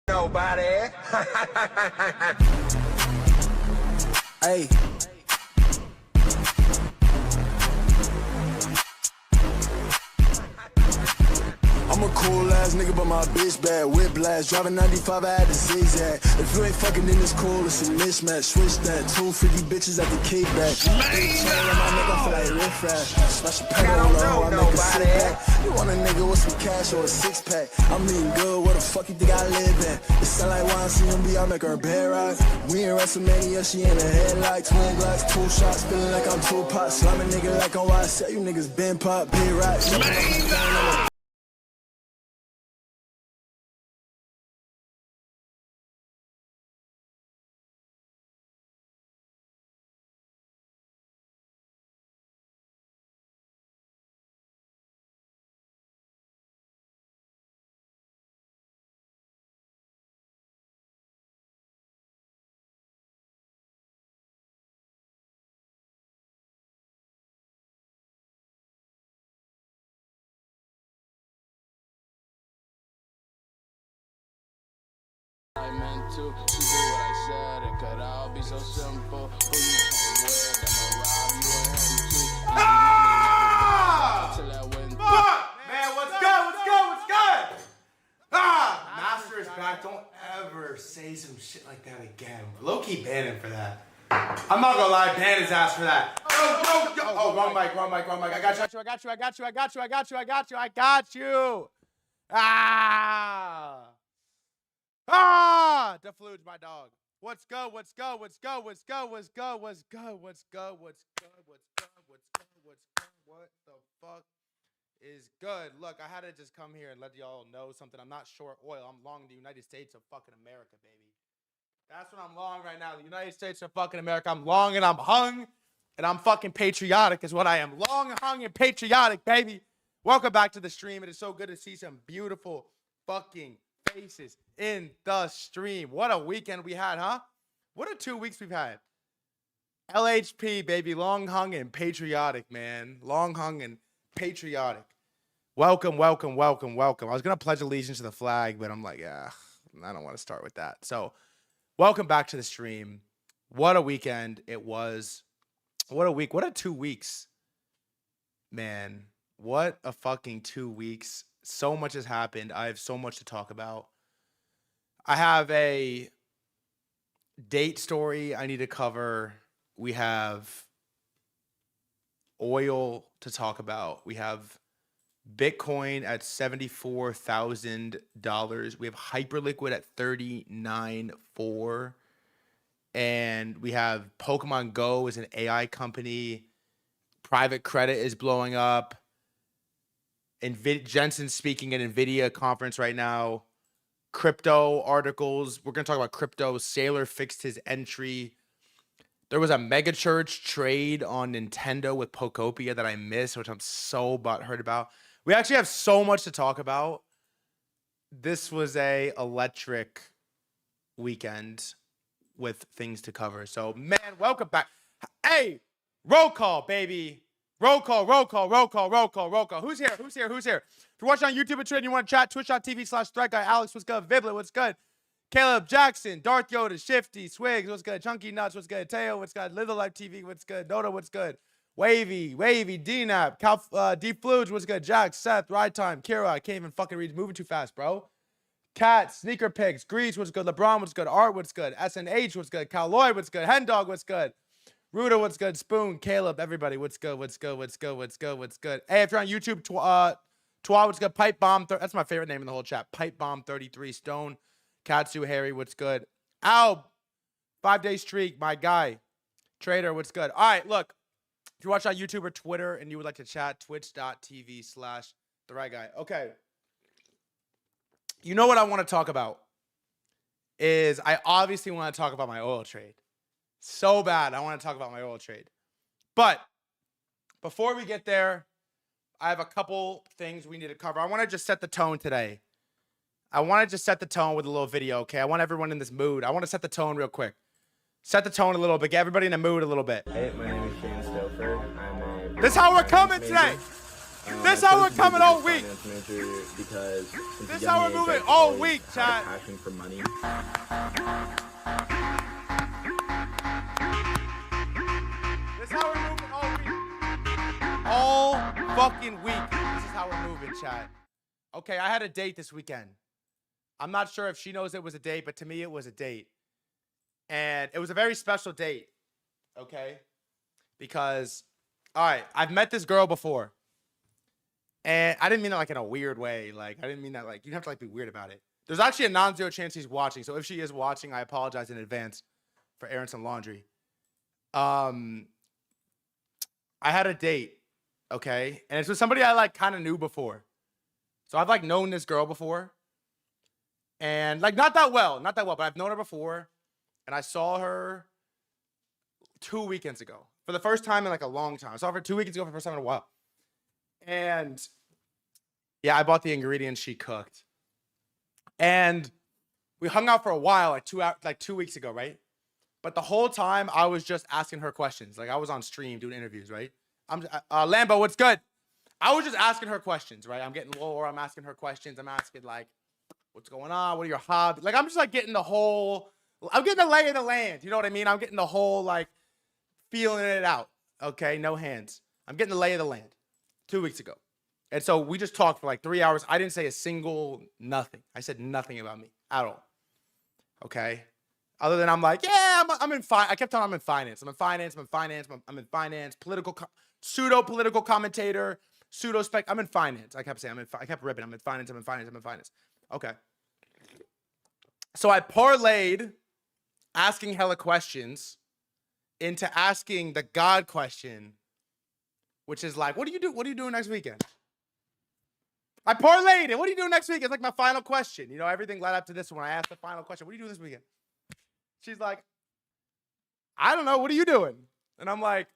Nobody. Hey. I'm a cool ass nigga, but my bitch bad. Whiplash, driving 95, I had to zigzag. If you ain't fucking, then it's cool, it's a mismatch. Switch that, 2 freaky bitches at the kickback. Chain on my neck, I feel like riff-raff. Smash a pedal on the hoe, I make a sit back. You want a nigga with some cash or a six-pack? I'm eating good, where the fuck you think I live at? It sound like YCMB, I make her bed right. We in WrestleMania, she in the headlight. Twin glocks, 2 shots, feeling like I'm Tupac. Slime a nigga like on YSL, you niggas been pop, big right. I meant to do what I said. It could all be so simple. Who you came with? I'ma rob you and him too. Till I win. Fuck! Man, what's good? What's good? What's good? Master is back. Don't ever say some shit like that again. Low-key ban him for that. I'm not gonna lie, ban his ass for that. Oh, wrong mic. I got you. DeFluge, my dog. What's good? What the fuck is good? Look, I had to just come here and let y'all know something. I'm not short oil. I'm long the United States of fucking America, baby. That's what I'm long right now. The United States of fucking America. I'm long and I'm hung and I'm fucking patriotic is what I am. Long, hung, and patriotic, baby. Welcome back to the stream. It is so good to see some beautiful fucking faces in the stream. What a weekend we had, huh? What a 2 weeks we've had. LHP, baby. Long, hung, and patriotic, man. Long, hung, and patriotic. Welcome. I was going to pledge allegiance to the flag, but I'm like, I don't want to start with that. So, welcome back to the stream. What a weekend it was. What a week. What a 2 weeks. Man, what a fucking 2 weeks. So much has happened. I have so much to talk about. I have a date story I need to cover. We have oil to talk about. We have Bitcoin at $74,000. We have Hyperliquid at $39,400. And we have Pokemon Go as an AI company. Private credit is blowing up. Jensen's speaking at NVIDIA conference right now. Crypto articles. We're going to talk about crypto. Sailor fixed his entry. There was a mega church trade on Nintendo with Pokopia that I missed, which I'm so butthurt about. We actually have so much to talk about. This was a electric weekend with things to cover. So, man, welcome back. Hey, roll call, baby. Roll call. Who's here? If you're watching on YouTube or Twitter and you want to chat, twitch.tv/threadguy. Alex, what's good? Viblet, what's good? Caleb Jackson, Darth Yoda, Shifty, Swigs, what's good? Chunky Nuts, what's good? Teo, what's good? Live the Life TV, what's good? Noda, what's good? Wavy, D-Nap, Deep Fluge, what's good? Jack, Seth, Ride Time, Kira, I can't even fucking read, moving too fast, bro. Cat, Sneaker Pigs, Grease, what's good? LeBron, what's good? Art, what's good? SNH, what's good? Cal Lloyd, what's good? Hen Dog, what's good? Ruda, what's good? Spoon, Caleb, everybody, what's good? Hey, if you're on YouTube, Twa, what's good? Pipe Bomb, that's my favorite name in the whole chat. Pipe Bomb 33, Stone, Katsu, Harry, what's good? Al, 5-day streak, my guy. Trader, what's good? All right, look, if you watch on YouTube or Twitter and you would like to chat, twitch.tv/threadguy. Okay. You know what I want to talk about is I obviously want to talk about my oil trade. So bad, I want to talk about my oil trade. But before we get there, I have a couple things we need to cover. I want to just set the tone today. I want to just set the tone with a little video, okay? I want everyone in this mood. I want to set the tone real quick. Set the tone a little bit. Get everybody in the mood a little bit. Hey, my name is Shane Stoffer. I'm a... This is how we're coming today. This how we're coming all week. Because this how we're moving all week, chat. Passion for money. This how we're moving all week. All fucking week. This is how we're moving, chat. Okay, I had a date this weekend. I'm not sure if she knows it was a date, but to me it was a date. And it was a very special date. Okay? Because, all right, I've met this girl before. And I didn't mean that like in a weird way. Like, I didn't mean that like, you have to like be weird about it. There's actually a non-zero chance she's watching. So if she is watching, I apologize in advance for airing some laundry. I had a date, okay? And it's with somebody I like kind of knew before. So I've like known this girl before. And like not that well, but I've known her before. And I saw her 2 weekends ago. For the first time in like a long time. I saw her 2 weekends ago for the first time in a while. And yeah, I bought the ingredients she cooked. And we hung out for a while, like 2 weeks ago, right? But the whole time I was just asking her questions. Like I was on stream doing interviews, right? Lambo, what's good? I was just asking her questions, right? I'm getting lower. I'm asking her questions. I'm asking like, what's going on? What are your hobbies? Like I'm just like getting I'm getting the lay of the land. You know what I mean? I'm getting the whole like feeling it out. Okay, no hands. I'm getting the lay of the land 2 weeks ago. And so we just talked for like 3 hours. I didn't say a single nothing. I said nothing about me at all. Okay. Other than I'm like, yeah, I'm in finance. I kept telling I'm in finance. I'm in finance. Pseudo-political commentator, pseudo-spec. I'm in finance. I kept saying, I kept ripping. I'm in finance. Okay. So I parlayed asking hella questions into asking the God question, which is like, what are you doing next weekend? I parlayed it. What are you doing next weekend? It's like my final question. You know, everything led up to this one. I asked the final question. What are you doing this weekend? She's like, I don't know. What are you doing? And I'm like,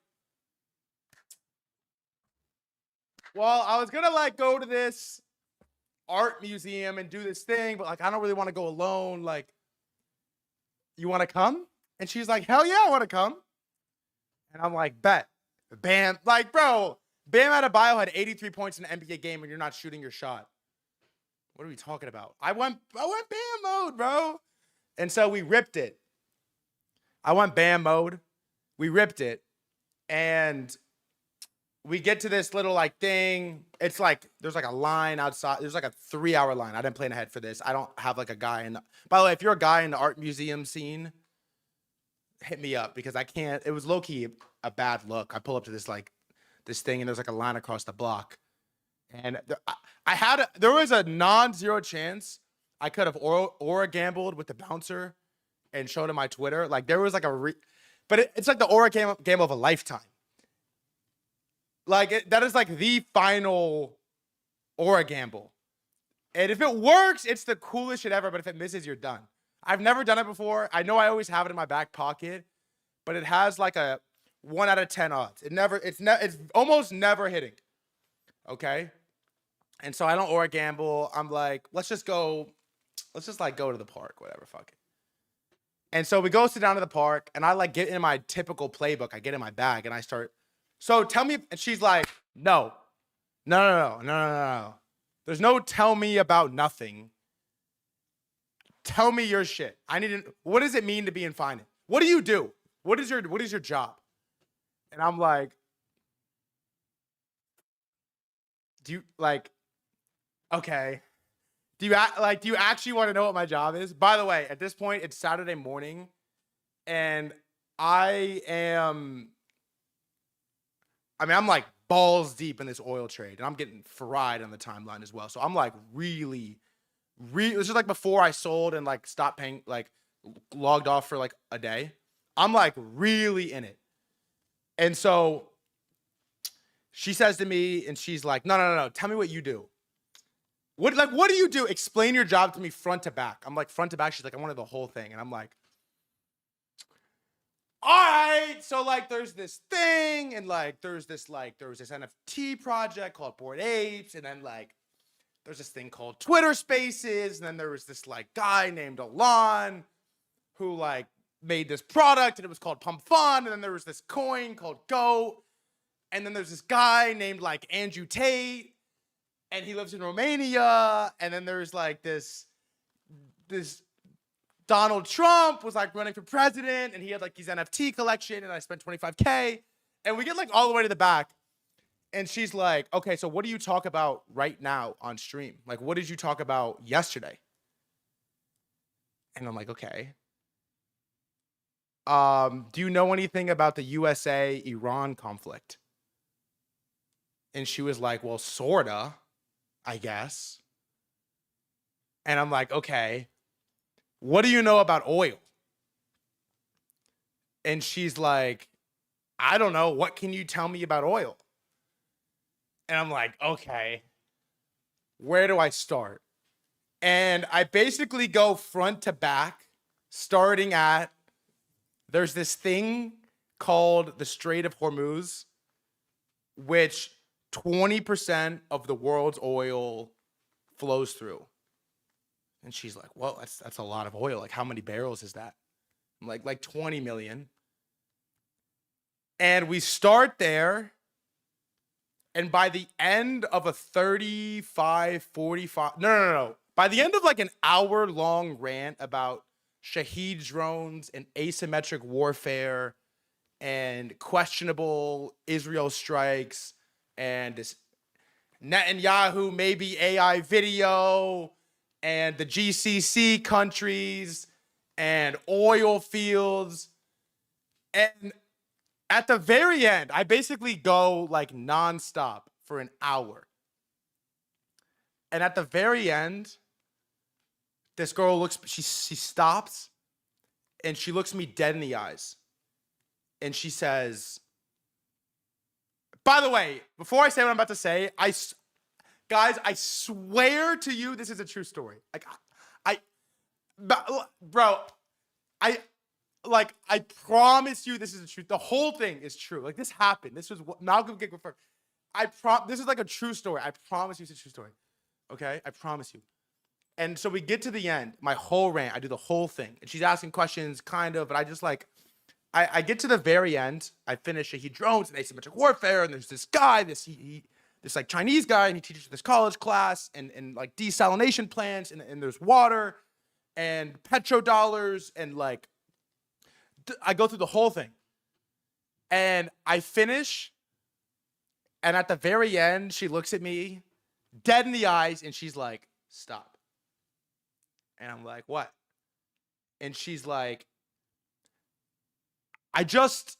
well, I was going to like go to this art museum and do this thing, but like, I don't really want to go alone. Like, you want to come? And she's like, hell yeah, I want to come. And I'm like, bet. Bam. Like, bro, Bam Adebayo had 83 points in an NBA game and you're not shooting your shot. What are we talking about? I went Bam mode, bro. And so we ripped it. I went Bam mode. We ripped it. And we get to this little like thing. It's like, there's like a line outside. There's like a 3-hour line. I didn't plan ahead for this. I don't have like a guy in by the way, if you're a guy in the art museum scene, hit me up because I can't, it was low key a bad look. I pull up to this like, this thing and there's like a line across the block. And there was a non-zero chance I could have aura gambled with the bouncer and showed him my Twitter. Like there was like but it's like the aura gamble of a lifetime. Like that is like the final aura gamble. And if it works, it's the coolest shit ever. But if it misses, you're done. I've never done it before. I know I always have it in my back pocket, but it has like a 1 out of 10 odds. It's almost never hitting. Okay. And so I don't aura gamble. I'm like, let's just like go to the park, whatever, fuck it. And so we go sit down to the park and I like get in my typical playbook. I get in my bag and I start, so tell me, and she's like, no. There's no tell me about nothing. Tell me your shit. What does it mean to be in finance? What do you do? What is your job? And I'm like, do you like, okay. Do you actually want to know what my job is? By the way, at this point, it's Saturday morning and I'm like balls deep in this oil trade and I'm getting fried on the timeline as well. So I'm like really, this is like before I sold and like stopped paying, like logged off for like a day. I'm like really in it. And so she says to me and she's like, no. Tell me what you do. What do you do? Explain your job to me front to back. I'm like, front to back. She's like, I wanted the whole thing. And I'm like, all right. So like, there's this thing and like, there was this NFT project called Bored Apes. And then like, there's this thing called Twitter Spaces. And then there was this like guy named Alon who like made this product and it was called Pump Fun. And then there was this coin called Go. And then there's this guy named like Andrew Tate, and he lives in Romania. And then there's like this Donald Trump was like running for president, and he had like his NFT collection, and I spent $25K. And we get like all the way to the back. And she's like, okay, so what do you talk about right now on stream? Like, what did you talk about yesterday? And I'm like, okay. Do you know anything about the USA-Iran conflict? And she was like, well, sorta, I guess. And I'm like, okay, what do you know about oil? And she's like, I don't know. What can you tell me about oil? And I'm like, okay, where do I start? And I basically go front to back, starting at, there's this thing called the Strait of Hormuz, which 20% of the world's oil flows through. And she's like, well, that's a lot of oil. Like, how many barrels is that? I'm like 20 million. And we start there. And by the end of a 35, 45, no. By the end of like an hour-long rant about Shaheed drones and asymmetric warfare and questionable Israel strikes and this Netanyahu maybe AI video and the GCC countries and oil fields. And at the very end, I basically go like nonstop for an hour. And at the very end, this girl looks, she stops and she looks me dead in the eyes. And she says, by the way, before I say what I'm about to say, guys, I swear to you, this is a true story. I promise you this is the truth. The whole thing is true. Like, this happened. This was what Malcolm Gig referred. This is like a true story. I promise you it's a true story. Okay? I promise you. And so we get to the end, my whole rant, I do the whole thing. And she's asking questions, kind of, but I just like, I get to the very end, I finish Shaheed drones and asymmetric warfare, and there's this guy, this like Chinese guy, and he teaches this college class, and like desalination plants, and there's water, and petrodollars, and like, I go through the whole thing. And I finish, and at the very end, she looks at me, dead in the eyes, and she's like, stop. And I'm like, what? And she's like, I just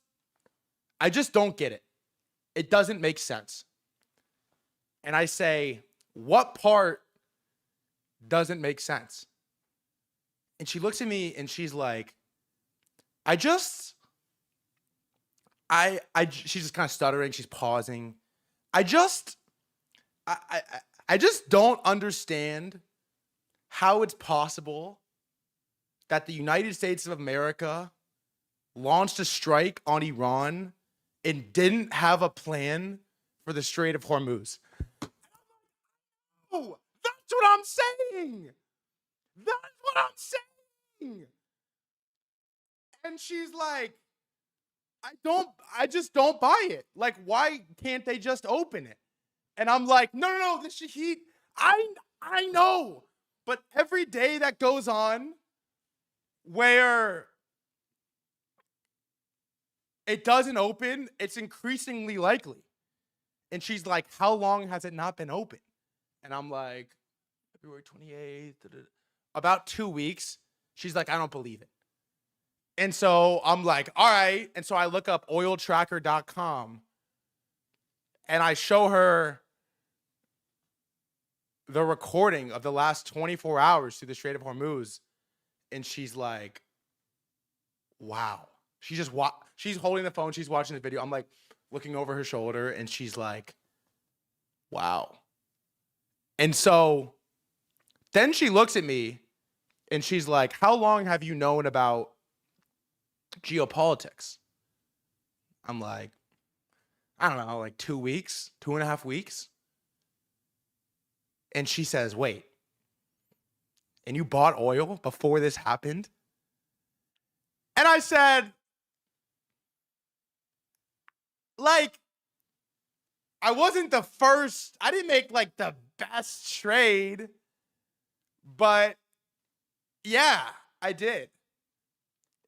don't get it. It doesn't make sense. And I say, what part doesn't make sense? And she looks at me and she's like, she's just kind of stuttering. She's pausing. I just don't understand how it's possible that the United States of America launched a strike on Iran and didn't have a plan for the Strait of Hormuz. Oh, that's what I'm saying. That's what I'm saying. And she's like, I just don't buy it. Like, why can't they just open it? And I'm like, no, the Shaheed, I know. But every day that goes on where it doesn't open, it's increasingly likely. And she's like, how long has it not been open? And I'm like, February 28th, about 2 weeks. She's like, I don't believe it. And so I'm like, all right. And so I look up oiltracker.com and I show her the recording of the last 24 hours through the Strait of Hormuz. And she's like, wow. She's holding the phone. She's watching the video. I'm like looking over her shoulder and she's like, wow. And so then she looks at me and she's like, how long have you known about geopolitics? I'm like, I don't know, like 2 weeks, 2.5 weeks. And she says, wait, and you bought oil before this happened? And I said, like, I wasn't the first. I didn't make like the best trade, but yeah, I did.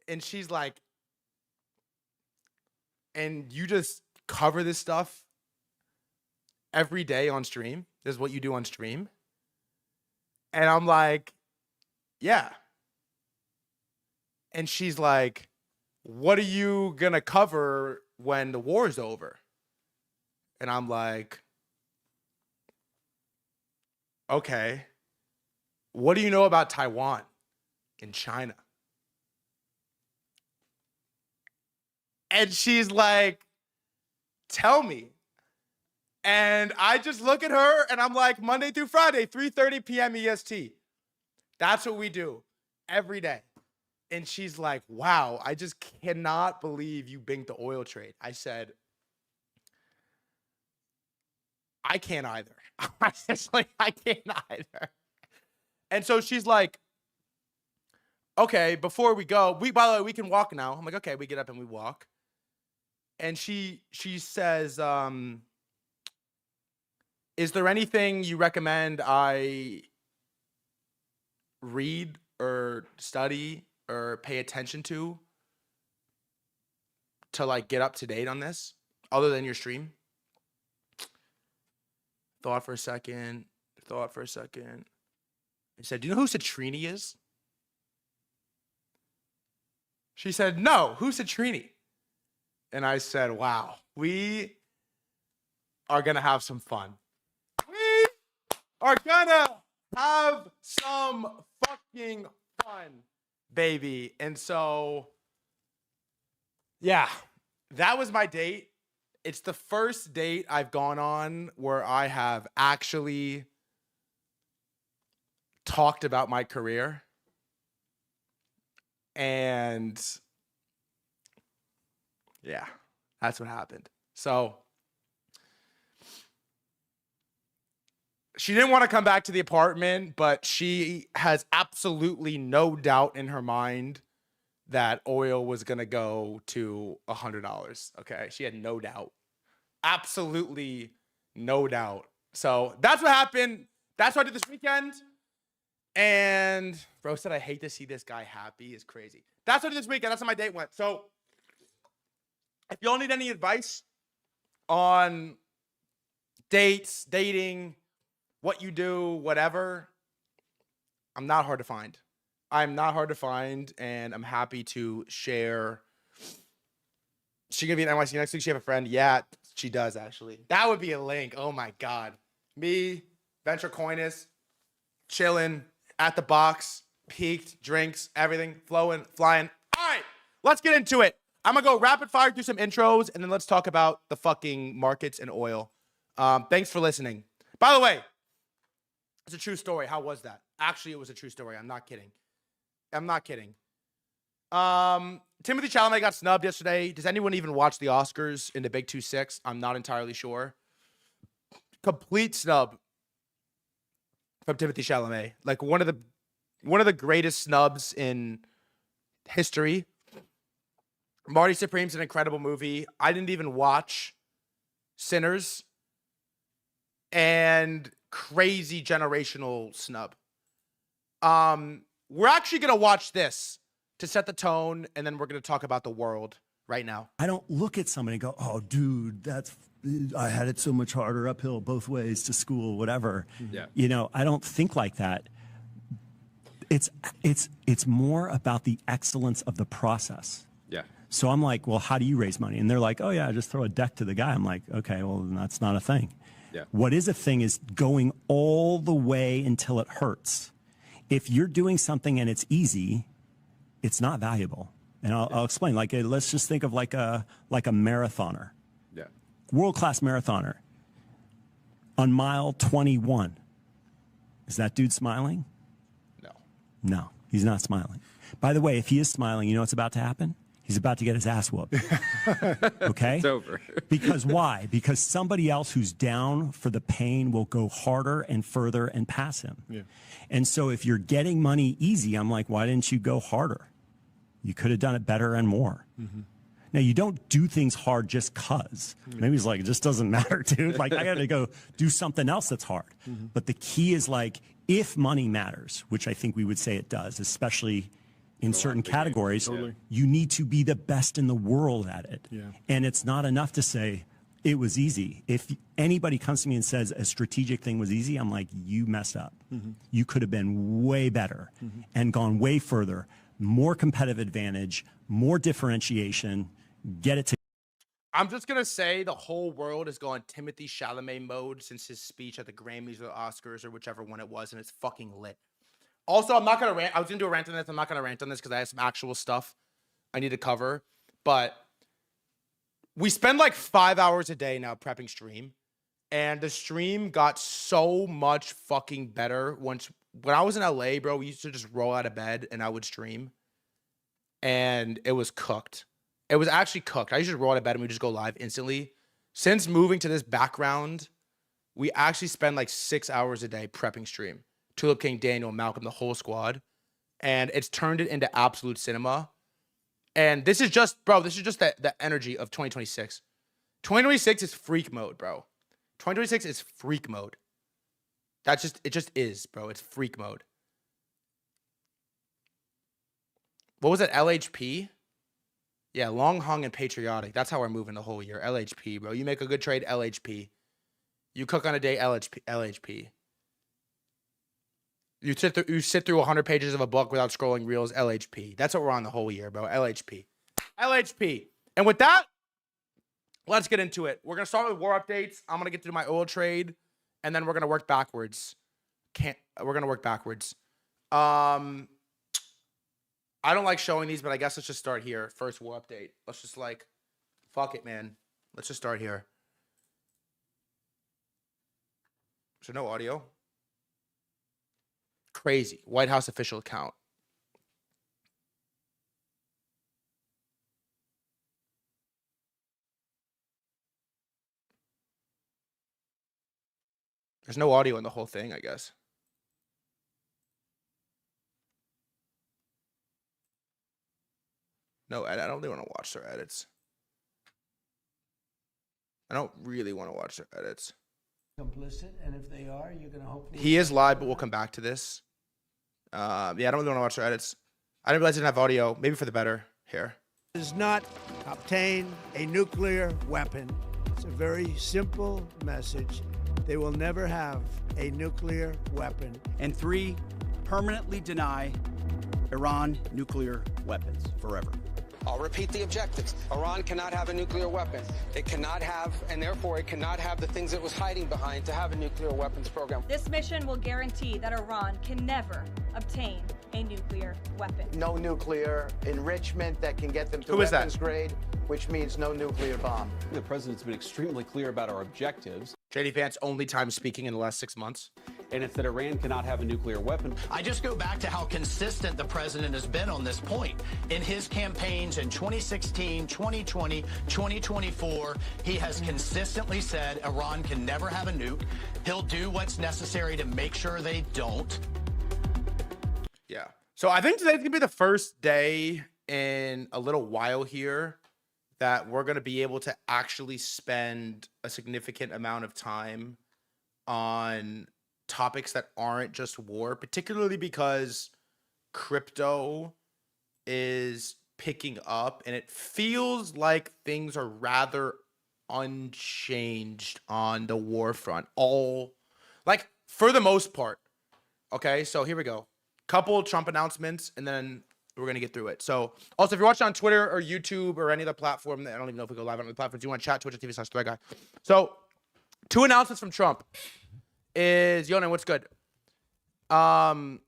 And she's like, and you just cover this stuff every day on stream? This is what you do on stream? And I'm like, yeah. And she's like, what are you gonna cover when the war's over? And I'm like, okay. What do you know about Taiwan and China? And she's like, tell me. And I just look at her and I'm like, Monday through Friday, 3:30 p.m. EST. That's what we do every day. And she's like, wow, I just cannot believe you binked the oil trade. I said, I can't either. I can't either. And so she's like, okay, before we go, by the way, we can walk now. I'm like, okay, we get up and we walk. And she says, is there anything you recommend I read or study or pay attention to like get up to date on this other than your stream? Thought for a second. He said, do you know who Citrini is? She said, no, who's Citrini? And I said, wow, we are going to have some fun. We are going to have some fucking fun, baby. And so, yeah, that was my date. It's the first date I've gone on where I have actually talked about my career. And yeah, that's what happened. So she didn't want to come back to the apartment, but she has absolutely no doubt in her mind that oil was going to go to $100. Okay. She had no doubt. Absolutely no doubt. So that's what happened. That's what I did this weekend. And bro said, I hate to see this guy happy. It's crazy. That's what I did this weekend. That's how my date went. So if y'all need any advice on dates, dating, what you do, whatever, I'm not hard to find. I'm not hard to find, and I'm happy to share. She gonna be in NYC next week. She have a friend. Yeah, she does actually. That would be a link. Oh my God. Me, Venture Coinus, chilling at the box, peaked, drinks, everything, flowing, flying. All right, let's get into it. I'm gonna go rapid fire through some intros, and then let's talk about the fucking markets and oil. Thanks for listening. By the way, it's a true story. How was that? Actually, it was a true story. I'm not kidding. Timothy Chalamet got snubbed yesterday. Does anyone even watch the Oscars in the Big 2-6? I'm not entirely sure. Complete snub from Timothy Chalamet. Like one of the greatest snubs in history. Marty Supreme's an incredible movie. I didn't even watch Sinners. And crazy generational snub. We're actually going to watch this to set the tone, and then we're going to talk about the world right now. I don't look at somebody and go, oh, dude, I had it so much harder uphill both ways to school, whatever. Yeah. You know, I don't think like that. It's more about the excellence of the process. Yeah. So I'm like, well, how do you raise money? And they're like, oh, yeah, just throw a deck to the guy. I'm like, okay, well, that's not a thing. Yeah. What is a thing is going all the way until it hurts. If you're doing something and it's easy, it's not valuable. And I'll explain. Like, let's just think of like a marathoner. Yeah. World-class marathoner. On mile 21, is that dude smiling? No. No, he's not smiling. By the way, if he is smiling, you know what's about to happen? He's about to get his ass whooped. Okay? It's over. Because why? Because somebody else who's down for the pain will go harder and further and pass him. Yeah. And so if you're getting money easy, I'm like, why didn't you go harder? You could have done it better and more. Mm-hmm. Now, you don't do things hard just cause. Maybe it's like, it just doesn't matter, dude. Like, I got to go do something else that's hard. But the key is, like, if money matters, which I think we would say it does, especially in certain categories, you need to be the best in the world at it. And it's not enough to say, it was easy. If anybody comes to me and says a strategic thing was easy, I'm like, you messed up. You could have been way better and gone way further, more competitive advantage, more differentiation, get it to. I'm just going to say the whole world is going Timothée Chalamet mode since his speech at the Grammys or the Oscars or whichever one it was, and it's fucking lit. Also, I'm not going to rant. I was going to do a rant on this. I'm not going to rant on this because I have some actual stuff I need to cover. But we spend like 5 hours a day now prepping stream. And the stream got so much fucking better when I was in LA, bro, we used to just roll out of bed and I would stream. And it was cooked. It was actually cooked. I used to roll out of bed and we just go live instantly. Since moving to this background, we actually spend like 6 hours a day prepping stream. Tulip King, Daniel, Malcolm, the whole squad. And it's turned it into absolute cinema. And this is just, bro, this is just the energy of 2026. 2026 is freak mode, bro. 2026 is freak mode. It just is, bro. It's freak mode. What was it? LHP? Yeah, long hung and patriotic. That's how we're moving the whole year. LHP, bro. You make a good trade, LHP. You cook on a day, LHP. You sit through 100 pages of a book without scrolling reels, LHP. That's what we're on the whole year, bro. LHP. LHP. And with that, let's get into it. We're going to start with war updates. I'm going to get to my oil trade, and then we're going to work backwards. We're going to work backwards. I don't like showing these, but I guess let's just start here. First war update. Let's just like, fuck it, man. Let's just start here. Is there no audio? Crazy. White House official account. There's no audio in the whole thing, I guess. No, I don't really want to watch their edits. I don't really want to watch their edits. Complicit, and if they are, you're going to hopefully... He is live, but we'll come back to this. Yeah, I don't really want to watch their edits. I didn't realize I didn't have audio. Maybe for the better. Here. Does not obtain a nuclear weapon. It's a very simple message. They will never have a nuclear weapon. And 3, permanently deny Iran nuclear weapons forever. I'll repeat the objectives. Iran cannot have a nuclear weapon. It cannot have, and therefore it cannot have the things it was hiding behind to have a nuclear weapons program. This mission will guarantee that Iran can never obtain a nuclear weapon. No nuclear enrichment that can get them to weapons grade, which means no nuclear bomb. The president's been extremely clear about our objectives. JD Vance only time speaking in the last 6 months. And it's that Iran cannot have a nuclear weapon. I just go back to how consistent the president has been on this point. In his campaigns in 2016, 2020, 2024, he has consistently said Iran can never have a nuke. He'll do what's necessary to make sure they don't. Yeah. So I think today's going to be the first day in a little while here that we're going to be able to actually spend a significant amount of time on topics that aren't just war, particularly because crypto is picking up and it feels like things are rather unchanged on the war front. Like for the most part. Okay, so here we go. Couple Trump announcements and then we're going to get through it. So also if you're watching on Twitter or YouTube or any other platform, I don't even know if we go live on the platforms, you want to chat, twitch.tv/threadguy. So 2 announcements from Trump. Is Yonan, what's good? Many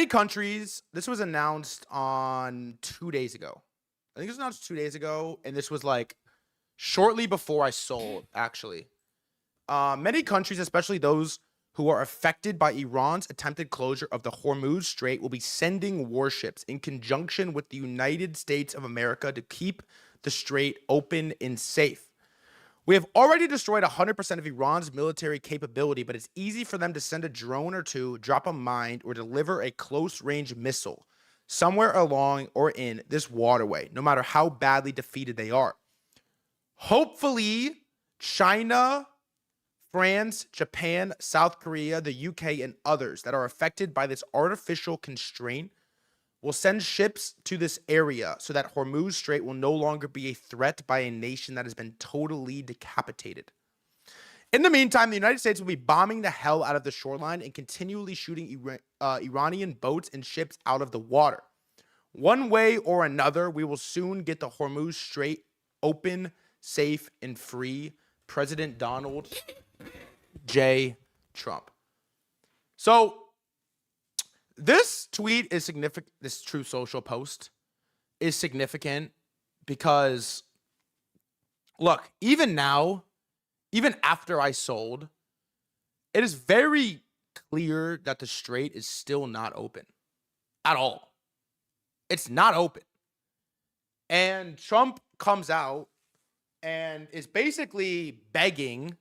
countries, this was announced on 2 days ago. I think it was announced 2 days ago, and this was like shortly before I sold, actually. Many countries, especially those who are affected by Iran's attempted closure of the Hormuz Strait, will be sending warships in conjunction with the United States of America to keep the strait open and safe. We have already destroyed 100% of Iran's military capability, but it's easy for them to send a drone or two, drop a mine, or deliver a close-range missile. somewhere along or in this waterway, no matter how badly defeated they are. Hopefully, China, France, Japan, South Korea, the UK, and others that are affected by this artificial constraint will send ships to this area so that Hormuz Strait will no longer be a threat by a nation that has been totally decapitated. In the meantime, the United States will be bombing the hell out of the shoreline and continually shooting Iranian boats and ships out of the water. One way or another, we will soon get the Hormuz Strait open, safe, and free. President Donald J. Trump. So this tweet is significant. This Truth Social post is significant because, look, even now, even after I sold, it is very clear that the strait is still not open at all. It's not open. And Trump comes out and is basically begging,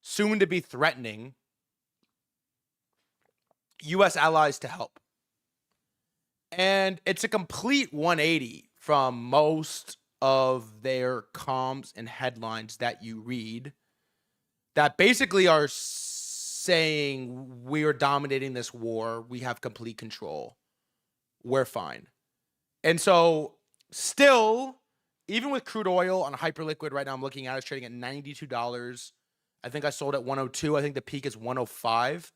soon to be threatening, U.S. allies to help. And it's a complete 180 from most of their comms and headlines that you read that basically are saying we are dominating this war. We have complete control. We're fine. And so still, even with crude oil on Hyperliquid right now, I'm looking at it, it's trading at $92. I think I sold at 102. I think the peak is 105.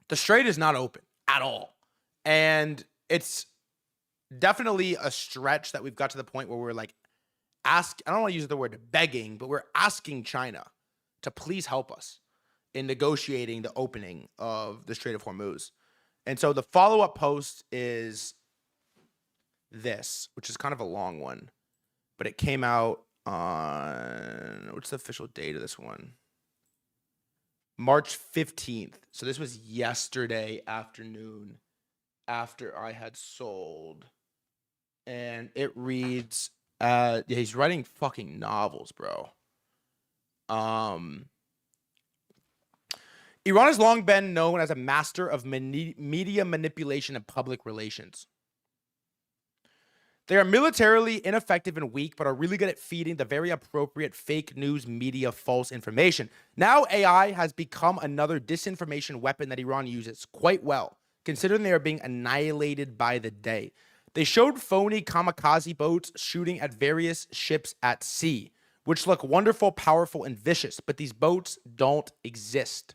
The strait is not open at all. And it's definitely a stretch that we've got to the point where we're like, I don't want to use the word begging, but we're asking China to please help us in negotiating the opening of the Strait of Hormuz. And so the follow-up post is this, which is kind of a long one, but it came out on, what's the official date of this one? March 15th. So this was yesterday afternoon after I had sold. And it reads, yeah, he's writing fucking novels, bro. Iran has long been known as a master of media manipulation and public relations. They are militarily ineffective and weak, but are really good at feeding the very appropriate fake news media false information. Now AI has become another disinformation weapon that Iran uses quite well, considering they are being annihilated by the day. They showed phony kamikaze boats shooting at various ships at sea, which look wonderful, powerful, and vicious, but these boats don't exist.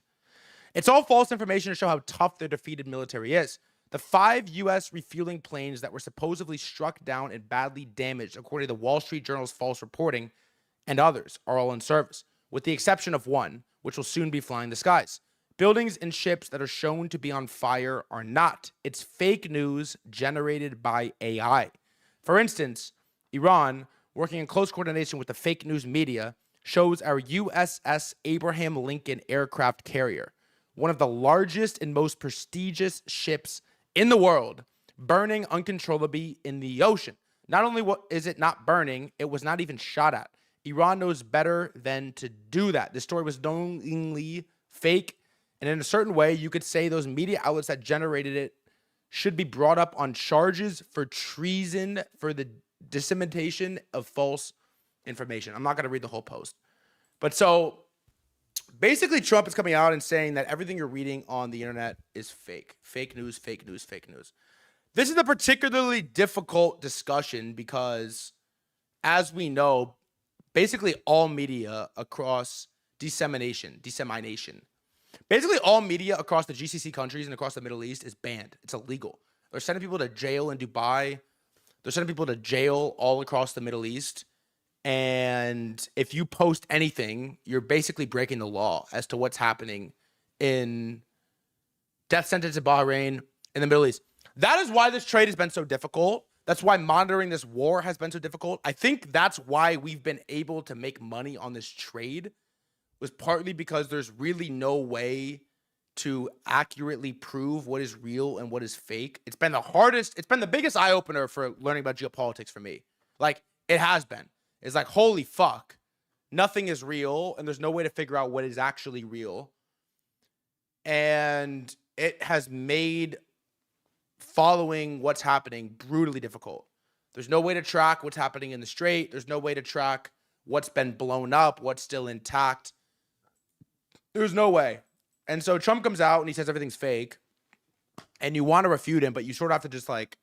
It's all false information to show how tough their defeated military is. The 5 U.S. refueling planes that were supposedly struck down and badly damaged, according to the Wall Street Journal's false reporting, and others, are all in service, with the exception of one, which will soon be flying the skies. Buildings and ships that are shown to be on fire are not. It's fake news generated by AI. For instance, Iran, working in close coordination with the fake news media, shows our USS Abraham Lincoln aircraft carrier, one of the largest and most prestigious ships in the world, burning uncontrollably in the ocean. Not only is it not burning, it was not even shot at. Iran knows better than to do that. This story was knowingly fake, and in a certain way, you could say those media outlets that generated it should be brought up on charges for treason for the dissemination of false information. I'm not going to read the whole post. But so basically, Trump is coming out and saying that everything you're reading on the internet is fake. Fake news, fake news, fake news. This is a particularly difficult discussion because, as we know, basically all media across dissemination, basically all media across the GCC countries and across the Middle East is banned. It's illegal. They're sending people to jail in Dubai. They're sending people to jail all across the Middle East. And if you post anything, you're basically breaking the law as to what's happening in death sentence in Bahrain, in the Middle East. That is why this trade has been so difficult. That's why monitoring this war has been so difficult. I think that's why we've been able to make money on this trade, was partly because there's really no way to accurately prove what is real and what is fake. It's been the hardest. It's been the biggest eye-opener for learning about geopolitics for me. Like, it has been. It's like, holy fuck, nothing is real, and there's no way to figure out what is actually real. And it has made following what's happening brutally difficult. There's no way to track what's happening in the Strait. There's no way to track what's been blown up, what's still intact. There's no way. And so Trump comes out and he says everything's fake. And you want to refute him, but you sort of have to just like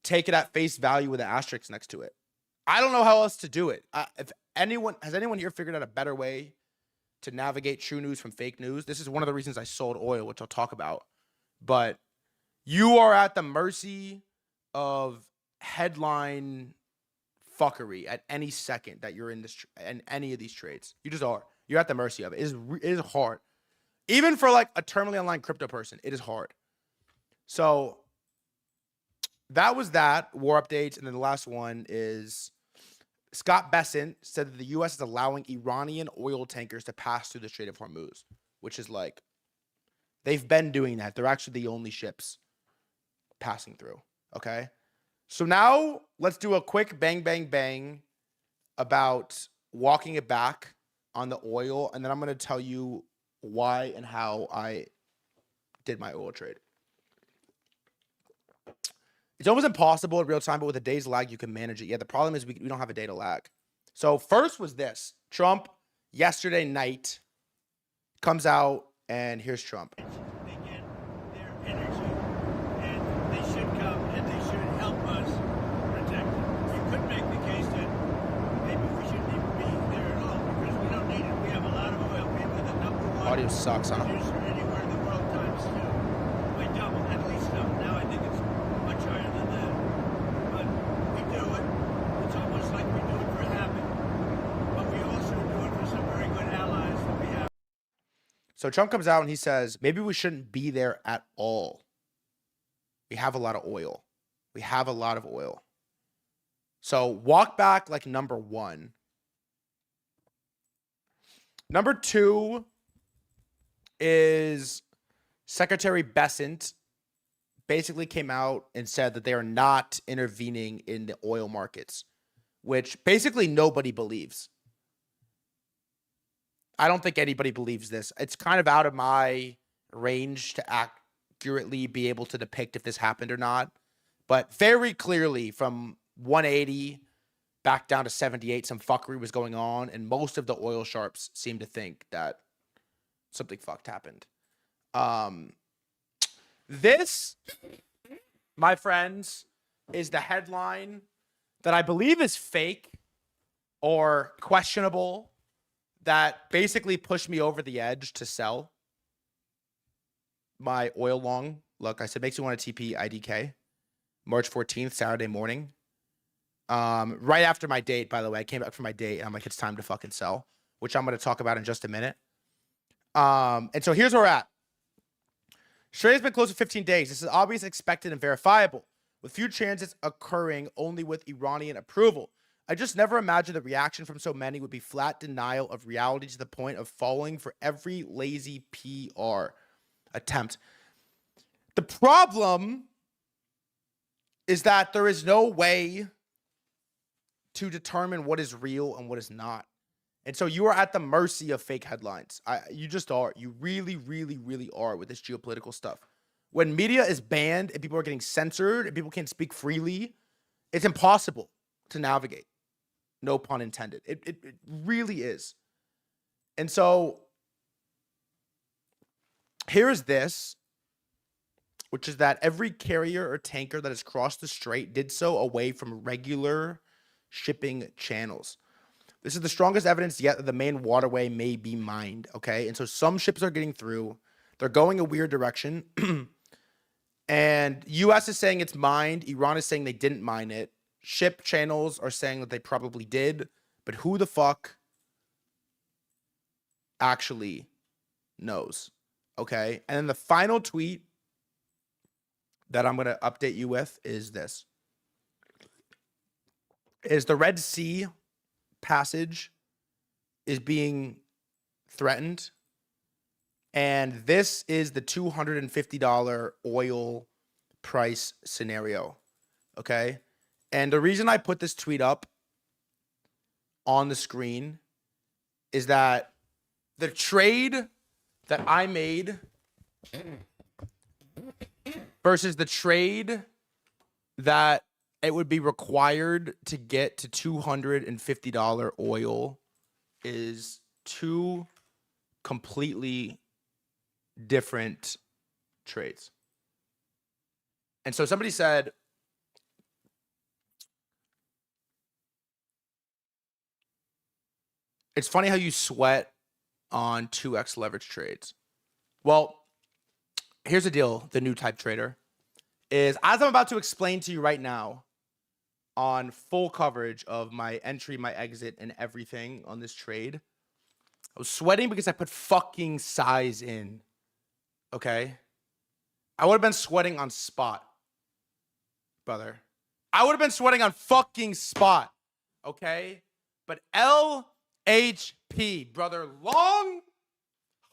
take it at face value with an asterisk next to it. I don't know how else to do it. If anyone has anyone here figured out a better way to navigate true news from fake news? This is one of the reasons I sold oil, which I'll talk about. But you are at the mercy of headline fuckery at any second that you're in this in any of these trades. You just are. You're at the mercy of it. It is hard. Even for like a terminally online crypto person, it is hard. So that was that. War updates. And then the last one is Scott Bessent said that the U.S. is allowing Iranian oil tankers to pass through the Strait of Hormuz, which is like, they've been doing that. They're actually the only ships passing through. Okay. So now let's do a quick bang, bang, bang about walking it back on the oil. And then I'm going to tell you why and how I did my oil trade. It's almost impossible in real time, but with a day's lag, you can manage it. Yeah, the problem is we don't have a day to lag. So first was this. Trump, yesterday night, comes out, and here's Trump. They get their energy, and they should come, and they should help us protect them. You could make the case that maybe we shouldn't even be there at all, because we don't need it. We have a lot of oil. We're the number one Audio sucks, huh? producer anywhere in the world times two. By double, at least double. Now I think it's much higher than that. But we do it. It's almost like we do it for habit. But we also do it for some very good allies that we have. So Trump comes out and he says, maybe we shouldn't be there at all. We have a lot of oil. We have a lot of oil. So walk back like number one. Number two is Secretary Bessent basically came out and said that they are not intervening in the oil markets, which basically nobody believes. I don't think anybody believes this. It's kind of out of my range to accurately be able to depict if this happened or not. But very clearly from 180 back down to 78, some fuckery was going on. And most of the oil sharps seem to think that something fucked happened. This, my friends, is the headline that I believe is fake or questionable that basically pushed me over the edge to sell my oil long. Look, I said, makes you want to TP IDK. March 14th, Saturday morning. Right after my date, by the way. I came back from my date, and I'm like, it's time to fucking sell, which I'm going to talk about in just a minute. And so here's where we're at. Strait has been closed for 15 days. This is obvious, expected, and verifiable, with few transits occurring only with Iranian approval. I just never imagined the reaction from so many would be flat denial of reality to the point of falling for every lazy PR attempt. The problem is that there is no way to determine what is real and what is not. And so you are at the mercy of fake headlines. You just are. You really, really, really are with this geopolitical stuff. When media is banned and people are getting censored and people can't speak freely, it's impossible to navigate. No pun intended. It really is. And so here is this, which is that every carrier or tanker that has crossed the strait did so away from regular shipping channels. This is the strongest evidence yet that the main waterway may be mined, okay? And so some ships are getting through. They're going a weird direction. And U.S. is saying it's mined. Iran is saying they didn't mine it. Ship channels are saying that they probably did. But who the fuck actually knows, okay? And then the final tweet that I'm going to update you with is this. Is the Red Sea passage is being threatened. And this is the $250 oil price scenario, okay? And the reason I put this tweet up on the screen is that the trade that I made versus the trade that it would be required to get to $250 oil is two completely different trades. And so somebody said, it's funny how you sweat on 2x leverage trades. Well, here's the deal, the new type trader, is as I'm about to explain to you right now on full coverage of my entry, my exit, and everything on this trade, I was sweating because I put fucking size in, okay? I would have been sweating on spot, brother. I would have been sweating on fucking spot, okay? But LHP, brother, long,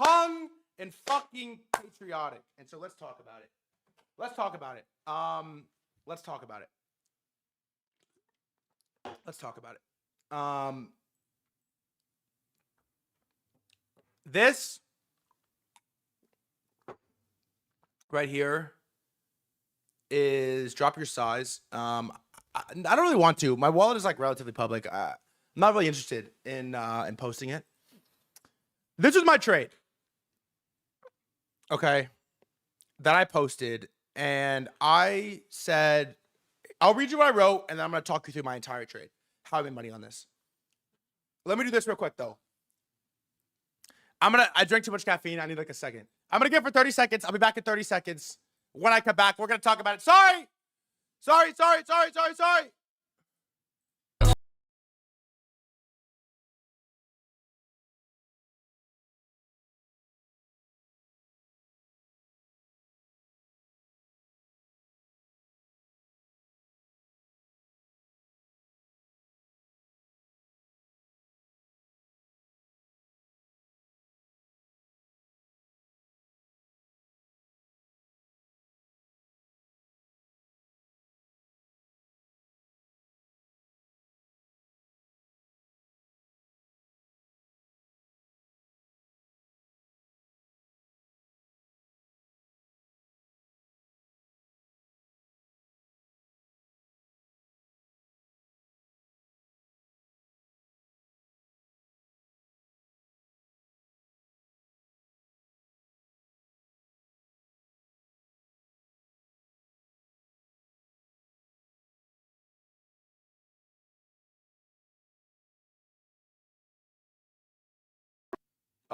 hung, and fucking patriotic. And so let's talk about it. Let's talk about it. Let's talk about it. Let's talk about it. This right here is drop your size. I don't really want to. My wallet is like relatively public. I'm not really interested in posting it. This is my trade. Okay. That I posted, and I said, I'll read you what I wrote, and then I'm going to talk you through my entire trade. How I made money on this. Let me do this real quick, though. I drank too much caffeine. I need like a second. I'm going to give it for 30 seconds. I'll be back in 30 seconds. When I come back, we're going to talk about it. Sorry.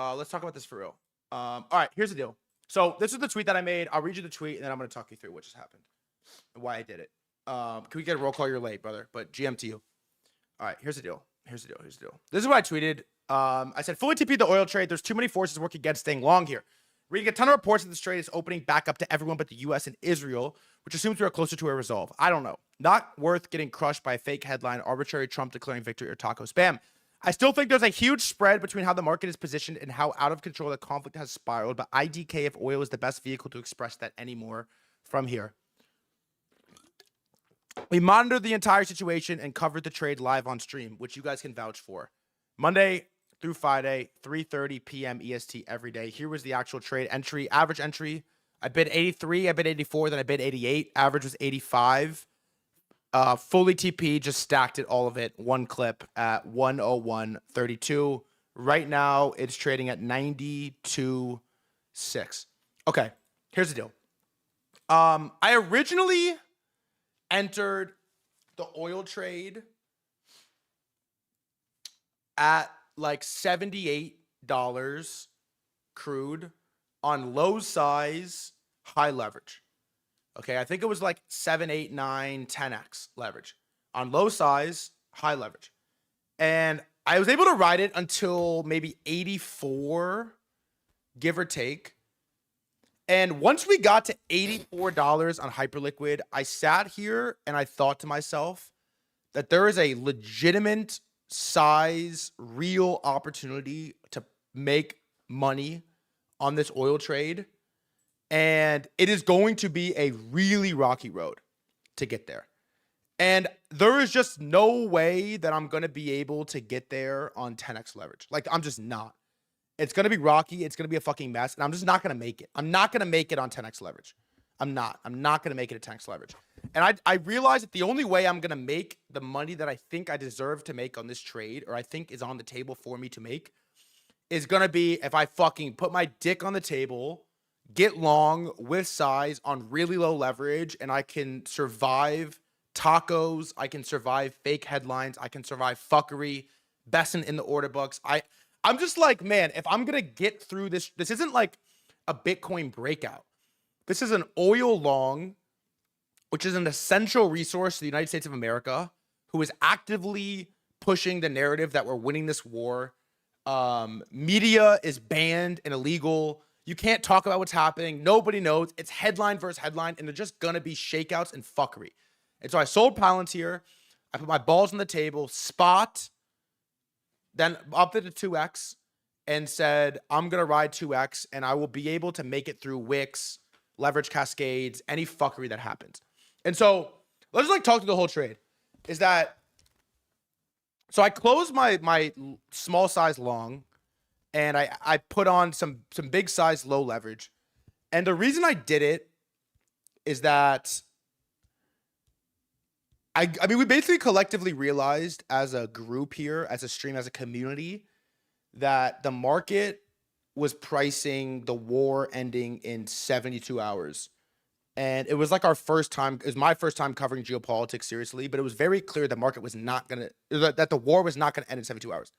Let's talk about this for real. All right, here's the deal. So this is the tweet that I made. I'll read you the tweet, and then I'm going to talk you through what just happened and why I did it. Can we get a roll call? You're late, brother, but GM to you. All right, here's the deal. This is what I tweeted. I said, fully TP the oil trade. There's too many forces working against staying long here. Reading a ton of reports that this trade is opening back up to everyone but the U.S. and Israel, which assumes we are closer to a resolve. I don't know. Not worth getting crushed by a fake headline, arbitrary Trump declaring victory, or taco spam. I still think there's a huge spread between how the market is positioned and how out of control the conflict has spiraled, but IDK if oil is the best vehicle to express that anymore from here. We monitored the entire situation and covered the trade live on stream, which you guys can vouch for. Monday through Friday, 3:30 p.m. EST every day. Here was the actual trade entry, average entry. I bid 83, I bid 84, then I bid 88. Average was 85. Fully TP, just stacked it, all of it, one clip at 101.32. Right now, it's trading at 92.6. Okay, here's the deal. I originally entered the oil trade at like $78 crude on low size, high leverage. Okay, I think it was like 7, 8, 9, 10x leverage on low size, high leverage. And I was able to ride it until maybe 84, give or take. And once we got to $84 on Hyperliquid, I sat here and I thought to myself that there is a legitimate size, real opportunity to make money on this oil trade. And it is going to be a really rocky road to get there. And there is just no way that I'm going to be able to get there on 10x leverage. Like, I'm just not. It's going to be rocky. It's going to be a fucking mess. And I'm just not going to make it. I'm not going to make it on 10x leverage. I'm not going to make it a 10x leverage. And I realize that the only way I'm going to make the money that I think I deserve to make on this trade, or I think is on the table for me to make, is going to be if I fucking put my dick on the table, get long with size on really low leverage, and I can survive tacos, I can survive fake headlines, I can survive fuckery, Besson in the order books. I'm just like, man, if I'm going to get through this isn't like a Bitcoin breakout. This is an oil long, which is an essential resource to the United States of America, who is actively pushing the narrative that we're winning this war. Media is banned and illegal. You can't talk about what's happening. Nobody knows. It's headline versus headline, and they're just going to be shakeouts and fuckery. And so I sold Palantir. I put my balls on the table, spot, then upped it to 2x, and said, I'm going to ride 2x, and I will be able to make it through Wix, leverage cascades, any fuckery that happens. And so let's just like talk through the whole trade. Is that, so I closed my small size long, and I put on some big size low leverage. And the reason I did it is that I mean, we basically collectively realized as a group here, as a stream, as a community, that the market was pricing the war ending in 72 hours. And it was like our first time, it was my first time covering geopolitics seriously, but it was very clear the market was not going to, that the war was not going to end in 72 hours.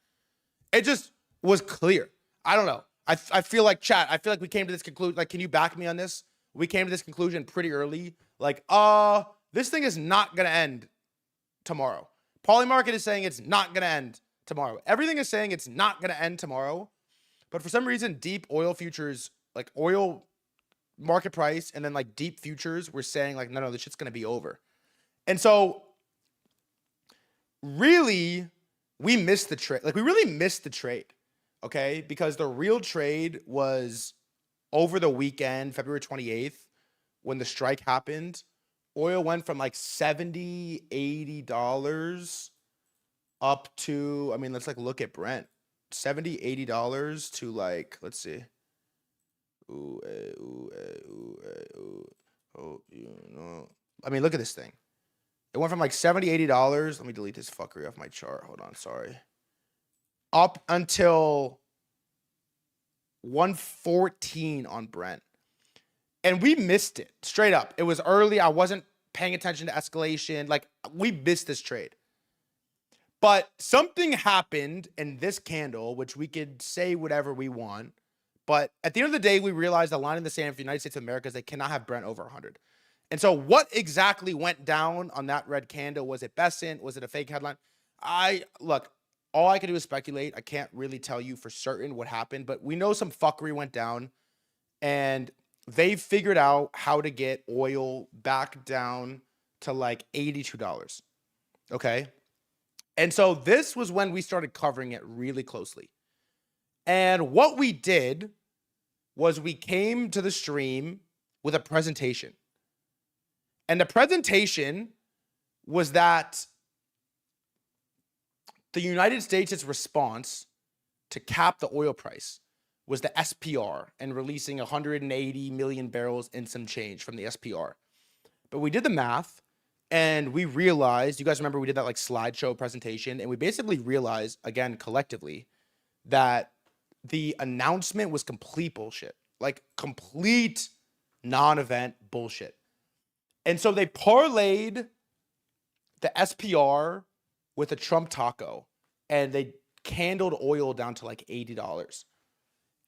It just was clear. I don't know. I feel like, chat, I feel like we came to this conclusion, like, can you back me on this? We came to this conclusion pretty early. Like, this thing is not going to end tomorrow. Polymarket is saying it's not going to end tomorrow. Everything is saying it's not going to end tomorrow. But for some reason, deep oil futures, like oil market price, and then like deep futures, we're saying like, no, this shit's going to be over. And so really, we missed the trade. Like, we really missed the trade, okay? Because the real trade was over the weekend, February 28th, when the strike happened. Oil went from like $70, $80 up to, I mean, let's like look at Brent. $70, $80 to like, let's see. Oh, you know. I mean, look at this thing. It went from like $70, $80. Let me delete this fuckery off my chart. Hold on, sorry. Up until 114 on Brent. And we missed it straight up. It was early. I wasn't paying attention to escalation. Like, we missed this trade. But something happened in this candle, which we could say whatever we want. But at the end of the day, we realized the line in the sand for the United States of America is they cannot have Brent over 100. And so what exactly went down on that red candle? Was it Besant? Was it a fake headline? Look, all I can do is speculate. I can't really tell you for certain what happened, but we know some fuckery went down, and they figured out how to get oil back down to like $82. Okay. And so this was when we started covering it really closely. And what we did was we came to the stream with a presentation. And the presentation was that the United States' response to cap the oil price was the SPR and releasing 180 million barrels and some change from the SPR. But we did the math and we realized, you guys remember we did that like slideshow presentation, and we basically realized, again, collectively, that the announcement was complete bullshit. Like, complete non-event bullshit. And so they parlayed the SPR with a Trump taco, and they candled oil down to like $80.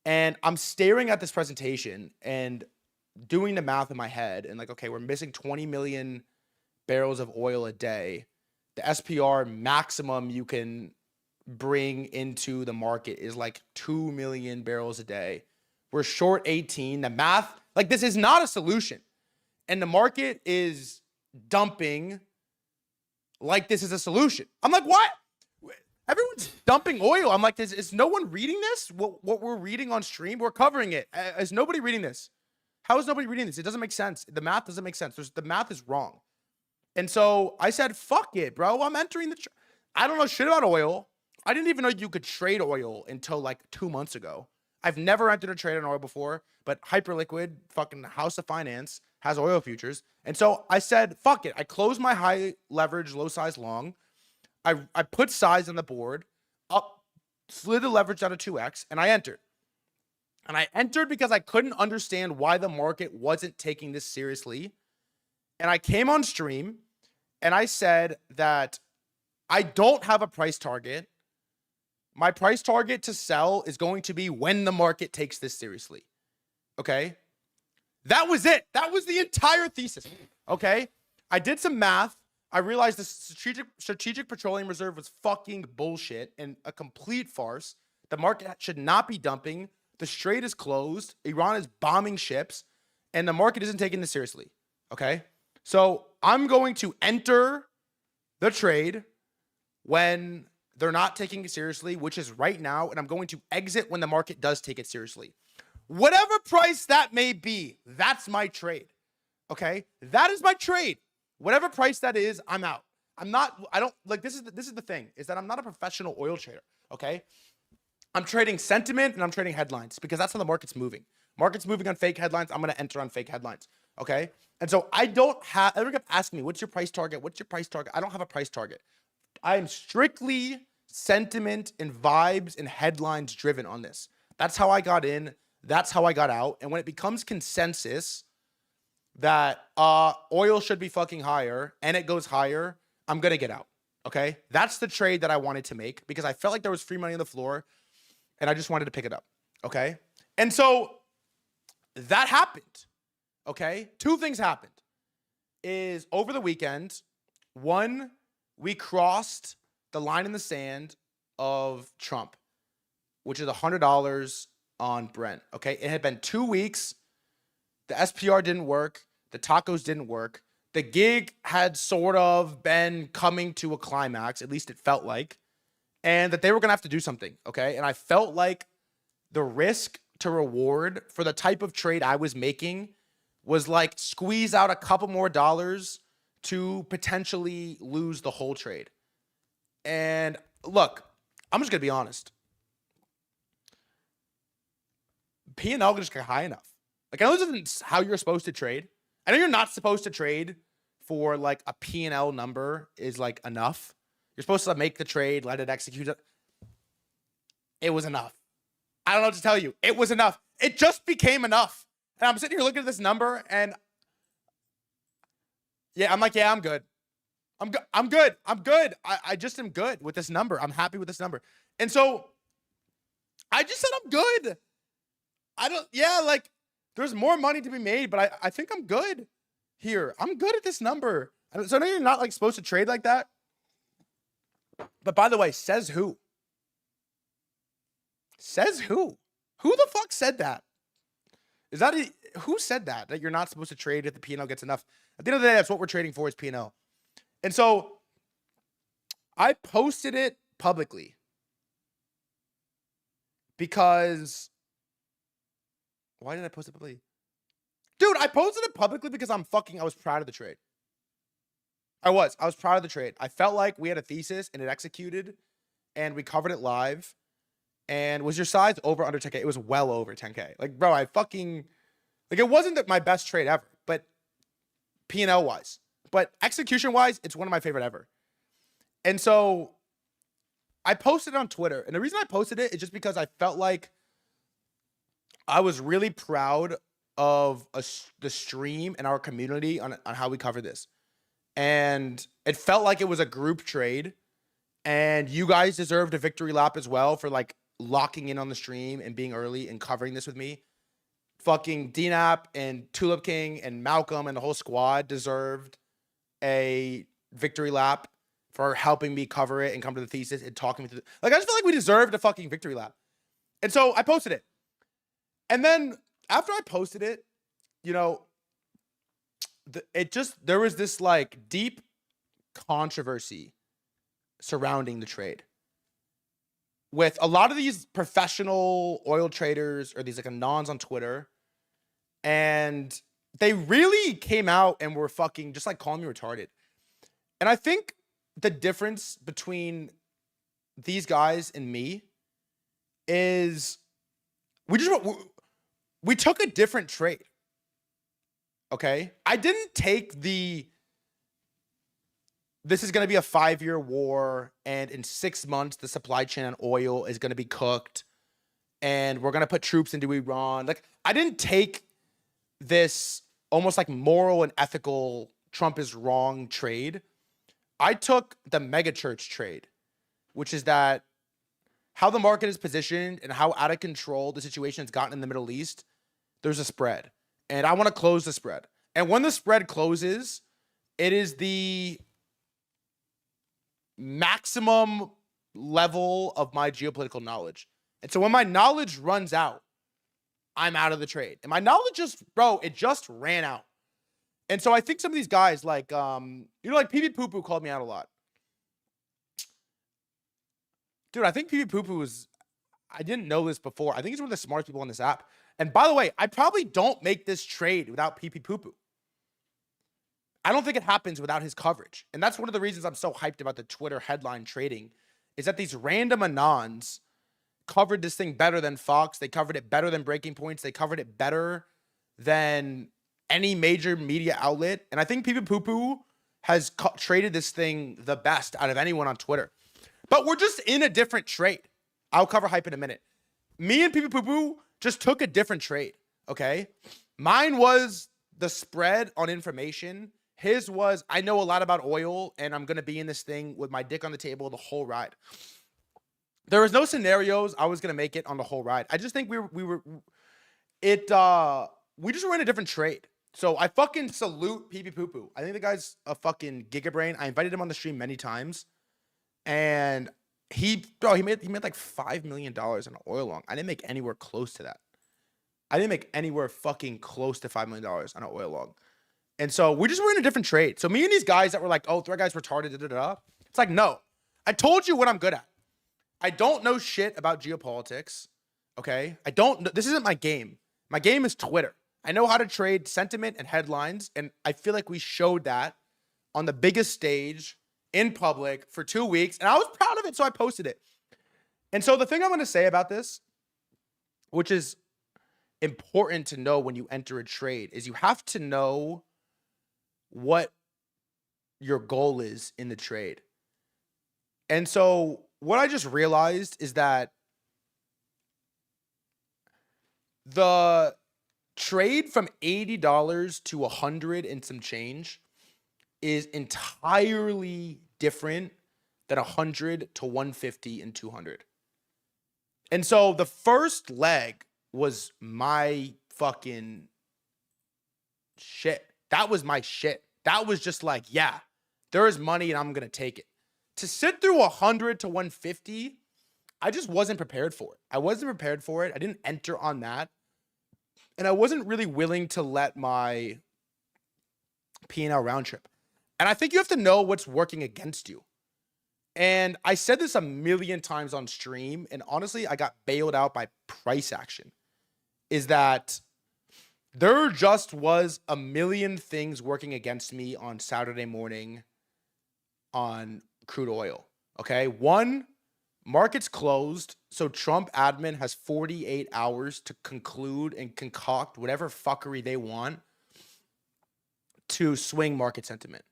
And I'm staring at this presentation and doing the math in my head, and like, okay, we're missing 20 million barrels of oil a day. The SPR maximum you can bring into the market is like 2 million barrels a day. We're short 18. The math, like, this is not a solution. And the market is dumping like this is a solution. I'm like, what? Everyone's dumping oil. I'm like, is no one reading this? What we're reading on stream? We're covering it. Is nobody reading this? How is nobody reading this? It doesn't make sense. The math doesn't make sense. The math is wrong. And so I said, fuck it, bro. I'm entering the... I don't know shit about oil. I didn't even know you could trade oil until like 2 months ago. I've never entered a trade on oil before, but Hyperliquid, fucking House of Finance, has oil futures. And so I said, fuck it. I closed my high leverage, low size long. I put size on the board, up, slid the leverage down to 2x, and I entered. And I entered because I couldn't understand why the market wasn't taking this seriously. And I came on stream and I said that I don't have a price target. My price target to sell is going to be when the market takes this seriously. Okay? That was it. That was the entire thesis. Okay? I did some math. I realized the strategic petroleum reserve was fucking bullshit and a complete farce. The market should not be dumping. The Strait is closed. Iran is bombing ships. And the market isn't taking this seriously. Okay? So I'm going to enter the trade when they're not taking it seriously, which is right now. And I'm going to exit when the market does take it seriously. Whatever price that may be, that's my trade. Okay? That is my trade. Whatever price that is, I'm out. This is the thing, is that I'm not a professional oil trader. Okay? I'm trading sentiment and I'm trading headlines because that's how the market's moving. Market's moving on fake headlines. I'm going to enter on fake headlines. Okay? And so everyone kept asking me, what's your price target? What's your price target? I don't have a price target. I am strictly sentiment and vibes and headlines driven on this. That's how I got in. That's how I got out. And when it becomes consensus that oil should be fucking higher and it goes higher, I'm going to get out. Okay? That's the trade that I wanted to make because I felt like there was free money on the floor and I just wanted to pick it up. Okay? And so that happened. Okay? Two things happened. Is over the weekend, one, we crossed the line in the sand of Trump, which is $100 on Brent. Okay? It had been 2 weeks. The SPR didn't work. The tacos didn't work. The gig had sort of been coming to a climax, at least it felt like, and that they were going to have to do something, okay? And I felt like the risk to reward for the type of trade I was making was like squeeze out a couple more dollars to potentially lose the whole trade. And look, I'm just going to be honest. P&L just got high enough. Like, I know this isn't how you're supposed to trade. I know you're not supposed to trade for like a P&L number is like enough. You're supposed to make the trade, let it execute. It was enough. I don't know what to tell you. It was enough. It just became enough. And I'm sitting here looking at this number and yeah, I'm like, yeah, I'm good. I'm good. I just am good with this number. I'm happy with this number. And so I just said I'm good. There's more money to be made, but I think I'm good here. I'm good at this number. So I know you're not like supposed to trade like that. But by the way, says who? Says who? Who the fuck said that? Who said that you're not supposed to trade if the P&L gets enough? At the end of the day, that's what we're trading for is P&L. And so I posted it publicly because why did I post it publicly? Dude, I posted it publicly because I was proud of the trade. I was proud of the trade. I felt like we had a thesis and it executed and we covered it live. And was your size over under 10K? It was well over 10K. Like, bro, it wasn't my best trade ever, but P&L wise, but execution wise, it's one of my favorite ever. And so I posted it on Twitter. And the reason I posted it is just because I felt like I was really proud of the stream and our community on how we cover this. And it felt like it was a group trade. And you guys deserved a victory lap as well for like locking in on the stream and being early and covering this with me. Fucking DNAP and Tulip King and Malcolm and the whole squad deserved a victory lap for helping me cover it and come to the thesis and talking me through. Like, I just feel like we deserved a fucking victory lap. And so I posted it. And then after I posted it, you know, there was this like deep controversy surrounding the trade with a lot of these professional oil traders or these like anons on Twitter. And they really came out and were fucking just like calling me retarded. And I think the difference between these guys and me is we took a different trade. Okay? I didn't take this is going to be a 5-year war, and in 6 months, the supply chain on oil is going to be cooked, and we're going to put troops into Iran. Like, I didn't take this almost like moral and ethical Trump is wrong trade. I took the megachurch trade, which is that how the market is positioned and how out of control the situation has gotten in the Middle East, there's a spread. And I want to close the spread. And when the spread closes, it is the maximum level of my geopolitical knowledge. And so when my knowledge runs out, I'm out of the trade. And my knowledge just, bro, it just ran out. And so I think some of these guys like, like PB Poo Poo called me out a lot. Dude, I think PB Poo Poo was, I didn't know this before. I think he's one of the smartest people on this app. And by the way, I probably don't make this trade without PP Poo Poo. I don't think it happens without his coverage. And that's one of the reasons I'm so hyped about the Twitter headline trading, is that these random anons covered this thing better than Fox. They covered it better than Breaking Points. They covered it better than any major media outlet. And I think PP Poo Poo has traded this thing the best out of anyone on Twitter. But we're just in a different trade. I'll cover hype in a minute. Me and PP Poo Poo just took a different trade, okay? Mine was the spread on information. His was, I know a lot about oil, and I'm going to be in this thing with my dick on the table the whole ride. There was no scenarios I was going to make it on the whole ride. I just think we just were in a different trade. So I fucking salute PP Poo Poo. I think the guy's a fucking gigabrain. I invited him on the stream many times. And he made like $5 million on an oil long. I didn't make anywhere close to that. I didn't make anywhere fucking close to $5 million on an oil long. And so we just were in a different trade. So me and these guys that were like, oh, thread guy's retarded, it's like, no. I told you what I'm good at. I don't know shit about geopolitics. Okay? This isn't my game. My game is Twitter. I know how to trade sentiment and headlines. And I feel like we showed that on the biggest stage in public for 2 weeks. And I was proud of it, so I posted it. And so the thing I'm going to say about this, which is important to know when you enter a trade, is you have to know what your goal is in the trade. And so what I just realized is that the trade from $80 to $100 and some change is entirely different than 100 to 150 and 200. And so the first leg was my fucking shit. That was my shit. That was just like, yeah, there is money and I'm going to take it. To sit through 100 to 150, I just wasn't prepared for it. I wasn't prepared for it. I didn't enter on that. And I wasn't really willing to let my P&L round trip. And I think you have to know what's working against you. And I said this a million times on stream, and honestly, I got bailed out by price action, is that there just was a million things working against me on Saturday morning on crude oil. Okay. One, markets closed. So Trump admin has 48 hours to conclude and concoct whatever fuckery they want to swing market sentiment.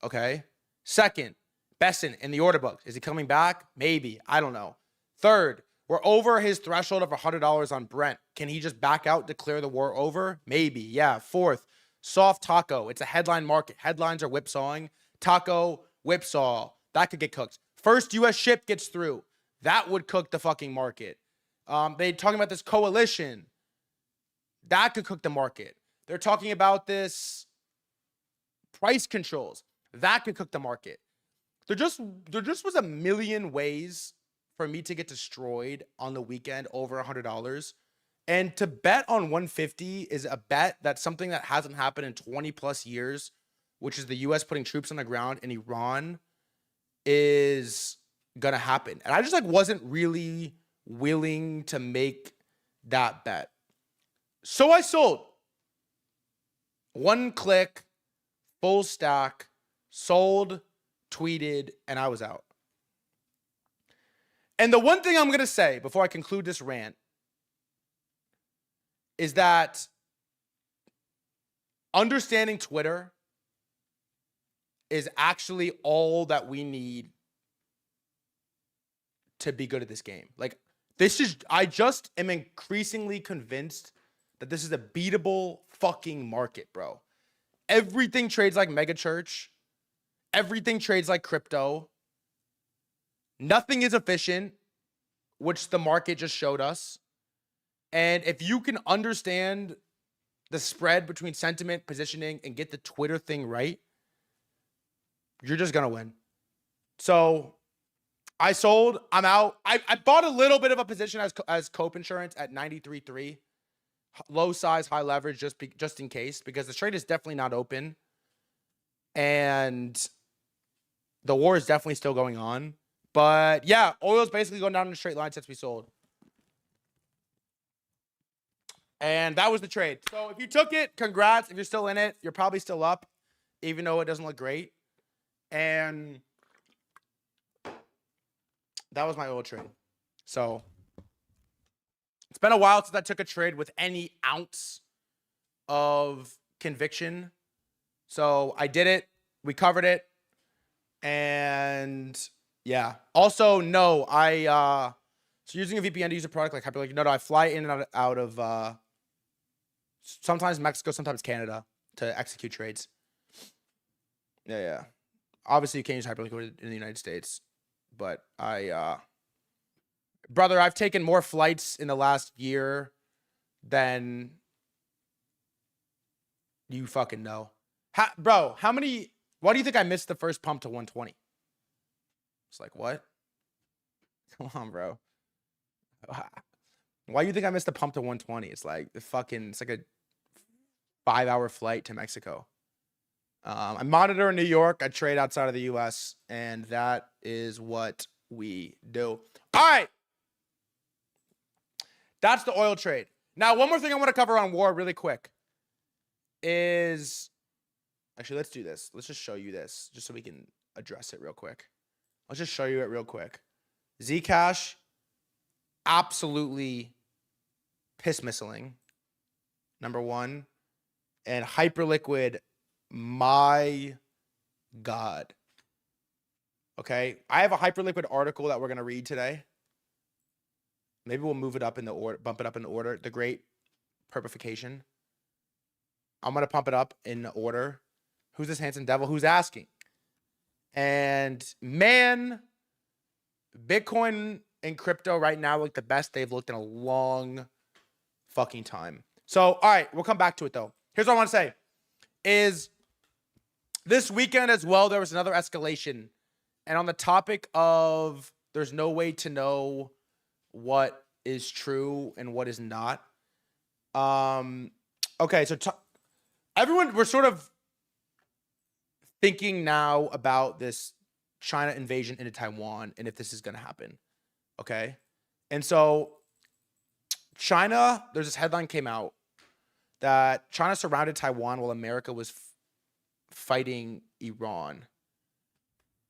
Okay. Second, Besson in the order book. Is he coming back? Maybe. I don't know. Third, we're over his threshold of $100 on Brent. Can he just back out, declare the war over? Maybe. Yeah. Fourth, soft taco. It's a headline market. Headlines are whipsawing. Taco, whipsaw. That could get cooked. First U.S. ship gets through. That would cook the fucking market. They're talking about this coalition. That could cook the market. They're talking about this price controls. That could cook the market. There just was a million ways for me to get destroyed on the weekend over $100. And to bet on 150 is a bet that's something that hasn't happened in 20 plus years, which is the U.S. putting troops on the ground in Iran, is gonna happen. And I just wasn't really willing to make that bet. So I sold. One click, full stack, sold, tweeted, and I was out. And the one thing I'm gonna say before I conclude this rant is that understanding Twitter is actually all that we need to be good at this game. Like, I just am increasingly convinced that this is a beatable fucking market, bro. Everything trades like mega church. Everything trades like crypto. Nothing is efficient, which the market just showed us. And if you can understand the spread between sentiment, positioning, and get the Twitter thing right, you're just going to win. So I sold. I'm out. I bought a little bit of a position as Cope Insurance at 93.3. Low size, high leverage, just in case, because the trade is definitely not open. And the war is definitely still going on. But yeah, oil's basically going down in a straight line since we sold. And that was the trade. So if you took it, congrats. If you're still in it, you're probably still up, even though it doesn't look great. And that was my oil trade. So it's been a while since I took a trade with any ounce of conviction. So I did it. We covered it. And yeah. Also, no, so using a VPN to use a product like Hyperlink, no, I fly in and out of sometimes Mexico, sometimes Canada to execute trades. Yeah. Obviously, you can't use Hyperlink in the United States. But brother, I've taken more flights in the last year than you fucking know. Bro, why do you think I missed the first pump to 120? It's like, what? Come on, bro. Why do you think I missed the pump to 120? It's like it's like a 5-hour flight to Mexico. I monitor in New York. I trade outside of the US, and that is what we do. All right. That's the oil trade. Now, one more thing I want to cover on war really quick is, actually, let's do this. Let's just show you this just so we can address it real quick. Let's just show you it real quick. Zcash, absolutely piss missling, number one. And Hyperliquid, my God. Okay, I have a Hyperliquid article that we're going to read today. Maybe we'll move it up in the order, bump it up in the order. The Great Purification. I'm going to pump it up in order. Who's this handsome devil? Who's asking? And man, Bitcoin and crypto right now look the best they've looked in a long fucking time. So, all right, we'll come back to it though. Here's what I want to say is this weekend as well, there was another escalation. And on the topic of there's no way to know what is true and what is not. Okay, so everyone, we're sort of thinking now about this China invasion into Taiwan and if this is going to happen. Okay. And so China, there's this headline came out that China surrounded Taiwan while America was fighting Iran.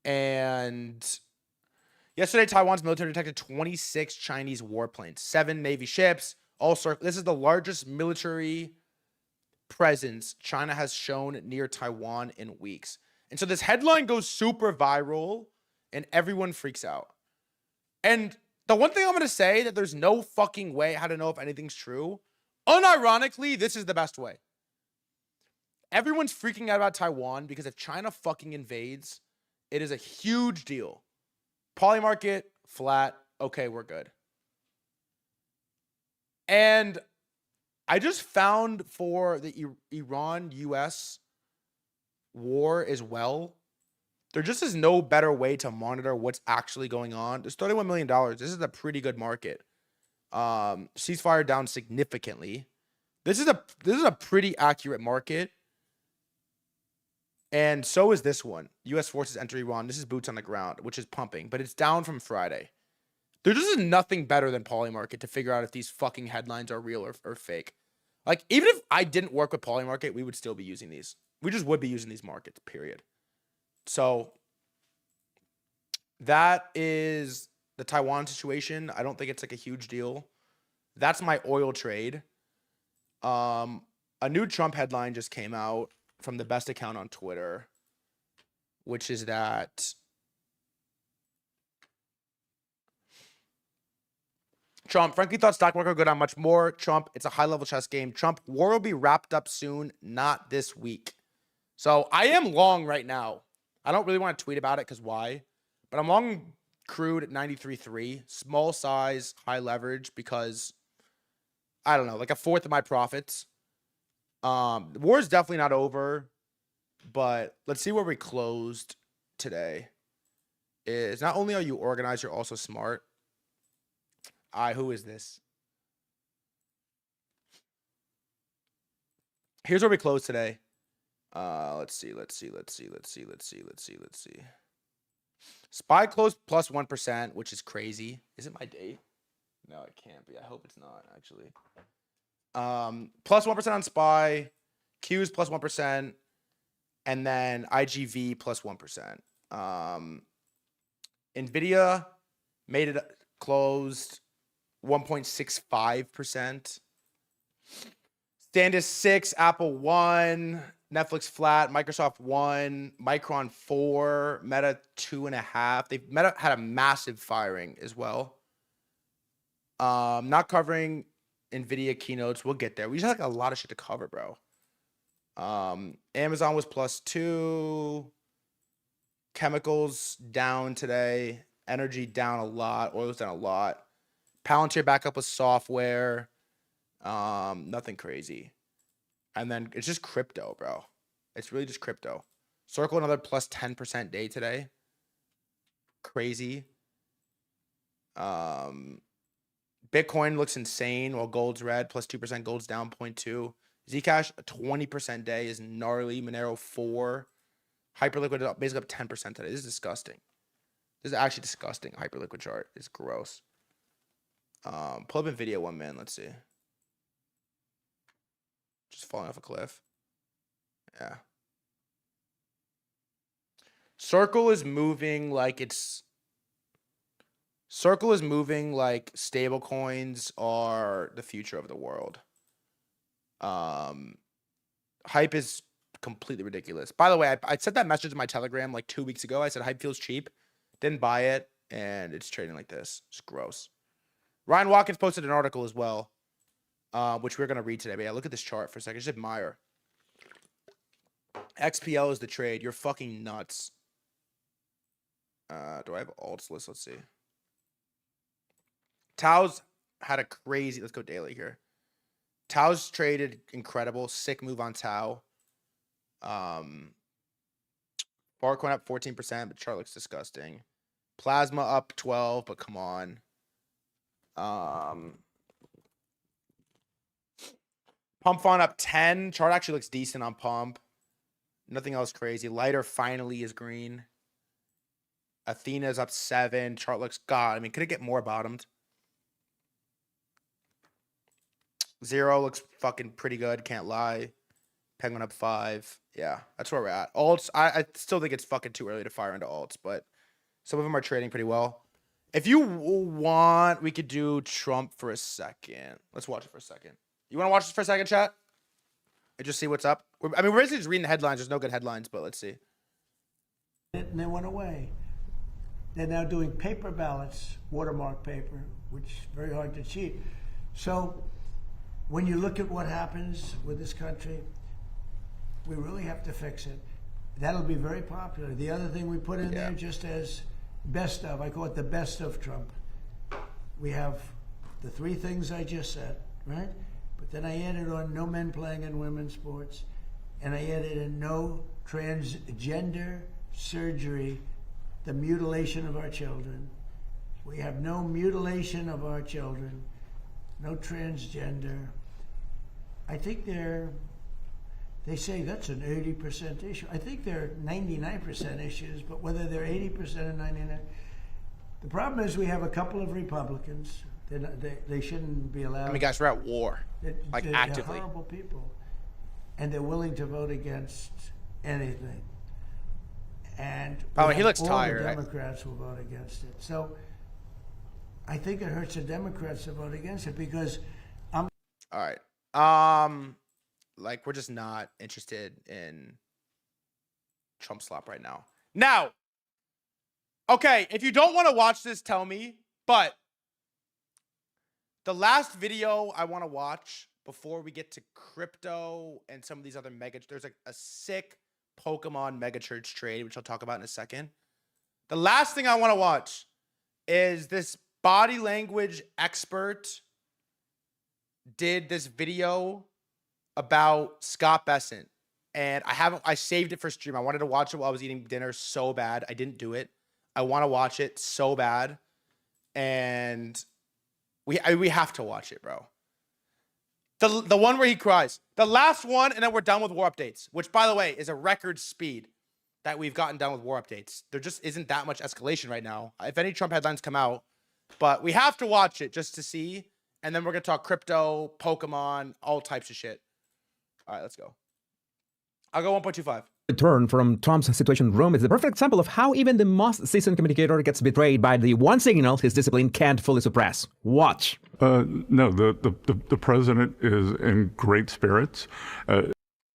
And yesterday, Taiwan's military detected 26 Chinese warplanes, 7 Navy ships. This is the largest military presence China has shown near Taiwan in weeks. And so this headline goes super viral and everyone freaks out. And the one thing I'm going to say that there's no fucking way how to know if anything's true. Unironically, this is the best way. Everyone's freaking out about Taiwan because if China fucking invades, it is a huge deal. Poly market, flat, okay, we're good. And I just found for the Iran-US war as well, there just is no better way to monitor what's actually going on. There's $31 million. This is a pretty good market. Ceasefire down significantly. This is a pretty accurate market. And so is this one. U.S. forces enter Iran. This is boots on the ground, which is pumping, but it's down from Friday. There just is nothing better than Polymarket to figure out if these fucking headlines are real or fake. Like, even if I didn't work with Polymarket, we would still be using these. We just would be using these markets, period. So that is the Taiwan situation. I don't think it's like a huge deal. That's my oil trade. A new Trump headline just came out from the best account on Twitter, which is that Trump, frankly, thought stock market would go down much more. Trump, it's a high-level chess game. Trump, war will be wrapped up soon, not this week. So I am long right now. I don't really want to tweet about it because why? But I'm long crude at 93.3, small size, high leverage because, I don't know, like a fourth of my profits. The war is definitely not over, but let's see where we closed today. Is not only are you organized, you're also smart. Who is this? Here's where we close today. Let's see. SPY closed plus 1%, which is crazy. Is it my date? No, it can't be. I hope it's not, actually. Plus 1% on SPY, Q's plus 1%, and then IGV plus 1%. Nvidia made it closed 1.65%. Standard 6, Apple 1, Netflix flat, Microsoft 1, Micron 4, Meta 2.5. Meta had a massive firing as well. Not covering Nvidia keynotes. We'll get there. We just have like a lot of shit to cover, bro. Amazon was plus 2. Chemicals down today. Energy down a lot. Oil's down a lot. Palantir back up with software. Nothing crazy. And then it's just crypto, bro. It's really just crypto. Circle another plus 10% day today. Crazy. Bitcoin looks insane while gold's red, plus 2%. Gold's down 0.2. Zcash, a 20% day is gnarly. Monero 4. Hyperliquid up, basically up 10% today. This is disgusting. This is actually disgusting. Hyperliquid chart is gross. Pull up Nvidia 1 man. Let's see. Just falling off a cliff. Yeah. Circle is moving like stable coins are the future of the world. Hype is completely ridiculous. By the way, I sent that message in my Telegram like 2 weeks ago. I said hype feels cheap. Didn't buy it, and it's trading like this. It's gross. Ryan Watkins posted an article as well, which we're going to read today. But yeah, look at this chart for a second. Just admire. XPL is the trade. You're fucking nuts. Do I have alts list? Let's see. Tau's had a crazy... Let's go daily here. Tau's traded incredible. Sick move on Tau. Barcoin up 14%, but chart looks disgusting. Plasma up 12, but come on. Pump Fund up 10. Chart actually looks decent on Pump. Nothing else crazy. Lighter finally is green. Athena's up 7. Chart looks... God, I mean, could it get more bottomed? Zero looks fucking pretty good. Can't lie. Penguin up 5. Yeah, that's where we're at. Alts, I still think it's fucking too early to fire into alts, but some of them are trading pretty well. If you want, we could do Trump for a second. Let's watch it for a second. You want to watch this for a second, chat? And just see what's up? I mean, we're basically just reading the headlines. There's no good headlines, but let's see. And they went away. They're now doing paper ballots, watermark paper, which is very hard to cheat. So when you look at what happens with this country, we really have to fix it. That'll be very popular. The other thing we put in there just as best of, I call it the best of Trump. We have the 3 things I just said, right? But then I added on no men playing in women's sports, and I added in no transgender surgery, the mutilation of our children. We have no mutilation of our children, no transgender. I think they say that's an 80% issue. I think they're 99% issues, but whether they're 80% or 99%. The problem is we have a couple of Republicans. They shouldn't be allowed. I mean, guys, we're at war. Actively. They're horrible people. And they're willing to vote against anything. And by the way, he looks all tired. The Democrats will vote against it. So I think it hurts the Democrats to vote against it because All right. Like, we're just not interested in Trump slop right now. Now, okay, if you don't want to watch this, tell me. But the last video I want to watch before we get to crypto and some of these other mega, there's like a sick Pokemon mega church trade, which I'll talk about in a second. The last thing I want to watch is this body language expert did this video about Scott Bessent. And I saved it for stream. I wanted to watch it while I was eating dinner so bad. I didn't do it. I want to watch it so bad. And we have to watch it, bro. The one where he cries. The last one, and then we're done with war updates, which, by the way, is a record speed that we've gotten done with war updates. There just isn't that much escalation right now. If any Trump headlines come out, but we have to watch it just to see. And then we're going to talk crypto, Pokemon, all types of shit. All right, let's go. I'll go 1.25. Return from Trump's Situation Room is the perfect example of how even the most seasoned communicator gets betrayed by the one signal his discipline can't fully suppress. Watch. No, the president is in great spirits.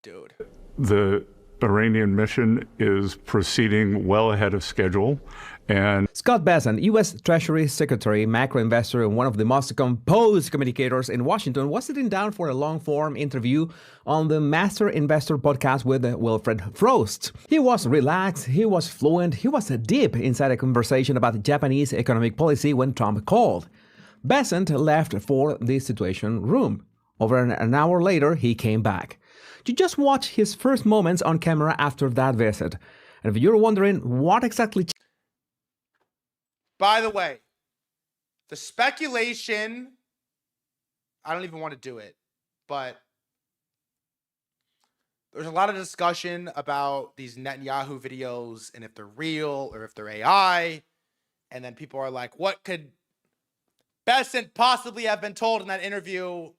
Dude. The Iranian mission is proceeding well ahead of schedule. And Scott Bessent, U.S. Treasury Secretary, macro investor, and one of the most composed communicators in Washington, was sitting down for a long-form interview on the Master Investor podcast with Wilfred Frost. He was relaxed, he was fluent, he was deep inside a conversation about Japanese economic policy when Trump called. Bessent left for the Situation Room. Over an hour later, he came back. You just watch his first moments on camera after that visit. And if you're wondering what exactly... By the way, the speculation, I don't even want to do it, but there's a lot of discussion about these Netanyahu videos and if they're real or if they're AI. And then people are like, what could Bessent possibly have been told in that interview?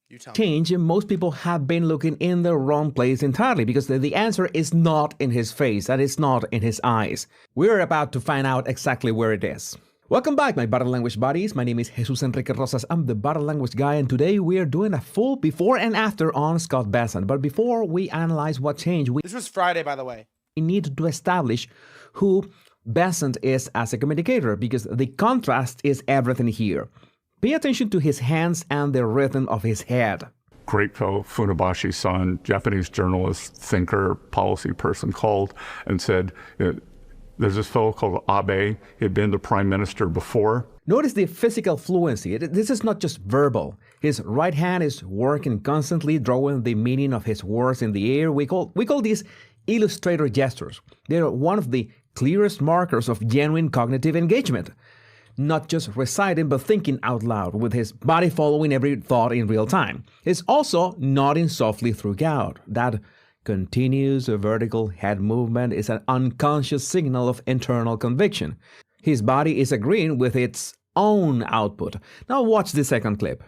You tell me. Change, most people have been looking in the wrong place entirely because the answer is not in his face, and it's not in his eyes. We're about to find out exactly where it is. Welcome back, my body language buddies. My name is Jesus Enrique Rosas. I'm the body language guy, and today we are doing a full before and after on Scott Bessent. But before we analyze what changed, this was Friday, by the way. We need to establish who Bessent is as a communicator, because the contrast is everything here. Pay attention to his hands and the rhythm of his head. Great fellow Funabashi San, Japanese journalist, thinker, policy person, called and said, there's this fellow called Abe. He had been the prime minister before. Notice the physical fluency. This is not just verbal. His right hand is working constantly, drawing the meaning of his words in the air. We call these illustrator gestures. They're one of the clearest markers of genuine cognitive engagement. Not just reciting, but thinking out loud, with his body following every thought in real time. He's also nodding softly throughout. That continuous vertical head movement is an unconscious signal of internal conviction. His body is agreeing with its own output. Now watch the second clip.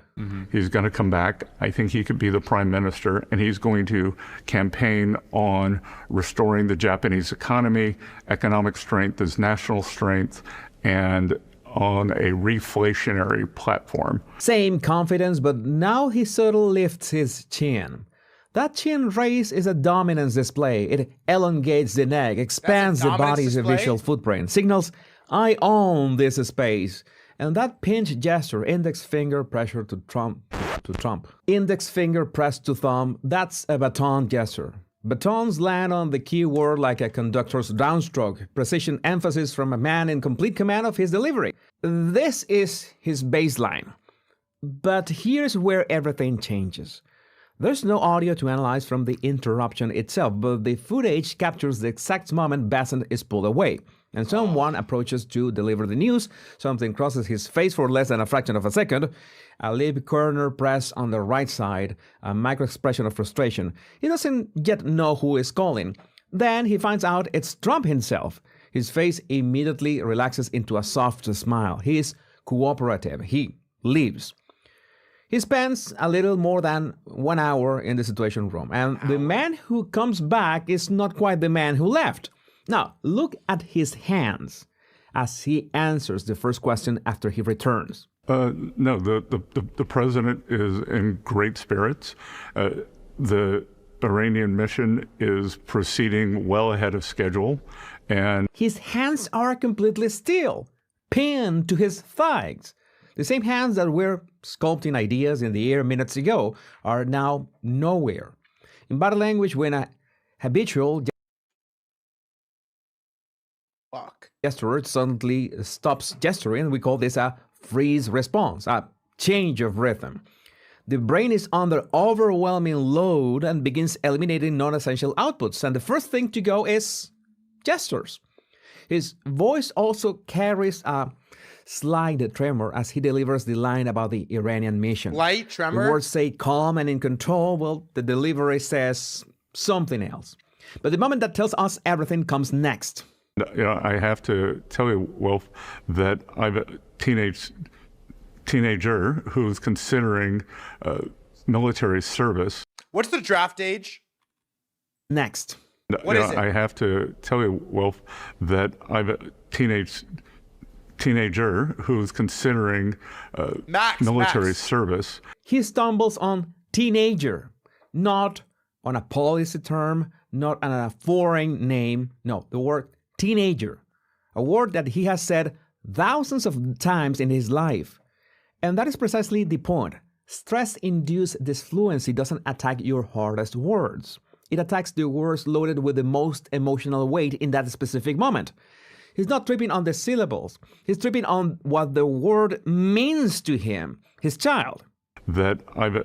He's going to come back. I think he could be the prime minister, and he's going to campaign on restoring the Japanese economy, economic strength as national strength, and on a reflationary platform. Same confidence, but now he subtly lifts his chin. That chin raise is a dominance display. It elongates the neck, expands the body's visual footprint, signals, I own this space. And that pinch gesture, index finger pressure to Trump. Index finger pressed to thumb, that's a baton gesture. Batons land on the keyword like a conductor's downstroke, precision emphasis from a man in complete command of his delivery. This is his baseline. But here's where everything changes. There's no audio to analyze from the interruption itself, but the footage captures the exact moment Bessent is pulled away, and someone approaches to deliver the news. Something crosses his face for less than a fraction of a second. A lip corner press on the right side, a micro expression of frustration. He doesn't yet know who is calling. Then he finds out it's Trump himself. His face immediately relaxes into a soft smile. He is cooperative. He leaves. He spends a little more than 1 hour in the Situation Room, and the man who comes back is not quite the man who left. Now, look at his hands as he answers the first question after he returns. No, the president is in great spirits. The Iranian mission is proceeding well ahead of schedule, and his hands are completely still, pinned to his thighs. The same hands that were sculpting ideas in the air minutes ago are now nowhere. In body language, when a habitual gesturer suddenly stops gesturing, we call this a freeze response, a change of rhythm. The brain is under overwhelming load and begins eliminating non-essential outputs, and the first thing to go is gestures. His voice also carries a slight tremor as he delivers the line about the Iranian mission. Light tremor? The words say calm and in control. Well, the delivery says something else. But the moment that tells us everything comes next. I have to tell you, Wolf, that I'm a teenager who's considering military service. What's the draft age? Next. What is it? I have to tell you, Wolf, that I'm a teenager who's considering military service. He stumbles on teenager, not on a policy term, not on a foreign name. No, the word teenager, a word that he has said thousands of times in his life. And that is precisely the point. Stress-induced disfluency doesn't attack your hardest words. It attacks the words loaded with the most emotional weight in that specific moment. He's not tripping on the syllables. He's tripping on what the word means to him, his child. That I'm a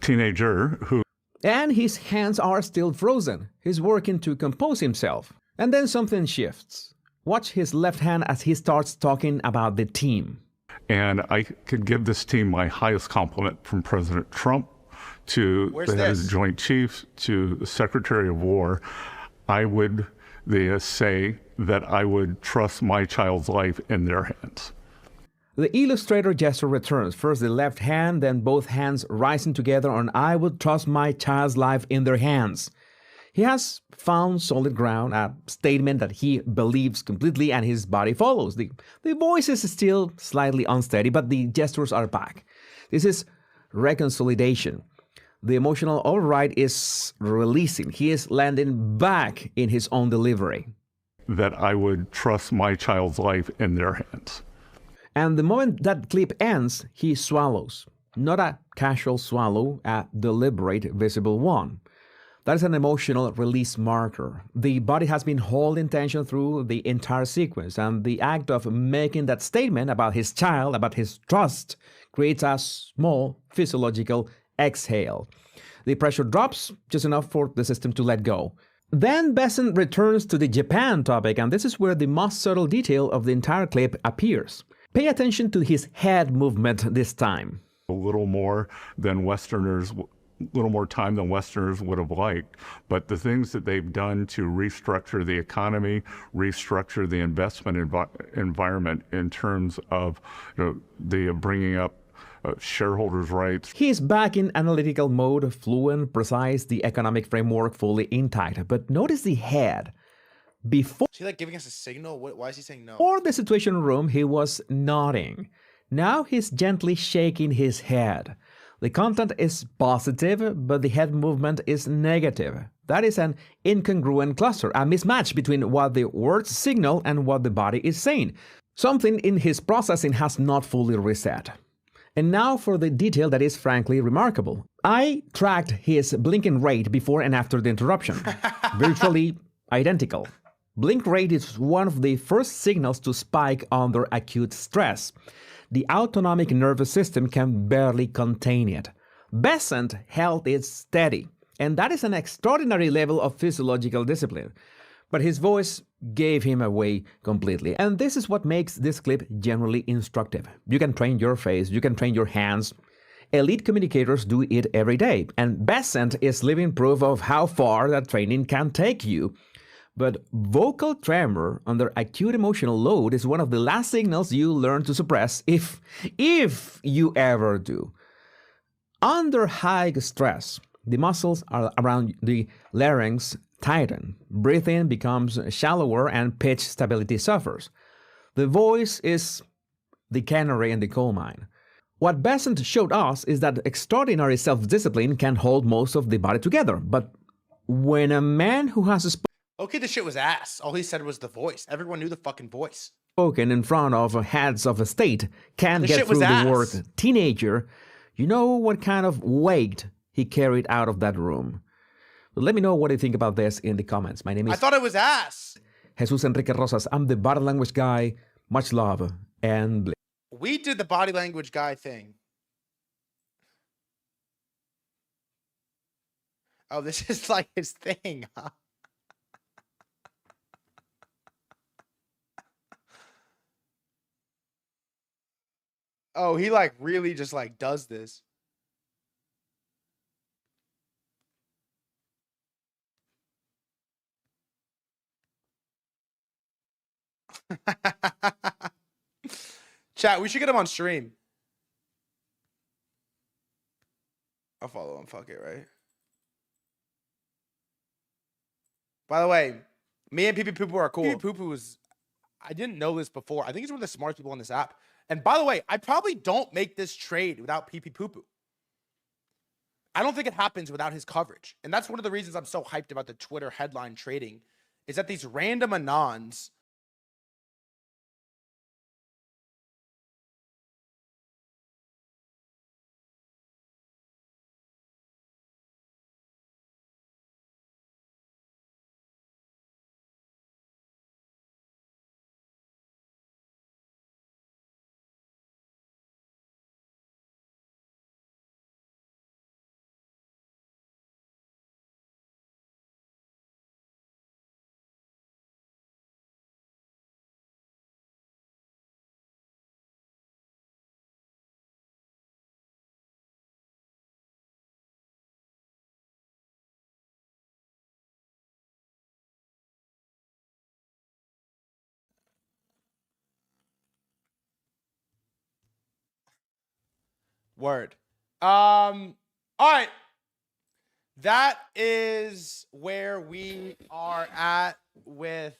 teenager who... And his hands are still frozen. He's working to compose himself. And then something shifts. Watch his left hand as he starts talking about the team. And I could give this team my highest compliment, from President Trump to the head of the Joint Chiefs to the Secretary of War. I would say that I would trust my child's life in their hands. The illustrator gesture returns. First the left hand, then both hands rising together on I would trust my child's life in their hands. He has found solid ground, a statement that he believes completely, and his body follows. The voice is still slightly unsteady, but the gestures are back. This is reconsolidation. The emotional override is releasing. He is landing back in his own delivery. That I would trust my child's life in their hands. And the moment that clip ends, he swallows. Not a casual swallow, a deliberate, visible one. That is an emotional release marker. The body has been holding tension through the entire sequence, and the act of making that statement about his child, about his trust, creates a small physiological exhale. The pressure drops just enough for the system to let go. Then Besson returns to the Japan topic, and this is where the most subtle detail of the entire clip appears. Pay attention to his head movement this time. A little more than Westerners, little more time than Westerners would have liked, but the things that they've done to restructure the economy, restructure the investment environment in terms of the bringing up shareholders' rights. He is back in analytical mode, fluent, precise, the economic framework fully intact. But notice the head. Before, is he like giving us a signal? Why is he saying no? Before the Situation Room, he was nodding. Now he's gently shaking his head. The content is positive, but the head movement is negative. That is an incongruent cluster, a mismatch between what the words signal and what the body is saying. Something in his processing has not fully reset. And now for the detail that is frankly remarkable. I tracked his blinking rate before and after the interruption. Virtually identical. Blink rate is one of the first signals to spike under acute stress. The autonomic nervous system can barely contain it. Besant held it steady, and that is an extraordinary level of physiological discipline. But his voice gave him away completely. And this is what makes this clip generally instructive. You can train your face, you can train your hands. Elite communicators do it every day, and Besant is living proof of how far that training can take you. But vocal tremor under acute emotional load is one of the last signals you learn to suppress, if you ever do. Under high stress, the muscles around the larynx tighten, breathing becomes shallower, and pitch stability suffers. The voice is the canary in the coal mine. What Besant showed us is that extraordinary self-discipline can hold most of the body together, but when a man who has Okay, this shit was ass. All he said was the voice. Everyone knew the fucking voice. spoken in front of heads of a state can't This get shit was through the ass. word teenager, you know what kind of weight he carried out of that room. But let me know what you think about this in the comments. My name is I thought it was ass. Jesus Enrique Rosas. I'm the body language guy. Much love and We did the body language guy thing. Oh, this is like his thing, huh? Oh, he like really just like does this. Chat, we should get him on stream. I'll follow him. Fuck it, right? By the way, me and PP Poo are cool. PP Poo is, I didn't know this before. I think he's one of the smartest people on this app. And by the way, I probably don't make this trade without PP Poo. I don't think it happens without his coverage. And that's one of the reasons I'm so hyped about the Twitter headline trading is that these random anons Word. All right. That is where we are at with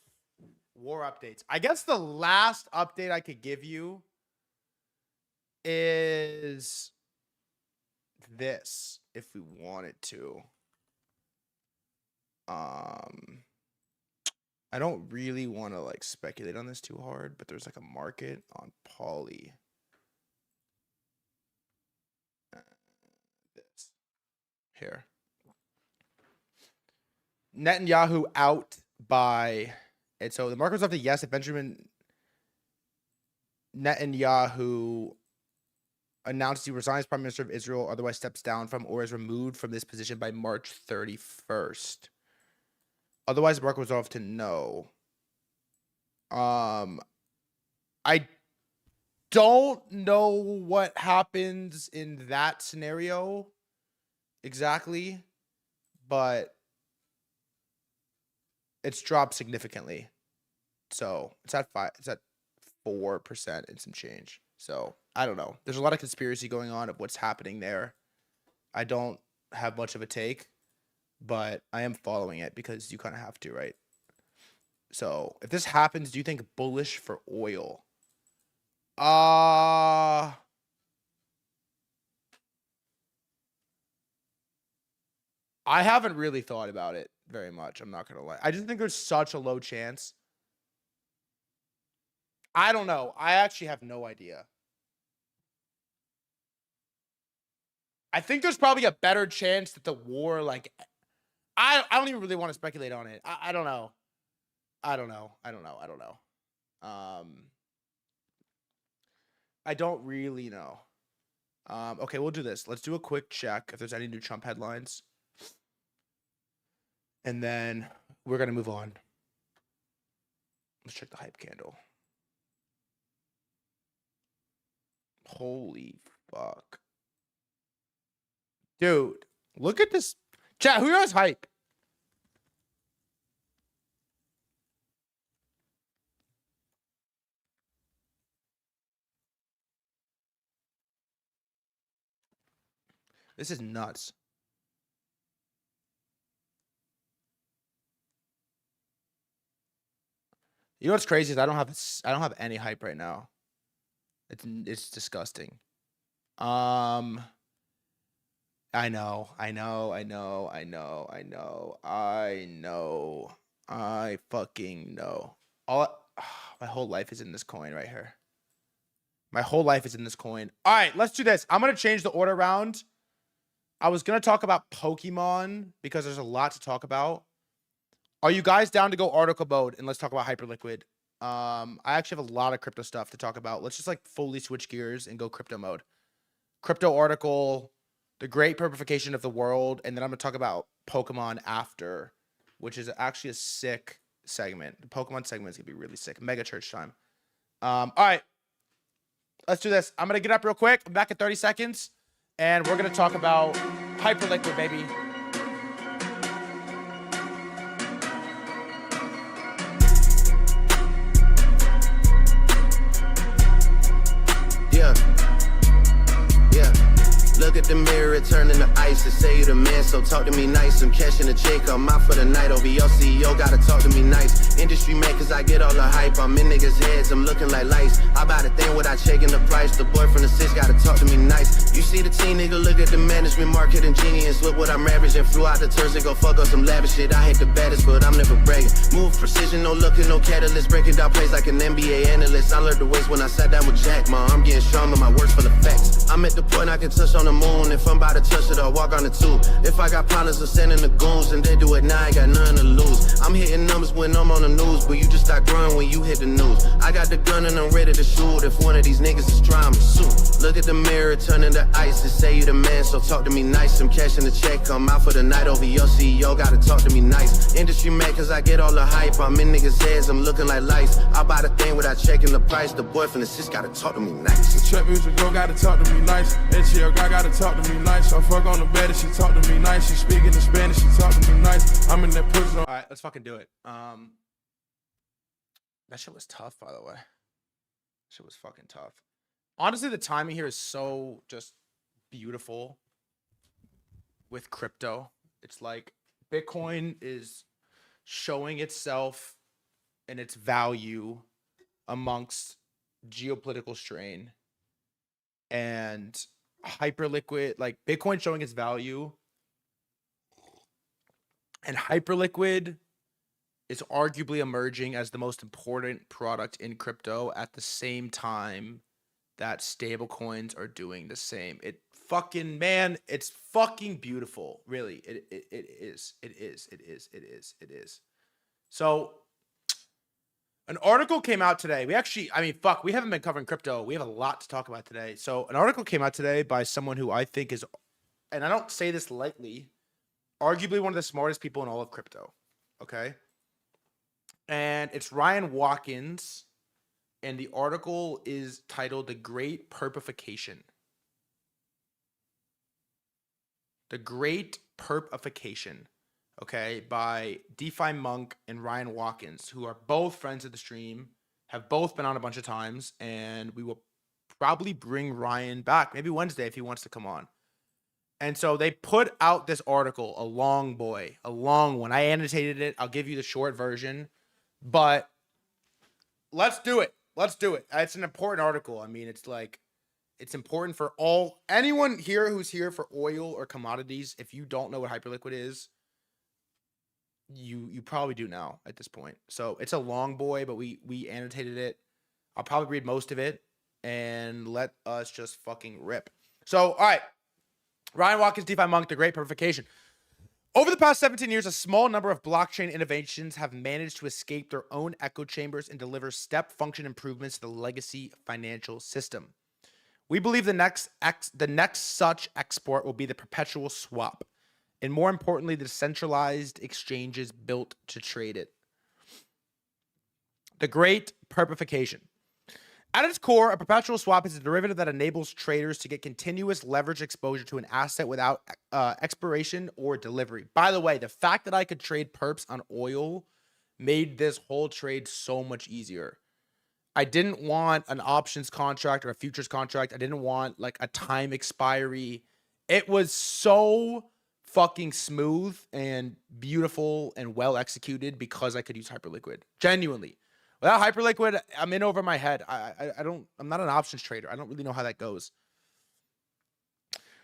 war updates. I guess the last update I could give you is this, if we wanted to. I don't really want to like speculate on this too hard, but there's like a market on Poly. This here. Netanyahu out by, and so the market was up to yes if Benjamin Netanyahu announced he resigns as Prime Minister of Israel, otherwise steps down from or is removed from this position by March 31st. Otherwise, the market was off to no. I don't know what happens in that scenario exactly, but it's dropped significantly. So it's at 4% and some change. So I don't know. There's a lot of conspiracy going on of what's happening there. I don't have much of a take, but I am following it because you kind of have to, right? So if this happens, do you think bullish for oil? I haven't really thought about it very much. I'm not going to lie. I just think there's such a low chance. I don't know. I actually have no idea. I think there's probably a better chance that the war, like, I don't even really want to speculate on it. I don't know. I don't know. I don't really know. Okay, we'll do this. Let's do a quick check if there's any new Trump headlines. And then we're going to move on. Let's check the hype candle. Holy fuck. Dude, look at this. Chat, who has hype? This is nuts. You know what's crazy is I don't have any hype right now. It's disgusting. I know. I fucking know. My whole life is in this coin right here. My whole life is in this coin. All right, let's do this. I'm going to change the order around. I was going to talk about Pokemon because there's a lot to talk about. Are you guys down to go article mode and let's talk about Hyperliquid? I actually have a lot of crypto stuff to talk about. Let's just like fully switch gears and go crypto mode. Crypto article, the great purification of the world, and then I'm going to talk about Pokemon after, which is actually a sick segment. The Pokemon segment is going to be really sick. Mega church time. All right. Let's do this. I'm going to get up real quick. I'm back in 30 seconds, and we're going to talk about Hyperliquid, baby. Look at the mirror, turning to ice and say you the man, so talk to me nice. I'm cashing a check, I'm out for the night. Over your CEO, gotta talk to me nice. Industry man, cause I get all the hype. I'm in niggas' heads, I'm looking like lights. I buy the thing without checking the price. The boy from the six gotta talk to me nice. You see the teen nigga, look at the management, marketing genius. Look what I'm ravaging. Flew out the turns and go fuck up some lavish shit. I ain't the baddest, but I'm never bragging. Move precision, no looking, no catalyst. Breaking down plays like an NBA analyst. I learned the ways when I sat down with Jack. My arm getting strong and my words full of facts. I'm at the point I can touch on the moon. If I'm about to touch it, I'll walk on the tube. If I got partners, I'm sending the goons, and they do it now, I ain't got nothing to lose. I'm hitting numbers when I'm on the news, but you just start growing when you hit the news. I got the gun and I'm ready to shoot. If one of these niggas is trying to sue. Look at the mirror, turning to ice and say you the man, so talk to me nice. I'm cashing the check, I'm out for the night. Over your CEO, gotta talk to me nice. Industry mad cause I get all the hype. I'm in niggas' heads, I'm looking like lights. I buy the thing without checking the price. The boy from the sis gotta talk to me nice. The trap music girl gotta talk to me nice. HL guy gotta talk to me nice. I fuck on the bed and she talk to me nice. She speaking in Spanish, she talk to me nice. I'm in that pussy. All right, let's fucking do it. That shit was tough, by the way. Shit was fucking tough. Honestly, the timing here is so just beautiful with crypto. It's like Bitcoin is showing itself and its value amongst geopolitical strain, and Hyperliquid, like Bitcoin showing its value, and Hyperliquid is arguably emerging as the most important product in crypto at the same time that stablecoins are doing the same. It fucking, man, it's fucking beautiful. Really, it is. So an article came out today. We haven't been covering crypto. We have a lot to talk about today. So an article came out today by someone who I think is, and I don't say this lightly, arguably one of the smartest people in all of crypto. Okay. And it's Ryan Watkins. And the article is titled The Great Perpification. The Great Perpification. Okay, by DeFi Monk and Ryan Watkins, who are both friends of the stream, have both been on a bunch of times, and we will probably bring Ryan back, maybe Wednesday if he wants to come on. And so they put out this article, a long one. I annotated it. I'll give you the short version, but let's do it. It's an important article. I mean, it's important for anyone here who's here for oil or commodities. If you don't know what Hyperliquid is, you probably do now at this point. So it's a long boy, but we annotated it. I'll probably read most of it and let us just fucking rip. So, all right. Ryan Watkins, DeFi Monk, The Great Purification. Over the past 17 years, a small number of blockchain innovations have managed to escape their own echo chambers and deliver step function improvements to the legacy financial system. We believe the next such export will be the perpetual swap, and more importantly, the decentralized exchanges built to trade it. The Great Perpification. At its core, a perpetual swap is a derivative that enables traders to get continuous leverage exposure to an asset without expiration or delivery. By the way, the fact that I could trade perps on oil made this whole trade so much easier. I didn't want an options contract or a futures contract. I didn't want like a time expiry. It was so fucking smooth and beautiful and well executed because I could use Hyperliquid. Genuinely. Without Hyperliquid, I'm in over my head. I'm not an options trader. I don't really know how that goes.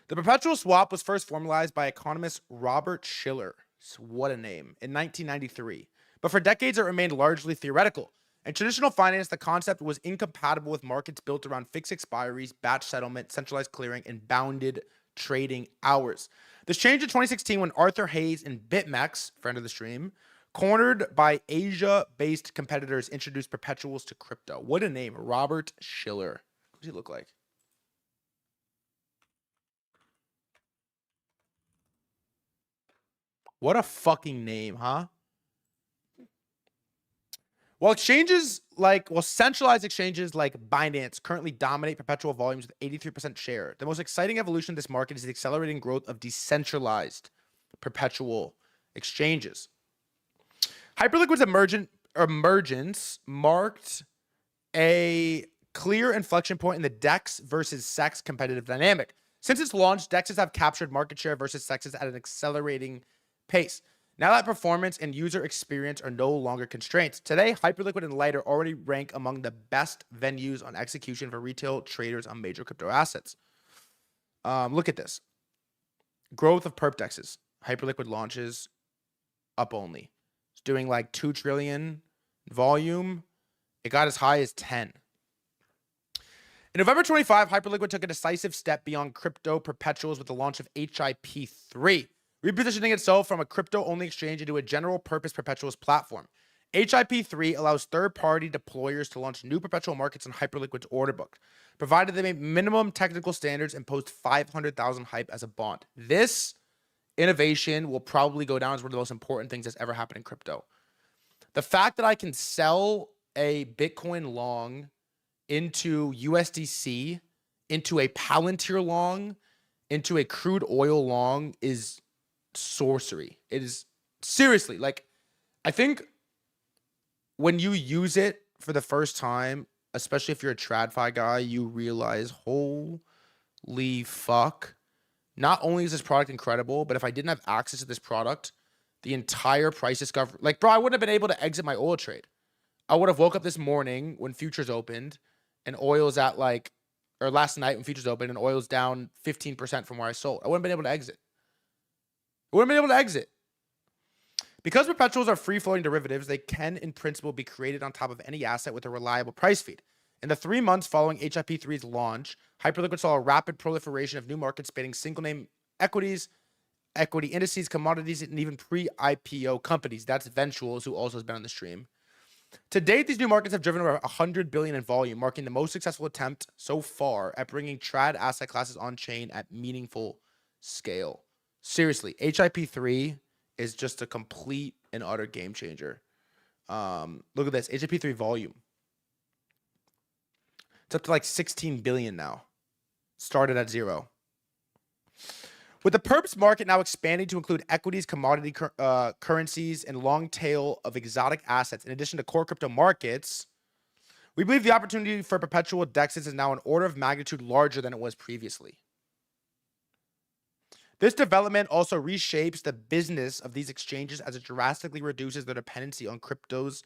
The perpetual swap was first formalized by economist Robert Shiller. What a name. In 1993. But for decades, it remained largely theoretical. In traditional finance, the concept was incompatible with markets built around fixed expiries, batch settlement, centralized clearing, and bounded trading hours. This changed in 2016 when Arthur Hayes and BitMEX, friend of the stream, cornered by Asia-based competitors, introduced perpetuals to crypto. What a name. Robert Shiller. What does he look like? What a fucking name, huh? While centralized exchanges like Binance currently dominate perpetual volumes with 83% share, the most exciting evolution of this market is the accelerating growth of decentralized perpetual exchanges. Hyperliquid's emergence marked a clear inflection point in the DEX versus SEX competitive dynamic. Since its launch, DEXs have captured market share versus SEXs at an accelerating pace. Now that performance and user experience are no longer constraints. Today, Hyperliquid and Lighter already rank among the best venues on execution for retail traders on major crypto assets. Look at this. Growth of perp dexes. Hyperliquid launches up only. It's doing like 2 trillion volume. It got as high as 10. In November 25, Hyperliquid took a decisive step beyond crypto perpetuals with the launch of HIP3. Repositioning itself from a crypto-only exchange into a general-purpose perpetuals platform. HIP3 allows third-party deployers to launch new perpetual markets on Hyperliquid's order book, provided they meet minimum technical standards and post 500,000 hype as a bond. This innovation will probably go down as one of the most important things that's ever happened in crypto. The fact that I can sell a Bitcoin long into USDC, into a Palantir long, into a crude oil long is sorcery. It is seriously, like, I think when you use it for the first time, especially if you're a TradFi guy, you realize, holy fuck, not only is this product incredible, but if I didn't have access to this product, the entire price discovery, like, bro, I wouldn't have been able to exit my oil trade. I would have woke up this morning when futures opened and oil's at like, or last night when futures opened and oil's down 15% from where I sold. I wouldn't have been able to exit. Because perpetuals are free-flowing derivatives, they can, in principle, be created on top of any asset with a reliable price feed. In the 3 months following HIP3's launch, Hyperliquid saw a rapid proliferation of new markets spanning single-name equities, equity indices, commodities, and even pre-IPO companies. That's Ventuals, who also has been on the stream. To date, these new markets have driven over $100 billion in volume, marking the most successful attempt so far at bringing trad asset classes on-chain at meaningful scale. Seriously, HIP3 is just a complete and utter game changer. Look at this, HIP3 volume. It's up to like 16 billion now. Started at 0. With the perps market now expanding to include equities, commodity currencies, and long tail of exotic assets, in addition to core crypto markets, we believe the opportunity for perpetual DEXs is now an order of magnitude larger than it was previously. This development also reshapes the business of these exchanges as it drastically reduces their dependency on crypto's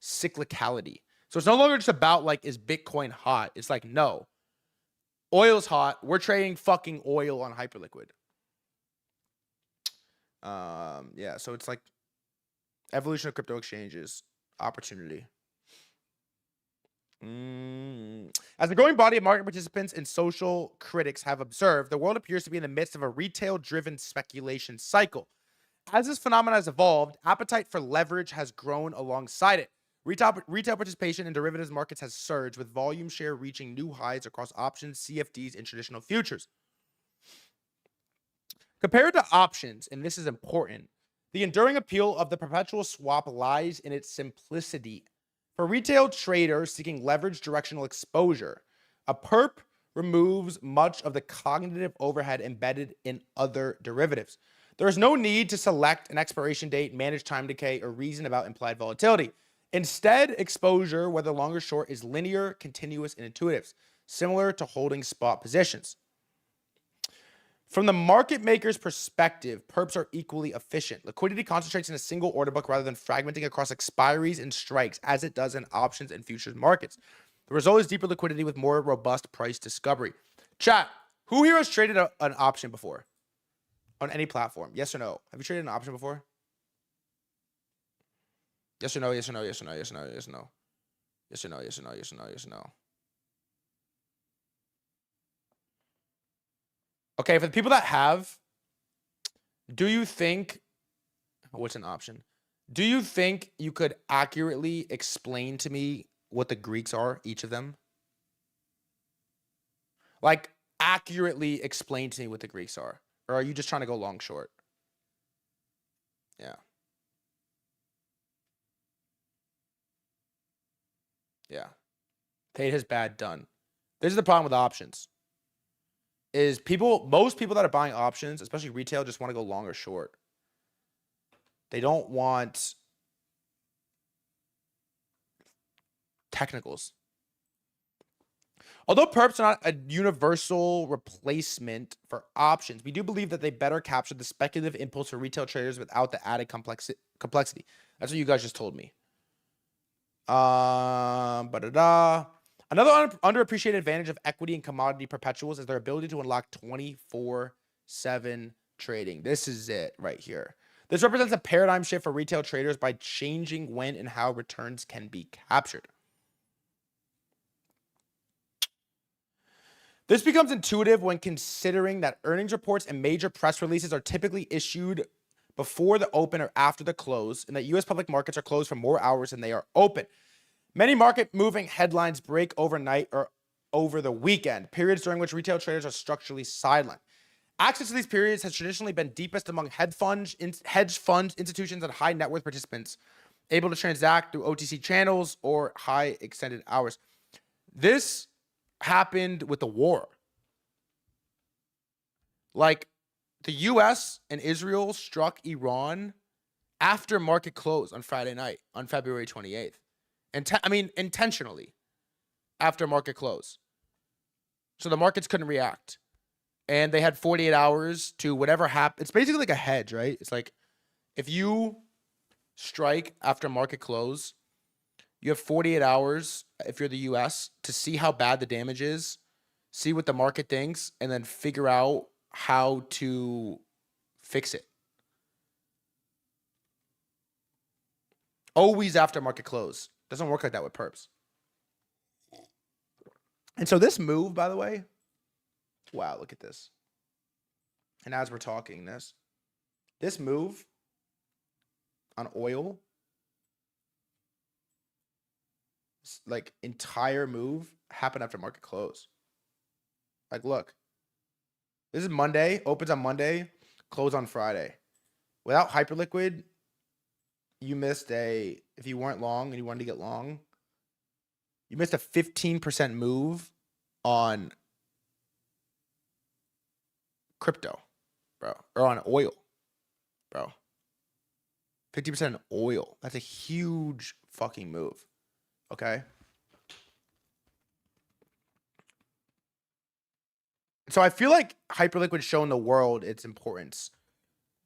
cyclicality. So it's no longer just about like, is Bitcoin hot? It's like, no, oil's hot. We're trading fucking oil on Hyperliquid. Yeah, so it's like evolution of crypto exchanges, opportunity. As the growing body of market participants and social critics have observed, the world appears to be in the midst of a retail-driven speculation cycle. As this phenomenon has evolved, appetite for leverage has grown alongside it. Retail participation in derivatives markets has surged, with volume share reaching new highs across options, CFDs, and traditional futures. Compared to options, and this is important, the enduring appeal of the perpetual swap lies in its simplicity. For retail traders seeking leverage directional exposure, a perp removes much of the cognitive overhead embedded in other derivatives. There is no need to select an expiration date, manage time decay, or reason about implied volatility. Instead, exposure, whether long or short, is linear, continuous, and intuitive, similar to holding spot positions. From the market maker's perspective, perps are equally efficient. Liquidity concentrates in a single order book rather than fragmenting across expiries and strikes, as it does in options and futures markets. The result is deeper liquidity with more robust price discovery. Chat, who here has traded an option before? On any platform? Yes or no? Have you traded an option before? Yes or no, yes or no, yes or no, yes or no, yes or no. Yes or no, yes or no, yes or no, yes or no. Okay, for the people that have, do you think, what's an option? Do you think you could accurately explain to me what the Greeks are, each of them? Like, accurately explain to me what the Greeks are. Or are you just trying to go long short? Yeah. Yeah. Paid his bad, done. This is the problem with options. Is most people that are buying options, especially retail, just want to go long or short. They don't want technicals. Although perps are not a universal replacement for options, we do believe that they better capture the speculative impulse for retail traders without the added complexity. That's what you guys just told me. Another underappreciated advantage of equity and commodity perpetuals is their ability to unlock 24/7 trading. This is it right here. This represents a paradigm shift for retail traders by changing when and how returns can be captured. This becomes intuitive when considering that earnings reports and major press releases are typically issued before the open or after the close, and that U.S. public markets are closed for more hours than they are open. Many market-moving headlines break overnight or over the weekend, periods during which retail traders are structurally sidelined. Access to these periods has traditionally been deepest among hedge funds, institutions, and high net worth participants, able to transact through OTC channels or high extended hours. This happened with the war. Like, the U.S. and Israel struck Iran after market close on Friday night, on February 28th. Intentionally after market close. So the markets couldn't react. And they had 48 hours to whatever happened. It's basically like a hedge, right? It's like if you strike after market close, you have 48 hours, if you're the U.S., to see how bad the damage is, see what the market thinks, and then figure out how to fix it. Always after market close. Doesn't work like that with perps. And so this move, by the way, wow, look at this. And as we're talking this move on oil, like entire move happened after market close. Like, look, this is Monday, opens on Monday, close on Friday. Without Hyperliquid, you missed if you weren't long and you wanted to get long, you missed a 15% move on crypto, bro, or on oil, bro. 50% oil. That's a huge fucking move. Okay. So I feel like Hyperliquid shown the world its importance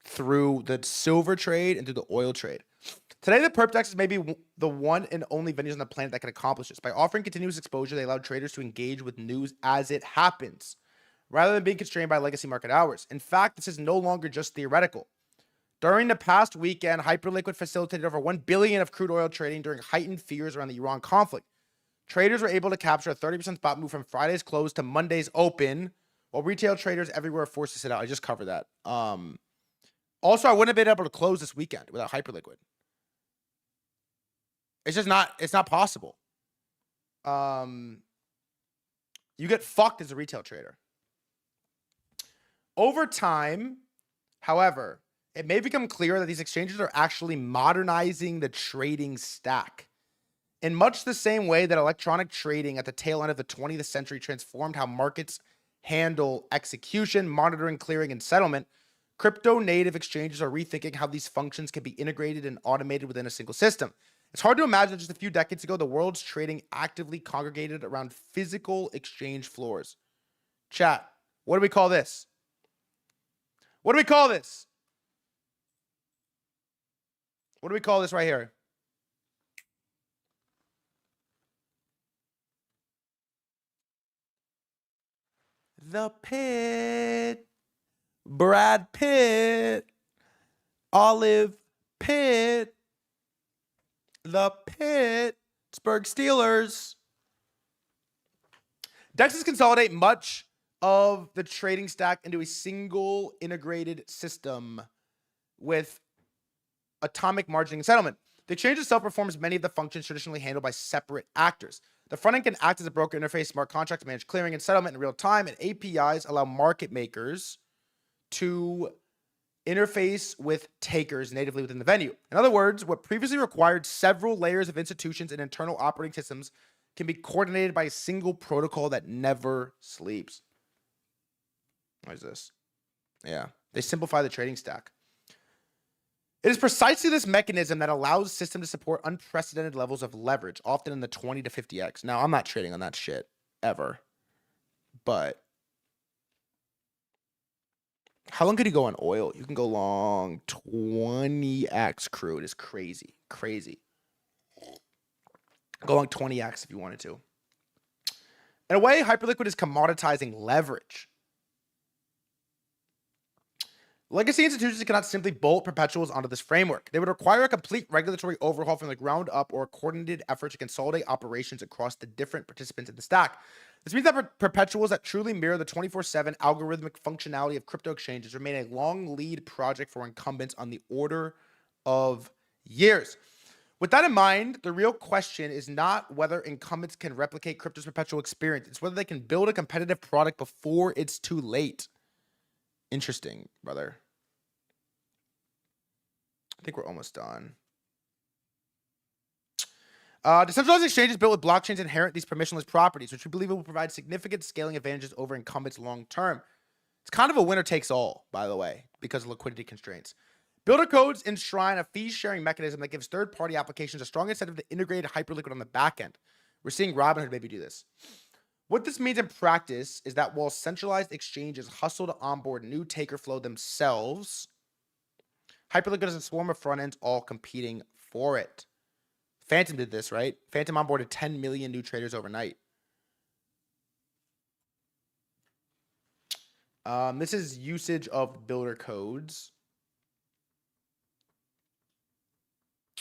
through the silver trade and through the oil trade. Today, the perp DEX is maybe the one and only venues on the planet that can accomplish this. By offering continuous exposure, they allow traders to engage with news as it happens, rather than being constrained by legacy market hours. In fact, this is no longer just theoretical. During the past weekend, Hyperliquid facilitated over $1 billion of crude oil trading during heightened fears around the Iran conflict. Traders were able to capture a 30% spot move from Friday's close to Monday's open, while retail traders everywhere are forced to sit out. I just covered that. Also, I wouldn't have been able to close this weekend without Hyperliquid. It's just not, it's not possible. You get fucked as a retail trader. Over time, however, it may become clear that these exchanges are actually modernizing the trading stack. In much the same way that electronic trading at the tail end of the 20th century transformed how markets handle execution, monitoring, clearing, and settlement, crypto-native exchanges are rethinking how these functions can be integrated and automated within a single system. It's hard to imagine that just a few decades ago, the world's trading actively congregated around physical exchange floors. Chat, what do we call this? What do we call this? What do we call this right here? The Pit. Brad Pitt. Olive Pitt. The Pittsburgh Steelers. DEXs consolidate much of the trading stack into a single integrated system with atomic margining and settlement. The exchange itself performs many of the functions traditionally handled by separate actors. The front end can act as a broker interface, smart contracts manage clearing and settlement in real time, and APIs allow market makers to interface with takers natively within the venue. In other words, what previously required several layers of institutions and internal operating systems can be coordinated by a single protocol that never sleeps. What is this? Yeah, they simplify the trading stack. It is precisely this mechanism that allows the system to support unprecedented levels of leverage, often in the 20 to 50x. Now, I'm not trading on that shit ever, but how long could you go on oil? You can go long 20x crude is crazy. Crazy. Go long 20x if you wanted to. In a way, Hyperliquid is commoditizing leverage. Legacy institutions cannot simply bolt perpetuals onto this framework. They would require a complete regulatory overhaul from the ground up or a coordinated effort to consolidate operations across the different participants in the stack. This means that perpetuals that truly mirror the 24/7 algorithmic functionality of crypto exchanges remain a long lead project for incumbents on the order of years. With that in mind, the real question is not whether incumbents can replicate crypto's perpetual experience. It's whether they can build a competitive product before it's too late. Interesting, brother. I think we're almost done. Decentralized exchanges built with blockchains inherit these permissionless properties, which we believe will provide significant scaling advantages over incumbents long term. It's kind of a winner takes all, by the way, because of liquidity constraints. Builder codes enshrine a fee-sharing mechanism that gives third-party applications a strong incentive to integrate Hyperliquid on the back end. We're seeing Robinhood maybe do this. What this means in practice is that while centralized exchanges hustle to onboard new taker flow themselves, Hyperliquid is a swarm of front ends all competing for it. Phantom did this, right? Phantom onboarded 10 million new traders overnight. This is usage of builder codes.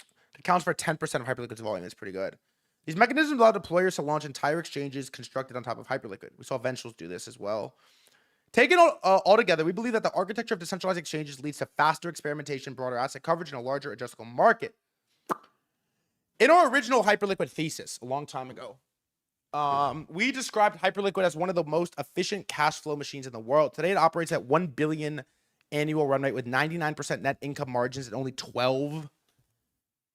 It accounts for 10% of Hyperliquid's volume. It's pretty good. These mechanisms allow deployers to launch entire exchanges constructed on top of Hyperliquid. We saw Ventures do this as well. Taken all together, we believe that the architecture of decentralized exchanges leads to faster experimentation, broader asset coverage, and a larger addressable market. In our original Hyperliquid thesis a long time ago, we described Hyperliquid as one of the most efficient cash flow machines in the world. Today, it operates at 1 billion annual run rate with 99% net income margins and only 12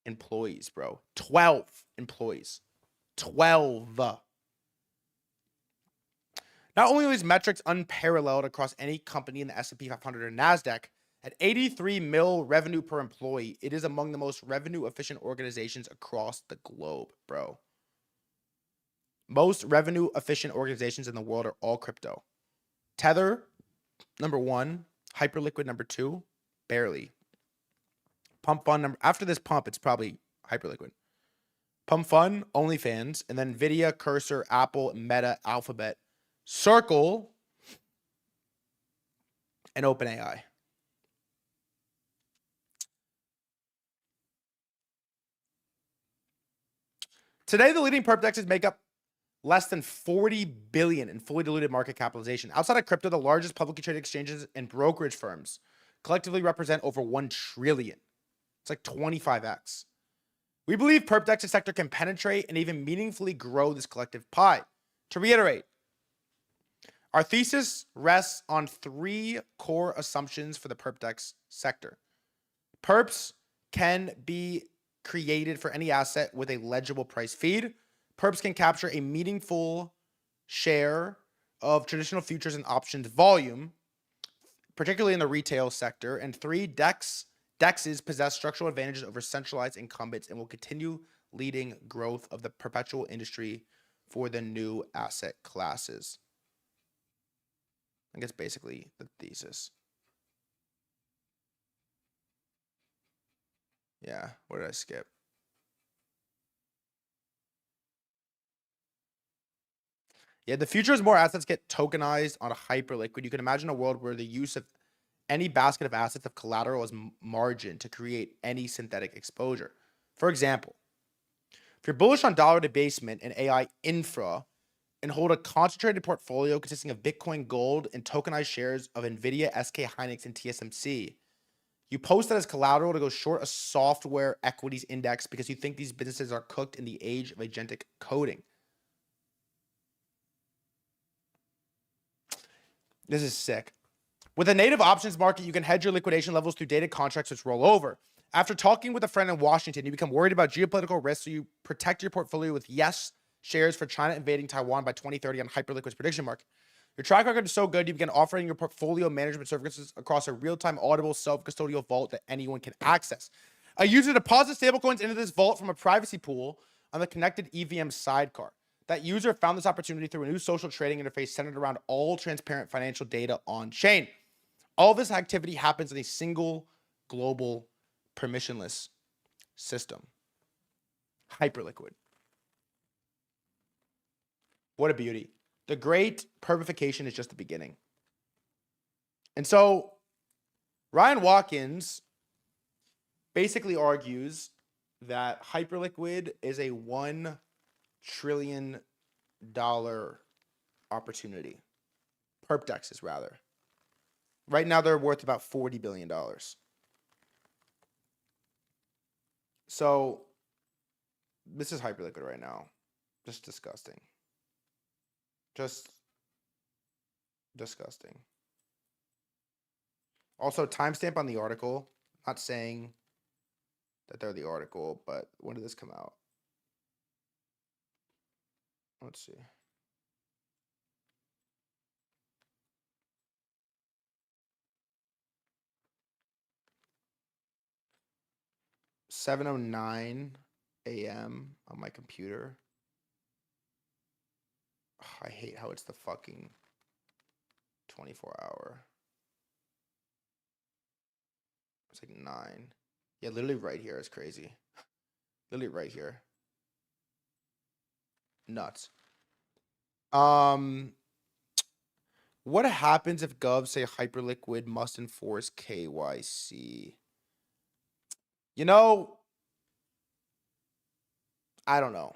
employees, bro. 12 employees. 12. Not only are these metrics unparalleled across any company in the S&P 500 or NASDAQ, at 83 mil revenue per employee, it is among the most revenue-efficient organizations across the globe, bro. Most revenue-efficient organizations in the world are all crypto. Tether, number 1. Hyperliquid, number 2. Barely. Pump Fund, after this pump, it's probably Hyperliquid. Pump Fund, OnlyFans, and then Nvidia, Cursor, Apple, Meta, Alphabet, Circle, and OpenAI. Today, the leading perp dexes make up less than 40 billion in fully diluted market capitalization. Outside of crypto, the largest publicly traded exchanges and brokerage firms collectively represent over 1 trillion. It's like 25x. We believe perp dex's sector can penetrate and even meaningfully grow this collective pie. To reiterate, our thesis rests on 3 core assumptions for the perp dex sector. Perps can be created for any asset with a legible price feed. Perps can capture a meaningful share of traditional futures and options volume, particularly in the retail sector. And 3, DEXs possess structural advantages over centralized incumbents and will continue leading growth of the perpetual industry for the new asset classes. I guess basically the thesis. Yeah, what did I skip? Yeah, the future is more assets get tokenized on a hyperliquid. You can imagine a world where the use of any basket of assets of collateral as margin to create any synthetic exposure. For example, if you're bullish on dollar debasement and AI infra and hold a concentrated portfolio consisting of Bitcoin, gold, and tokenized shares of NVIDIA, SK Hynix, and TSMC, you post that as collateral to go short a software equities index because you think these businesses are cooked in the age of agentic coding. This is sick. With a native options market, you can hedge your liquidation levels through dated contracts which roll over. After talking with a friend in Washington, you become worried about geopolitical risks, so you protect your portfolio with yes shares for China invading Taiwan by 2030 on Hyperliquid's prediction market. Your track record is so good, you begin offering your portfolio management services across a real-time audible self-custodial vault that anyone can access. A user deposits stablecoins into this vault from a privacy pool on the connected EVM sidecar. That user found this opportunity through a new social trading interface centered around all transparent financial data on chain. All this activity happens in a single global permissionless system. Hyperliquid. What a beauty. The great permification is just the beginning. And so Ryan Watkins basically argues that Hyperliquid is a $1 trillion opportunity. Perp dexes, rather. Right now, they're worth about $40 billion. So this is Hyperliquid right now. Just disgusting. Just disgusting. Also, timestamp on the article. Not saying that they're the article, but when did this come out? Let's see. $7:09 a.m. on my computer. Ugh, I hate how it's the fucking 24-hour. It's like 9. Yeah, literally right here is crazy. Literally right here. Nuts. What happens if govs say Hyperliquid must enforce KYC? You know, I don't know.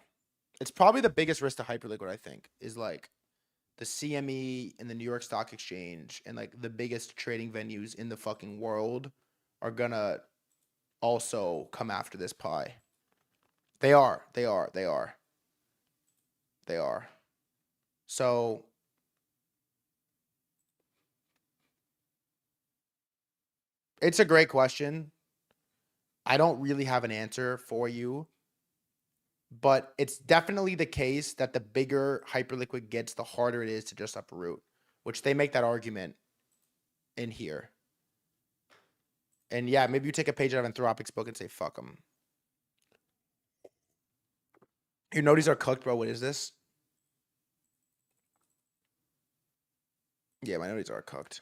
It's probably the biggest risk to Hyperliquid, I think, is like the CME and the New York Stock Exchange and like the biggest trading venues in the fucking world are gonna also come after this pie. They are. So it's a great question. I don't really have an answer for you, but it's definitely the case that the bigger Hyperliquid gets, the harder it is to just uproot, which they make that argument in here. And yeah, maybe you take a page out of Anthropic's book and say, fuck them. Your noties are cooked, bro. What is this? Yeah, my noties are cooked.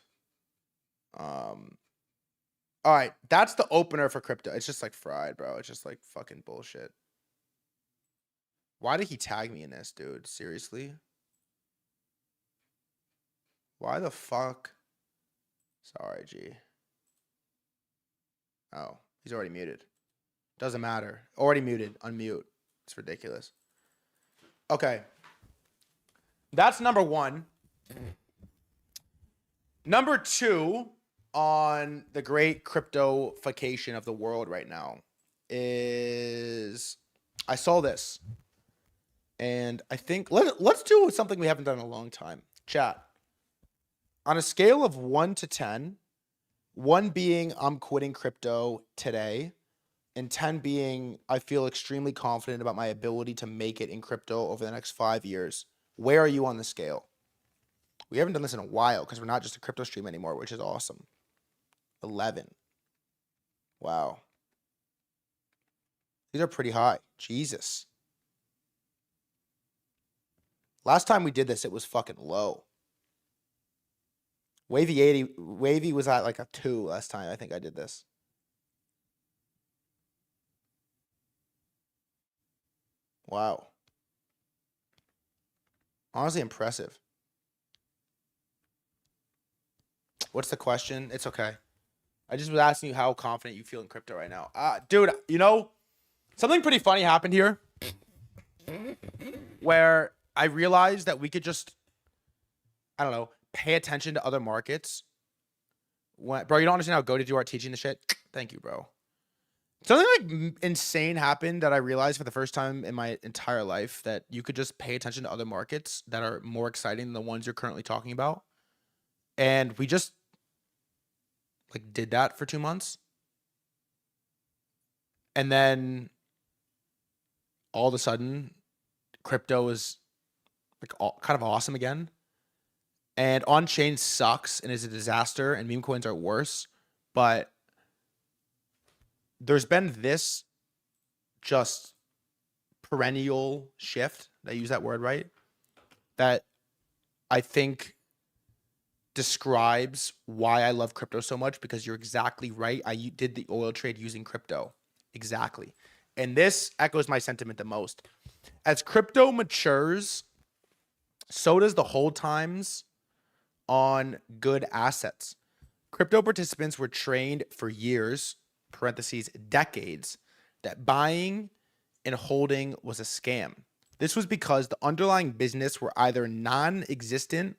All right, that's the opener for crypto. It's just like fried, bro. It's just like fucking bullshit. Why did he tag me in this, dude? Seriously? Why the fuck? Sorry, G. Oh, he's already muted. Doesn't matter. Already muted. Unmute. It's ridiculous. Okay. That's number one. Number two on the great cryptofication of the world right now is I saw this. And I think let's do something we haven't done in a long time. Chat. On a scale of 1 to 10, 1 being I'm quitting crypto today, and 10 being I feel extremely confident about my ability to make it in crypto over the next 5 years. Where are you on the scale? We haven't done this in a while because we're not just a crypto stream anymore, which is awesome. 11. Wow. These are pretty high. Jesus. Last time we did this, it was fucking low. Wavy was at like a 2 last time I think I did this. Wow. Honestly impressive. What's the question? It's okay. I just was asking you how confident you feel in crypto right now. Dude, you know, something pretty funny happened here where I realized that we could just, I don't know, pay attention to other markets. Bro, you don't understand how goated you are at teaching the shit? Thank you, bro. Something like insane happened that I realized for the first time in my entire life, that you could just pay attention to other markets that are more exciting than the ones you're currently talking about. And we just like did that for 2 months. And then all of a sudden crypto is like kind of awesome again. And on-chain sucks and is a disaster, and meme coins are worse. But there's been this just perennial shift, I use that word right, that I think describes why I love crypto so much, because you're exactly right. I did the oil trade using crypto. Exactly. And this echoes my sentiment the most. As crypto matures, so does the hold times on good assets. Crypto participants were trained for years, parentheses, decades, that buying and holding was a scam. This was because the underlying business were either non-existent,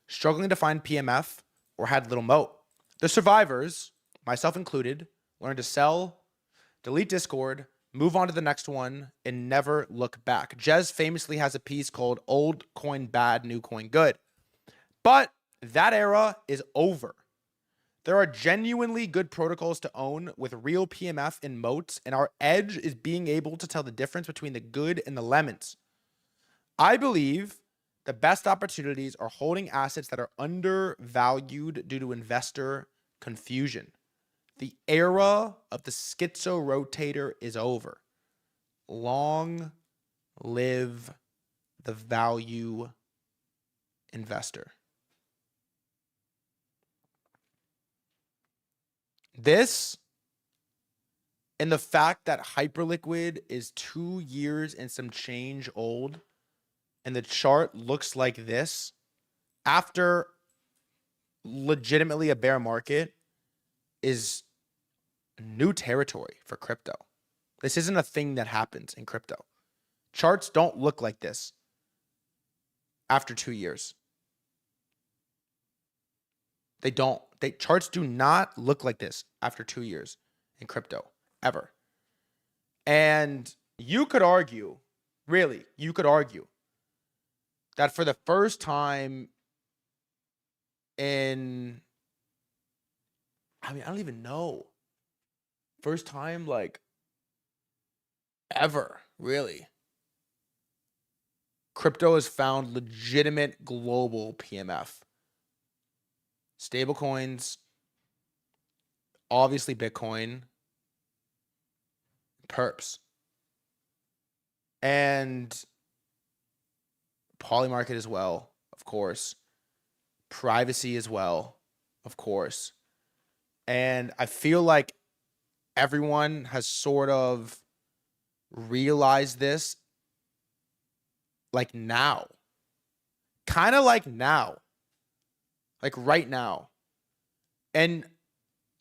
struggling to find PMF, or had little moat. The survivors, myself included, learned to sell, delete Discord, move on to the next one, and never look back. Jez famously has a piece called Old Coin Bad, New Coin Good. But that era is over. There are genuinely good protocols to own with real PMF and moats, and our edge is being able to tell the difference between the good and the lemons. I believe the best opportunities are holding assets that are undervalued due to investor confusion. The era of the schizo rotator is over. Long live the value investor. This and the fact that Hyperliquid is 2 years and some change old, and the chart looks like this after legitimately a bear market, is new territory for crypto. This isn't a thing that happens in crypto. Charts don't look like this after 2 years. They don't. Charts do not look like this after 2 years in crypto, ever. And you could argue, really, you could argue that for the first time in, I mean, I don't even know. First time, like, ever, really. Crypto has found legitimate global PMF. Stablecoins, obviously Bitcoin, perps, and Polymarket as well, of course. Privacy as well, of course. And I feel like everyone has sort of realized this like now. Kind of like now. Like right now. And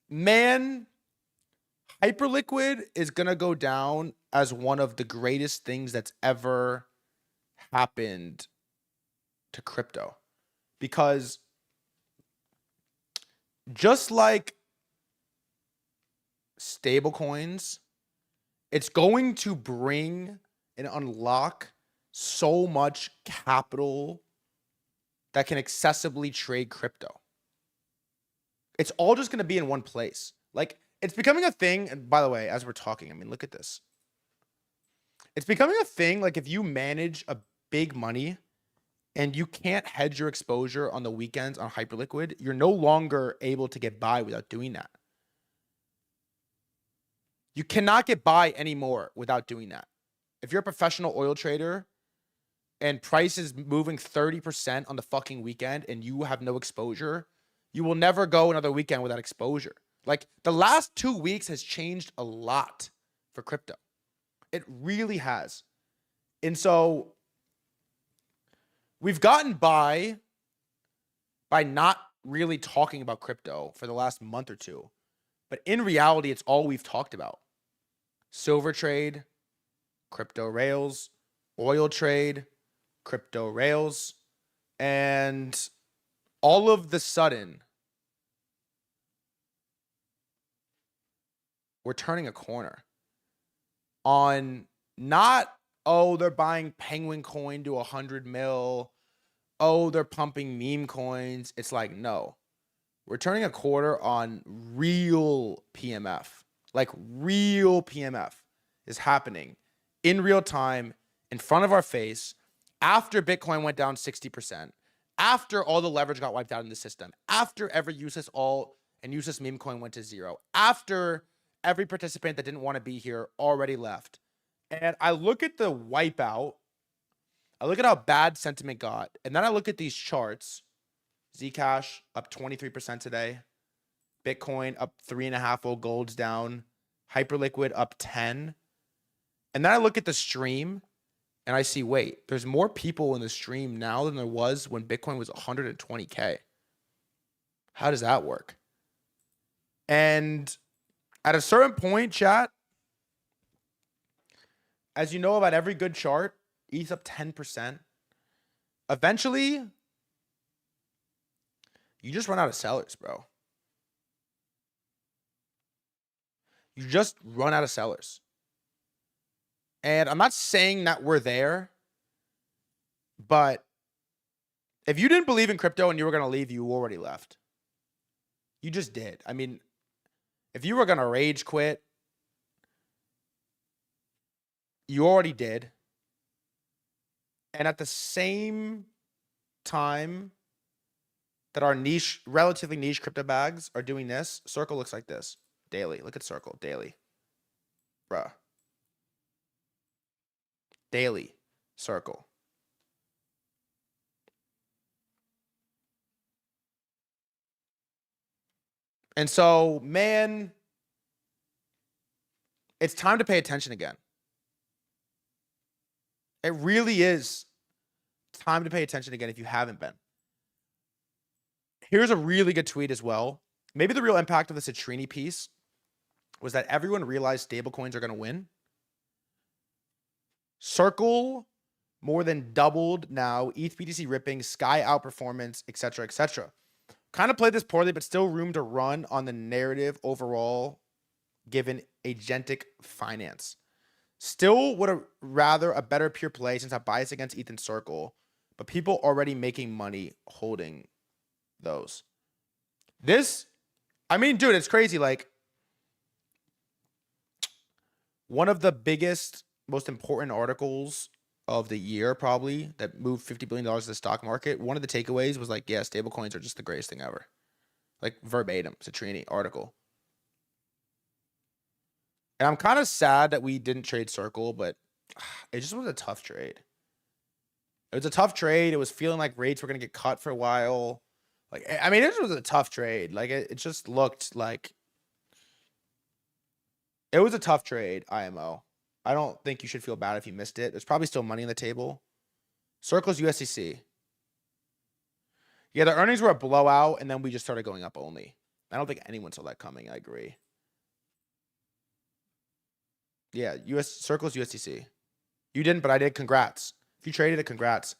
man, Hyperliquid is going to go down as one of the greatest things that's ever happened to crypto. Because just like stablecoins, it's going to bring and unlock so much capital that can accessibly trade crypto. It's all just going to be in one place. Like, it's becoming a thing. And by the way, as we're talking, I mean, look at this. It's becoming a thing. Like, if you manage a big money and you can't hedge your exposure on the weekends on Hyperliquid, you're no longer able to get by without doing that. You cannot get by anymore without doing that. If you're a professional oil trader and price is moving 30% on the fucking weekend and you have no exposure, you will never go another weekend without exposure. Like, the last 2 weeks has changed a lot for crypto. It really has. And so we've gotten by not really talking about crypto for the last month or two. But in reality, it's all we've talked about. Silver trade, crypto rails, oil trade, crypto rails, and all of the sudden, we're turning a corner on not, oh, they're buying Penguin coin to 100 mil. Oh, they're pumping meme coins. It's like, no, we're turning a quarter on real PMF. Like real PMF is happening in real time in front of our face after Bitcoin went down 60%, after all the leverage got wiped out in the system, after every useless alt and useless meme coin went to zero, after every participant that didn't want to be here already left. And I look at the wipeout, I look at how bad sentiment got, and then I look at these charts. Zcash up 23% today. Bitcoin up 3.5, while gold's down. Hyperliquid up 10. And then I look at the stream and I see, wait, there's more people in the stream now than there was when Bitcoin was 120K. How does that work? And at a certain point, chat, as you know about every good chart, ETH up 10%. Eventually, you just run out of sellers, bro. You just run out of sellers. And I'm not saying that we're there, but if you didn't believe in crypto and you were going to leave, you already left. You just did. I mean, if you were going to rage quit, you already did. And at the same time that our niche, relatively niche crypto bags are doing this, Circle looks like this daily. Look at Circle daily. Bruh. Daily Circle. And so, man, it's time to pay attention again. It really is time to pay attention again if you haven't been. Here's a really good tweet as well. Maybe the real impact of the Citrini piece was that everyone realized stablecoins are going to win. Circle more than doubled now. ETH BTC ripping, Sky outperformance, etc., etc. Kind of played this poorly, but still room to run on the narrative overall, given agentic finance. Still would have rather a better pure play since I bias against ETH and Circle, but people already making money holding those. This, I mean, dude, it's crazy. Like, one of the biggest, most important articles of the year, probably, that moved $50 billion to the stock market, one of the takeaways was like, yeah, stablecoins are just the greatest thing ever. Like, verbatim, Citrini article. And I'm kind of sad that we didn't trade Circle, but it just was a tough trade. It was a tough trade. It was feeling like rates were going to get cut for a while. Like, I mean, it was a tough trade. Like, it just looked like it was a tough trade, IMO. I don't think you should feel bad if you missed it. There's probably still money on the table. Circle's USDC. Yeah, the earnings were a blowout, and then we just started going up only. I don't think anyone saw that coming. I agree. Yeah, Circle's USDC. You didn't, but I did. Congrats. If you traded it, congrats.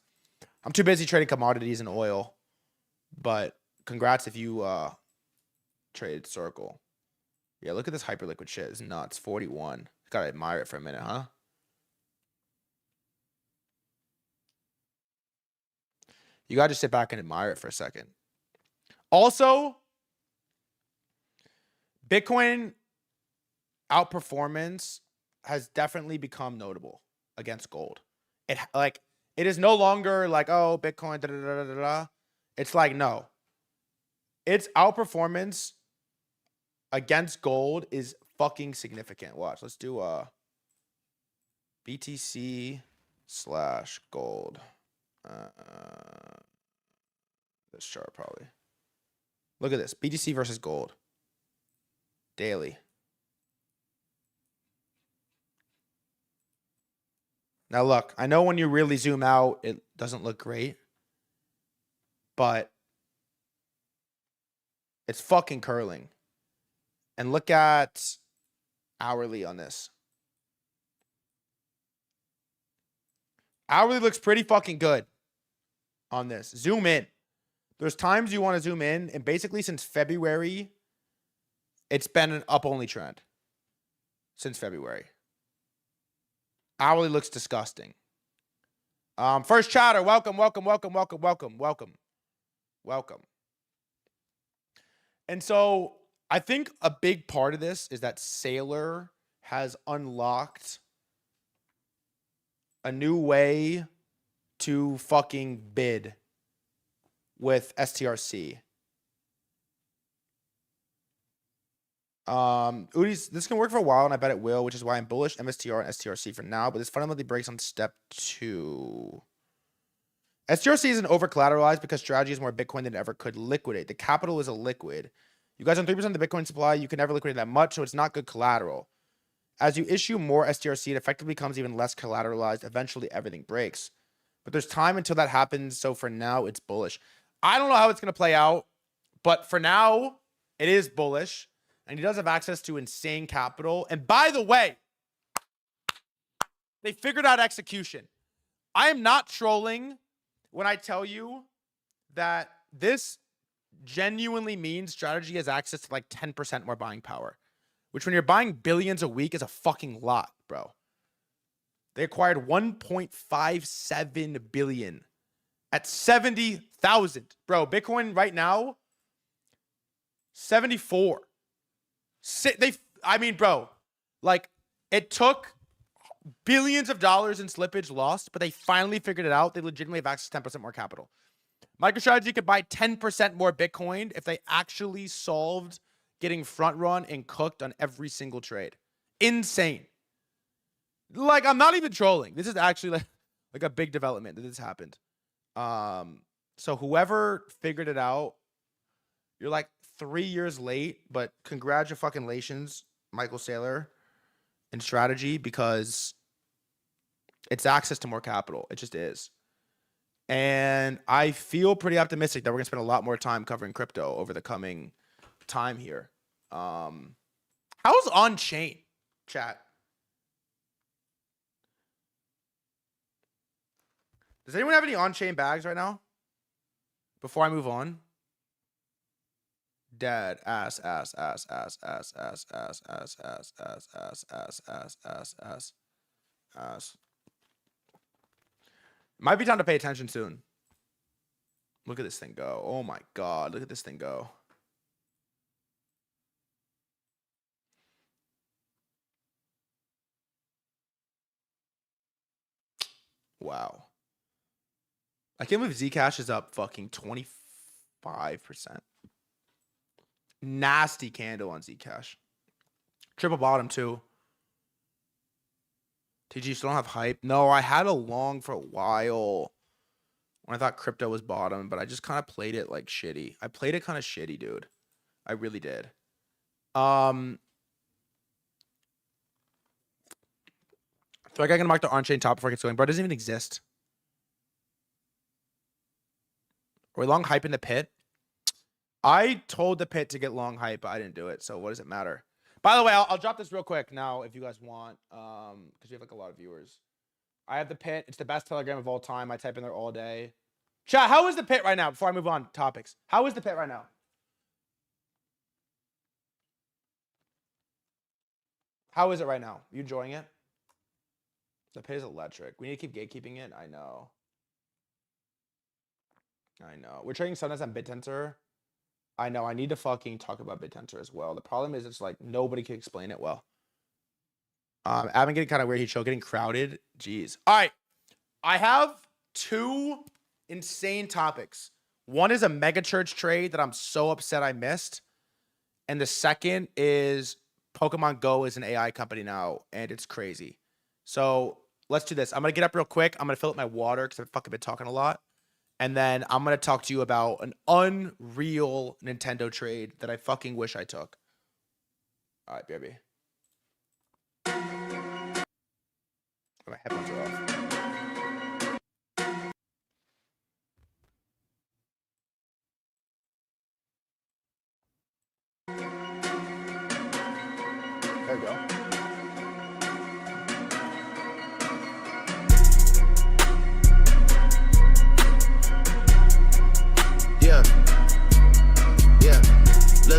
I'm too busy trading commodities and oil, but congrats if you traded Circle. Yeah, look at this hyperliquid shit. It's nuts. 41. Gotta admire it for a minute, huh? You gotta just sit back and admire it for a second. Also, Bitcoin outperformance has definitely become notable against gold. It is no longer like, oh, Bitcoin, da da da da da. It's like, no. Its outperformance against gold is fucking significant. Watch. Let's do BTC / gold. This chart probably. Look at this. BTC versus gold. Daily. Now look, I know when you really zoom out, it doesn't look great, but it's fucking curling. And look at hourly on this. Hourly looks pretty fucking good on this. Zoom in. There's times you want to zoom in, and basically since February, it's been an up-only trend. Since February. Hourly looks disgusting. First chatter, welcome. And so I think a big part of this is that Sailor has unlocked a new way to fucking bid with STRC. Udi's, this can work for a while, and I bet it will, which is why I'm bullish MSTR and STRC for now, but this fundamentally breaks on step 2. STRC isn't over-collateralized because strategy is more Bitcoin than it ever could liquidate. The capital is a liquid. You guys on 3% of the Bitcoin supply, you can never liquidate that much, so it's not good collateral. As you issue more STRC, it effectively becomes even less collateralized. Eventually, everything breaks. But there's time until that happens, so for now, it's bullish. I don't know how it's going to play out, but for now, it is bullish. And he does have access to insane capital. And by the way, they figured out execution. I am not trolling when I tell you that this genuinely means strategy has access to like 10% more buying power. Which when you're buying billions a week is a fucking lot, bro. They acquired 1.57 billion at 70,000. Bro, Bitcoin right now, 74. I mean, bro, like it took billions of dollars in slippage lost, but they finally figured it out. They legitimately have access to 10% more capital. MicroStrategy could buy 10% more Bitcoin if they actually solved getting front run and cooked on every single trade. Insane. Like, I'm not even trolling. This is actually like a big development that this happened. So whoever figured it out, you're like 3 years late, but congratulations, Michael Saylor, and strategy, because it's access to more capital. It just is. And I feel pretty optimistic that we're going to spend a lot more time covering crypto over the coming time here. How's on-chain, chat? Does anyone have any on-chain bags right now? Before I move on. Dead ass. Might be time to pay attention soon. Look at this thing go. Oh my god, look at this thing go. Wow. I can't believe Zcash is up fucking 25%. Nasty candle on Zcash. Triple bottom too. TG, still don't have hype? No, I had a long for a while when I thought crypto was bottom, but I just kind of played it like shitty. I played it kind of shitty, dude. I really did. Threadguy gonna mark the on-chain top before it gets going. Bro, it doesn't even exist. Are we long hype in the pit? I told the pit to get long hype, but I didn't do it. So what does it matter? By the way, I'll drop this real quick now if you guys want, because we have like a lot of viewers. I have the pit. It's the best Telegram of all time. I type in there all day. Chat, how is the pit right now? Before I move on to topics, how is the pit right now? How is it right now? You enjoying it? The pit is electric. We need to keep gatekeeping it. I know. We're trading Sundays on BitTensor. I know. I need to fucking talk about BitTensor as well. The problem is it's like nobody can explain it well. I've been getting kind of weird. He's getting crowded. Jeez. All right. I have 2 insane topics. One is a mega church trade that I'm so upset I missed. And the second is Pokemon Go is an AI company now, and it's crazy. So let's do this. I'm going to get up real quick. I'm going to fill up my water because I've fucking been talking a lot. And then I'm going to talk to you about an unreal Nintendo trade that I fucking wish I took. All right, BRB. My headphones are off.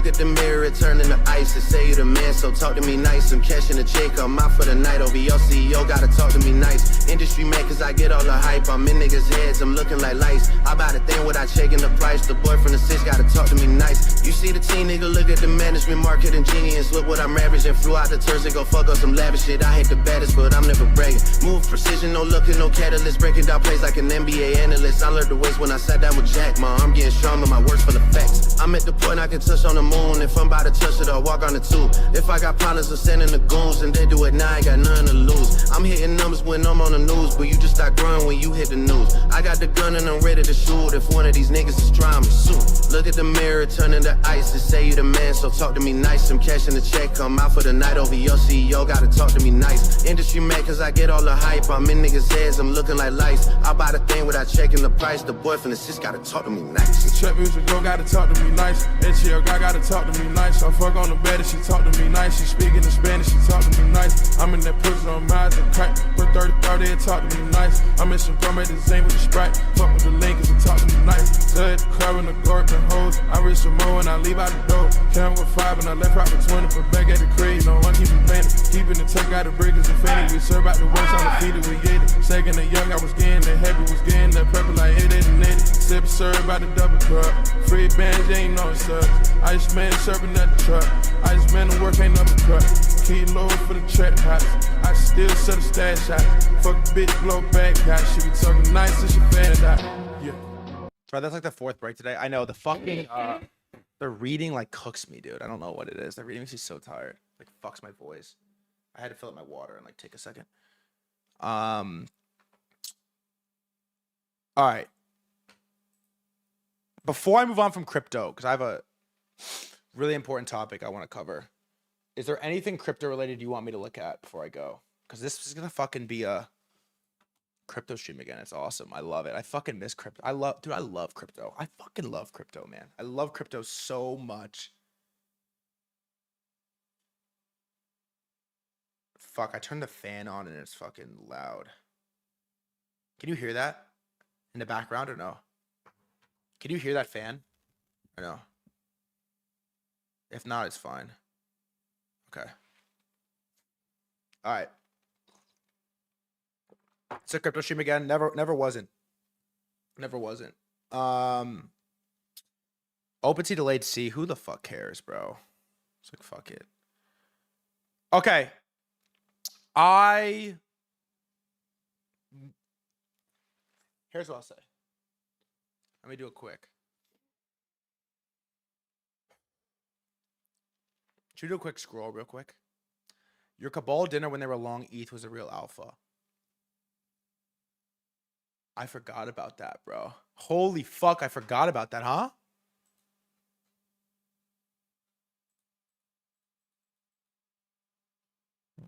look at the mirror, it turn into ice. They say you the man, so talk to me nice. I'm cashing a check, I'm out for the night. Over your CEO, gotta talk to me nice. Industry man, cause I get all the hype. I'm in niggas' heads, I'm looking like lights. I buy the thing without checking the price. The boy from the six gotta talk to me nice. You see the teen nigga, look at the management, marketing genius. Look what I'm ravaging. Flew out the turns and go fuck up some lavish shit. I ain't the baddest, but I'm never bragging. Move precision, no looking, no catalyst. Breaking down plays like an NBA analyst. I learned the ways when I sat down with Jack. My arm getting stronger, my words full of facts. I'm at the point I can touch on the moon. If I'm about to touch it, I'll walk on the tube. If I got partners, I'm sending the goons, and they do it now, I ain't got nothing to lose. I'm hitting numbers when I'm on the news, but you just start growing when you hit the news. I got the gun and I'm ready to shoot. If one of these niggas is trying me soon. Look at the mirror, turn into ice. They say you the man, so talk to me nice. I'm cashing the check, I'm out for the night. Over your CEO, gotta talk to me nice. Industry mad, cause I get all the hype. I'm in niggas' heads, I'm looking like lights. I buy the thing without checking the price. The boy from the sis gotta talk to me nice. The trap music girl gotta talk to me nice. HL guy gotta talk to me nice. I fuck on the bed and she talk to me nice. She speaking in Spanish, she talk to me nice. I'm in that pussy on my eyes and crack. Put 30-30 and talk to me nice. I'm in some gum at the Zane with the Sprite. Fuck with the Lakers and talk to me nice. So at the club in the Gorp and hoes. I reach some more and I leave out the door. Came with 5 and I left out with 20. But back at the crib, you know I keep it planted. Keeping the tuck out the breakers and fanny. We serve out the works on the feet we get it. Second the young, I was getting the heavy, was getting the purple like 888. Sip serve by the double cup. Free bands, ain't no subs. Ice man serving at the truck. Ice man to work ain't nothing cut. Kilo for the trap house. I still set a stash out. Fuck the bitch, blow back hot. She be talking nice and she fanned out. Yeah. Right, that's like the 4th break today. I know the fucking the reading like cooks me, dude. I don't know what it is. The reading makes me so tired. Like fucks my voice. I had to fill up my water and like take a second. All right. Before I move on from crypto, because I have a really important topic I want to cover. Is there anything crypto related you want me to look at before I go? Because this is gonna fucking be a crypto stream again. It's awesome. I love it. I fucking miss crypto. I love crypto. I fucking love crypto, man. I love crypto so much. Fuck, I turned the fan on and it's fucking loud. Can you hear that in the background or no? Can you hear that fan or no? If not, it's fine. Okay. All right. It's a crypto stream again. Never wasn't. Never wasn't. OpenSea delayed C. Who the fuck cares, bro? It's like, fuck it. Okay. Here's what I'll say. Let me do it quick. Should we do a quick scroll real quick? Your Cabal dinner when they were long ETH was a real alpha. I forgot about that, bro. Holy fuck, I forgot about that, huh?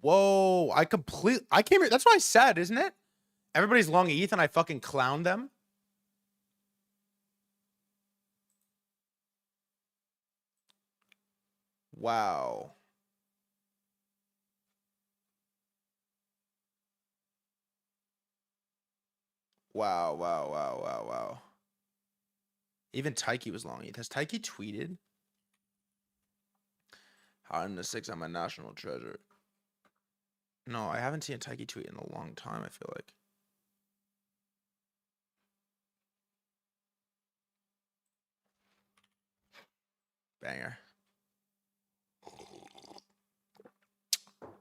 Whoa, I came here. That's what I said, isn't it? Everybody's long ETH and I fucking clowned them. Wow. Wow. Even Taiki was long ETH. Has Taiki tweeted? Hot in the 6, I'm a national treasure. No, I haven't seen a Taiki tweet in a long time, I feel like. Banger.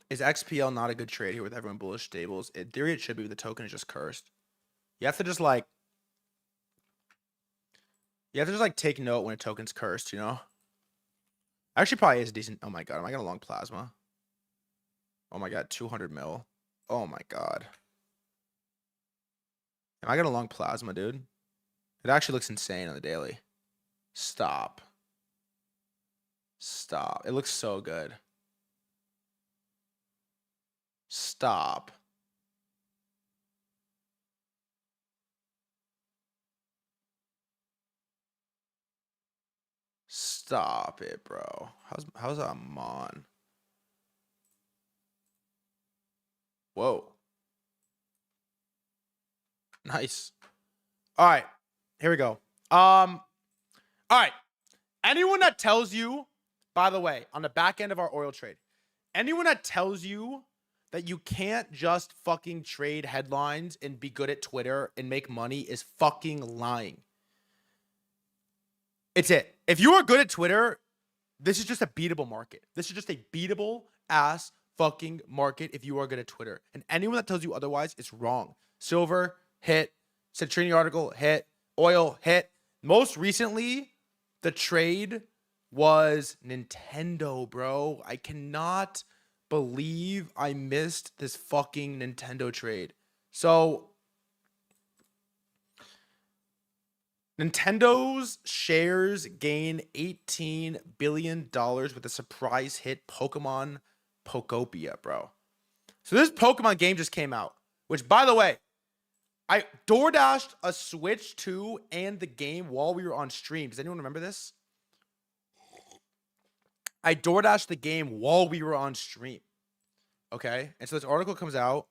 Is XPL not a good trade here with everyone bullish stables? In theory, it should be, but the token is just cursed. You have to just like take note when a token's cursed, you know? Actually, probably is a decent. Oh my god, am I gonna long plasma? Oh my god, 200 mil. Oh my god. Am I gonna long plasma, dude? It actually looks insane on the daily. Stop. It looks so good. Stop. Stop it, bro. How's that mon? Whoa. Nice. All right. Here we go. All right. Anyone that tells you by the way, on the back end of our oil trade, anyone that tells you that you can't just fucking trade headlines and be good at Twitter and make money is fucking lying. It's it. If you are good at Twitter, this is just a beatable market. This is just a beatable ass fucking market if you are good at Twitter. And anyone that tells you otherwise is wrong. Silver, hit. Citrini article, hit. Oil, hit. Most recently, the trade was Nintendo, bro. I cannot believe I missed this fucking Nintendo trade. So Nintendo's shares gain $18 billion with a surprise hit Pokemon Pokopia, bro. So this Pokemon game just came out, which, by the way, I DoorDashed a Switch 2 and the game while we were on stream. Does anyone remember this? I DoorDashed the game while we were on stream. Okay? And so this article comes out,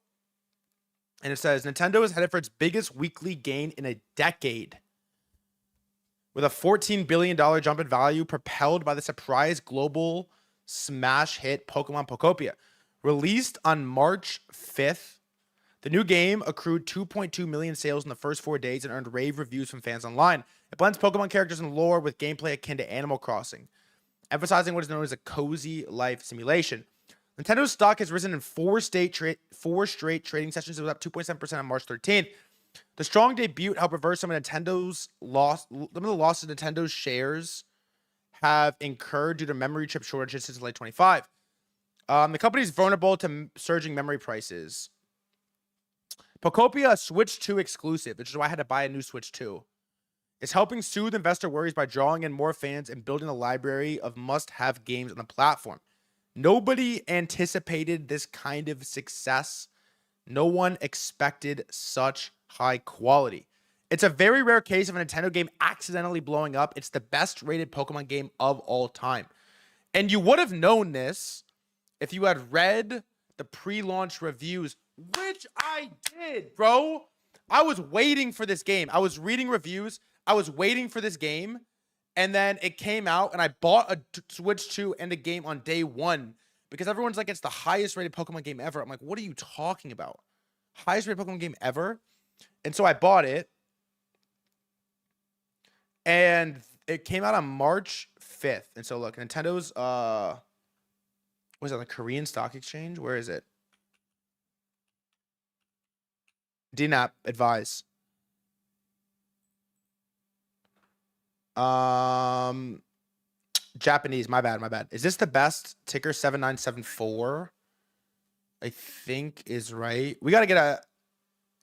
and it says, Nintendo is headed for its biggest weekly gain in a decade, with a $14 billion jump in value propelled by the surprise global smash hit Pokemon Pokopia. Released on March 5th, the new game accrued 2.2 million sales in the first 4 days and earned rave reviews from fans online. It blends Pokemon characters and lore with gameplay akin to Animal Crossing, emphasizing what is known as a cozy life simulation. Nintendo's stock has risen in four straight trading sessions. It was up 2.7% on March 13th. The strong debut helped reverse some of Nintendo's losses Nintendo's shares have incurred due to memory chip shortages since late 25. The company is vulnerable to surging memory prices. Pokopia, a Switch 2 exclusive, which is why I had to buy a new Switch 2, is helping soothe investor worries by drawing in more fans and building a library of must-have games on the platform. Nobody anticipated this kind of success. No one expected such high quality. It's a very rare case of a Nintendo game accidentally blowing up. It's the best rated Pokemon game of all time. And you would have known this if you had read the pre-launch reviews, which I did, bro. I was waiting for this game. I was reading reviews. I was waiting for this game. And then it came out, and I bought a Switch 2 and a game on day one because everyone's like, it's the highest rated Pokemon game ever. I'm like, what are you talking about? Highest rated Pokemon game ever? And so I bought it. And it came out on March 5th. And so look, Nintendo's, was it on the Korean Stock Exchange? Where is it? DNAP, advise. Japanese, my bad. Is this the best? Ticker 7974, I think is right. We got to get a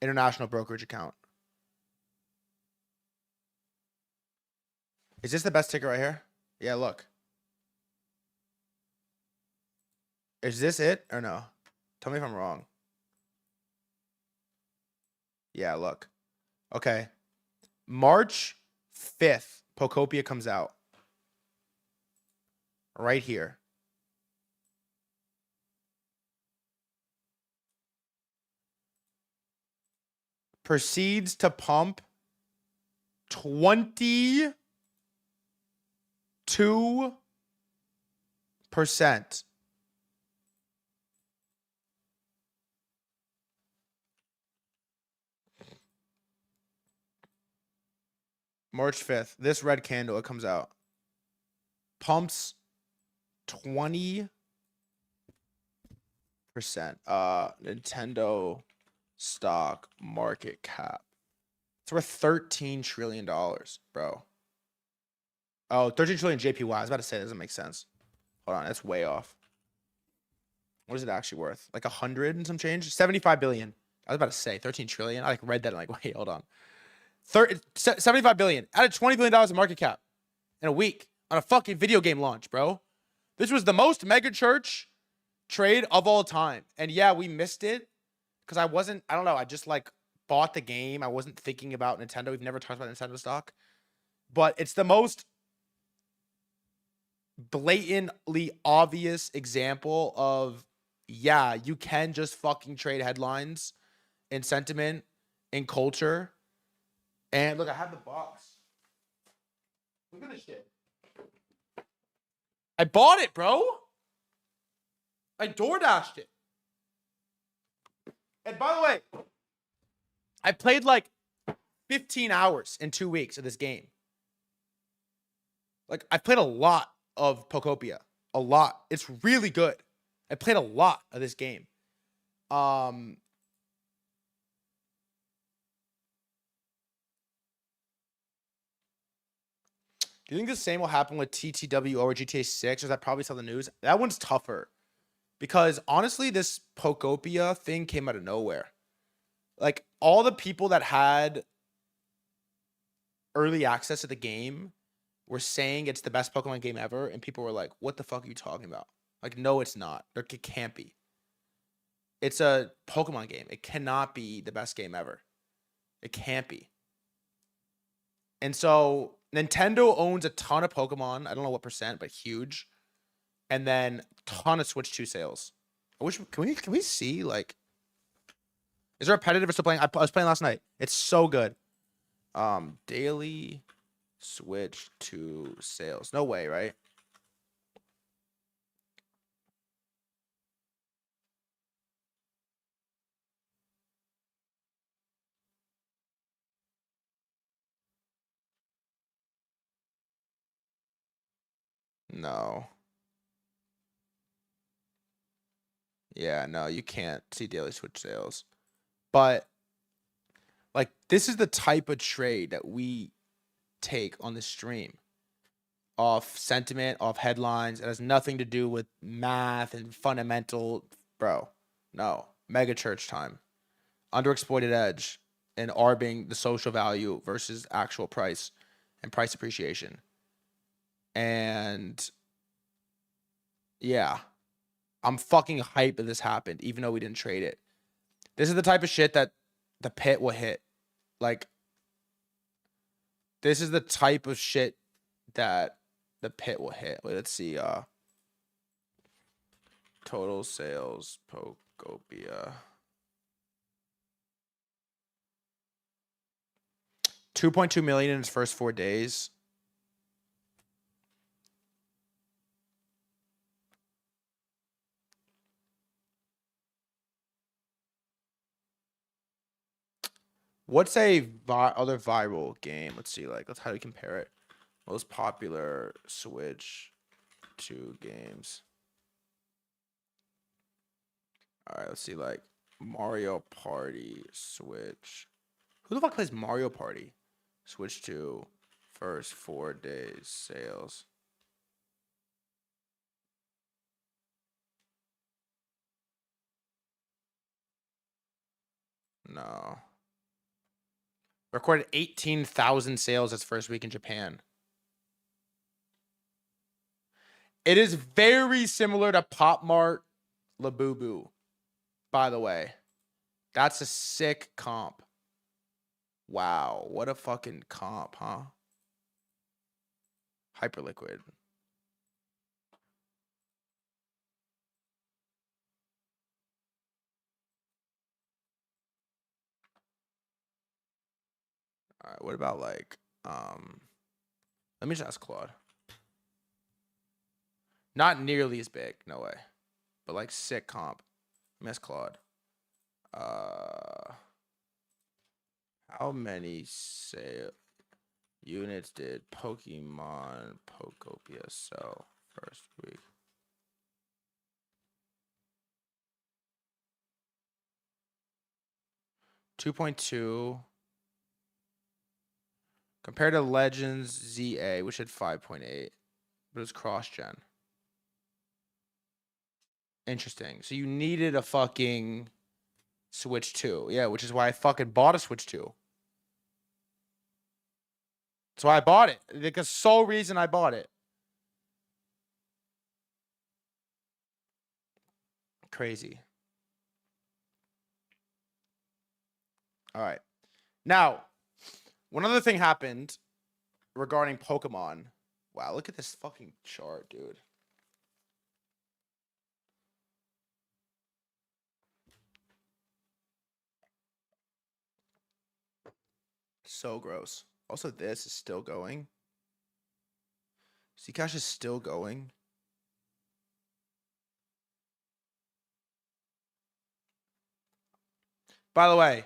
international brokerage account. Is this the best ticker right here? Yeah, look. Is this it or no? Tell me if I'm wrong. Yeah, look. Okay. March 5th, Pokopia comes out. Right here. Proceeds to pump 22%. March 5th. This red candle, it comes out. Pumps 20%. Nintendo stock market cap. It's worth $13 trillion, bro. Oh, 13 trillion JPY. I was about to say, that doesn't make sense. Hold on, that's way off. What is it actually worth? Like 100 and some change? 75 billion. I was about to say 13 trillion. I like read that and like, wait, hold on. 75 billion. Added $20 billion in market cap in a week on a fucking video game launch, bro. This was the most mega church trade of all time. And yeah, we missed it because I don't know. I just like bought the game. I wasn't thinking about Nintendo. We've never talked about Nintendo stock. But it's the most blatantly obvious example of, yeah, you can just fucking trade headlines and sentiment and culture. And look, I have the box. Look at this shit. I bought it, bro. I DoorDashed it. And by the way, I played like 15 hours in 2 weeks of this game. Like, I played a lot of Pokopia. A lot. It's really good. I played a lot of this game. Do you think the same will happen with TTW or GTA 6? Or is that probably still the news? That one's tougher. Because honestly, this Pokopia thing came out of nowhere. Like, all the people that had early access to the game were saying it's the best Pokemon game ever, and people were like, what the fuck are you talking about? Like, no, it's not. It can't be. It's a Pokemon game. It cannot be the best game ever. It can't be. And so Nintendo owns a ton of Pokemon. I don't know what percent, but huge. And then ton of Switch 2 sales. I wish can we see, like, is there repetitive or still playing? I was playing last night. It's so good. Daily Switch 2 sales. No way, right? No. Yeah, no, you can't see daily Switch sales. But, like, this is the type of trade that we take on the stream. Off sentiment, off headlines. It has nothing to do with math and fundamental. Bro, no. Mega church time. Underexploited edge. And arbing the social value versus actual price and price appreciation. And yeah, I'm fucking hyped that this happened, even though we didn't trade it. This is the type of shit that the pit will hit. Like, this is the type of shit that the pit will hit. Wait, let's see. Total sales, Pokopia. 2.2 million in its first 4 days. What's a other viral game? Let's see. Like, let's how do we compare it? Most popular Switch 2 games. All right, let's see. Like, Mario Party Switch. Who the fuck plays Mario Party? Switch 2 first 4 days sales. No. Recorded 18,000 sales its first week in Japan. It is very similar to Pop Mart Labubu, by the way. That's a sick comp. Wow, what a fucking comp, huh? Hyperliquid. All right, what about like, let me just ask Claude. Not nearly as big, no way. But like sick comp. Let me ask Claude. How many units did Pokemon Pokopia sell first week? $2.2 compared to Legends ZA, which had 5.8, but it was cross-gen. Interesting. So you needed a fucking Switch 2. Yeah, which is why I fucking bought a Switch 2. That's why I bought it. The sole reason I bought it. Crazy. All right. Now, one other thing happened regarding Pokemon. Wow, look at this fucking chart, dude. So gross. Also, this is still going. Zcash is still going. By the way,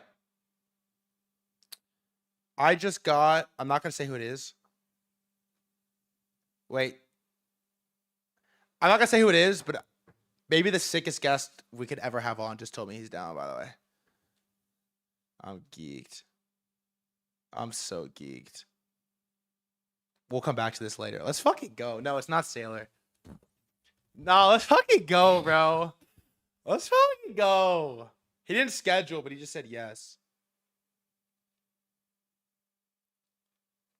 I just got, I'm not going to say who it is. Wait. I'm not going to say who it is, but maybe the sickest guest we could ever have on just told me he's down, by the way. I'm geeked. I'm so geeked. We'll come back to this later. Let's fucking go. No, it's not Sailor. No, let's fucking go, bro. Let's fucking go. He didn't schedule, but he just said yes.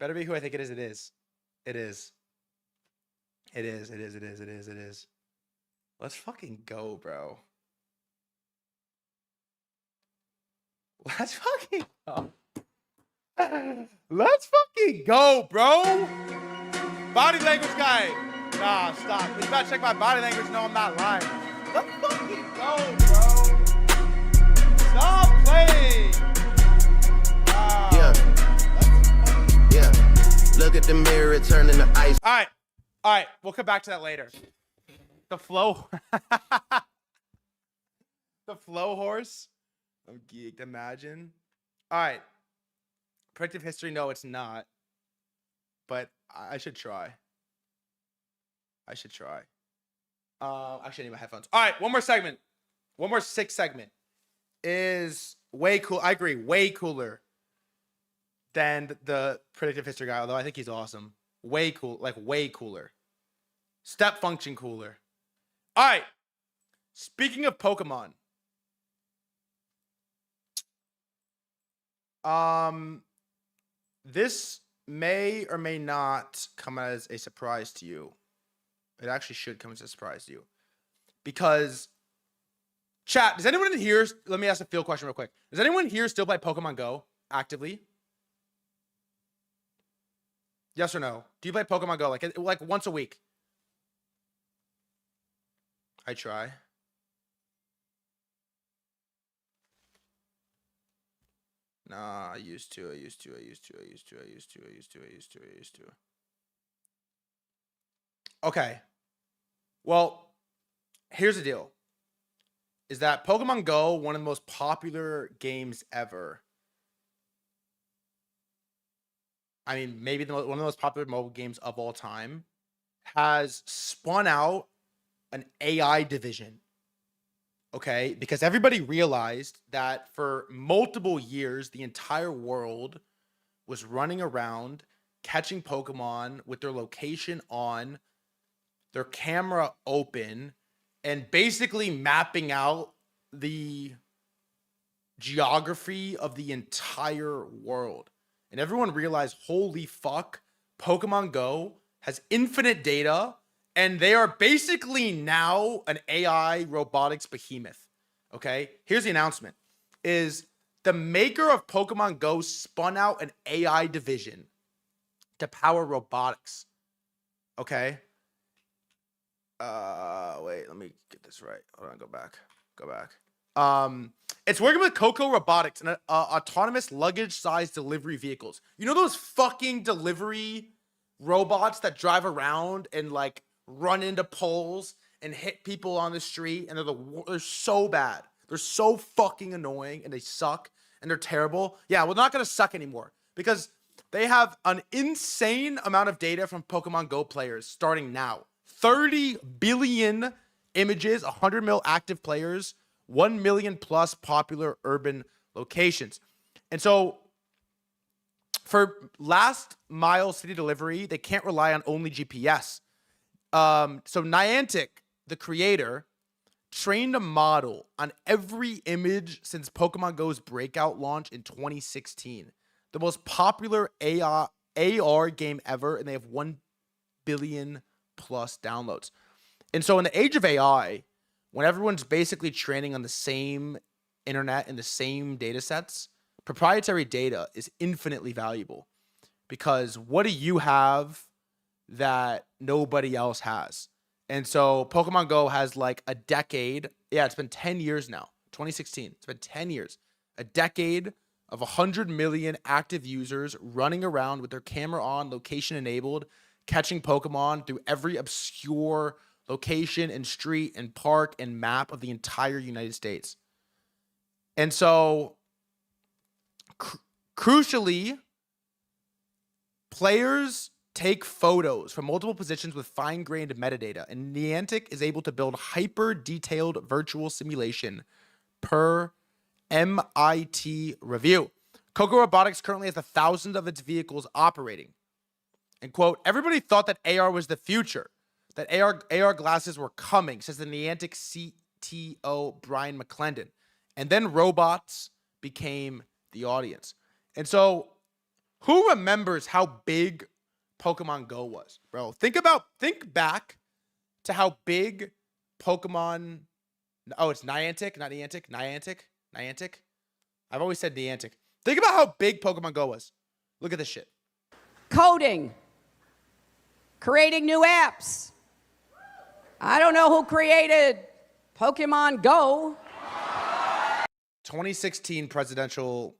Better be who I think it is. It is. It is. It is. It is. It is. It is. It is. Let's fucking go, bro. Let's fucking go. Let's fucking go, bro. Body language guy. Nah, stop. You gotta check my body language. No, I'm not lying. Let's fucking go, bro. Stop playing. Yeah. Look at the mirror, turning the ice. All right. We'll come back to that later. The flow. The flow horse. I'm geeked. Imagine. All right. Predictive history. No, it's not. But I should try. Actually, I need my headphones. All right. One more segment. One more sick segment is way cool. I agree. Way cooler than the predictive history guy. Although I think he's awesome. Way cool. Like way cooler. Step function cooler. All right. Speaking of Pokemon. This may or may not come as a surprise to you. It actually should come as a surprise to you. Because, chat, does anyone in here, let me ask a field question real quick. Does anyone here still play Pokemon Go actively? Yes or no? Do you play Pokemon Go like once a week? I try. Nah, I used to. Okay. Well, here's the deal. Is that Pokemon Go, one of the most popular games ever. I mean, maybe one of the most popular mobile games of all time, has spun out an AI division. Okay, because everybody realized that for multiple years, the entire world was running around catching Pokemon with their location on, their camera open, and basically mapping out the geography of the entire world. And everyone realized, holy fuck, Pokemon Go has infinite data. And they are basically now an AI robotics behemoth. Okay? Here's the announcement. Is the maker of Pokemon Go spun out an AI division to power robotics. Okay? Wait, let me get this right. Hold on, go back. It's working with Coco Robotics and autonomous luggage-sized delivery vehicles. You know those fucking delivery robots that drive around and like run into poles and hit people on the street, and they're so bad. They're so fucking annoying, and they suck, and they're terrible. Yeah, well, they're not gonna suck anymore because they have an insane amount of data from Pokemon Go players starting now. 30 billion images, 100 mil active players, 1 million plus popular urban locations. And so for last mile city delivery, they can't rely on only GPS. So Niantic, the creator, trained a model on every image since Pokemon Go's breakout launch in 2016. The most popular AR game ever, and they have 1 billion plus downloads. And so in the age of AI, when everyone's basically training on the same internet and the same data sets, proprietary data is infinitely valuable. Because what do you have that nobody else has? And so Pokemon Go has like a decade. Yeah, it's been 10 years now. 2016. It's been 10 years. A decade of 100 million active users running around with their camera on, location enabled, catching Pokemon through every obscure location and street and park and map of the entire United States. And so, crucially, players take photos from multiple positions with fine-grained metadata, and Niantic is able to build hyper-detailed virtual simulation per MIT review. Coco Robotics currently has 1,000 of its vehicles operating. And quote, everybody thought that AR was the future, that AR glasses were coming, says the Niantic CTO Brian McClendon. And then robots became the audience. And so who remembers how big Pokemon Go was, bro? Think back to how big Pokemon. Oh, it's Niantic, not Niantic. Niantic. I've always said Niantic. Think about how big Pokemon Go was. Look at this shit. Coding. Creating new apps. I don't know who created Pokemon Go. 2016 presidential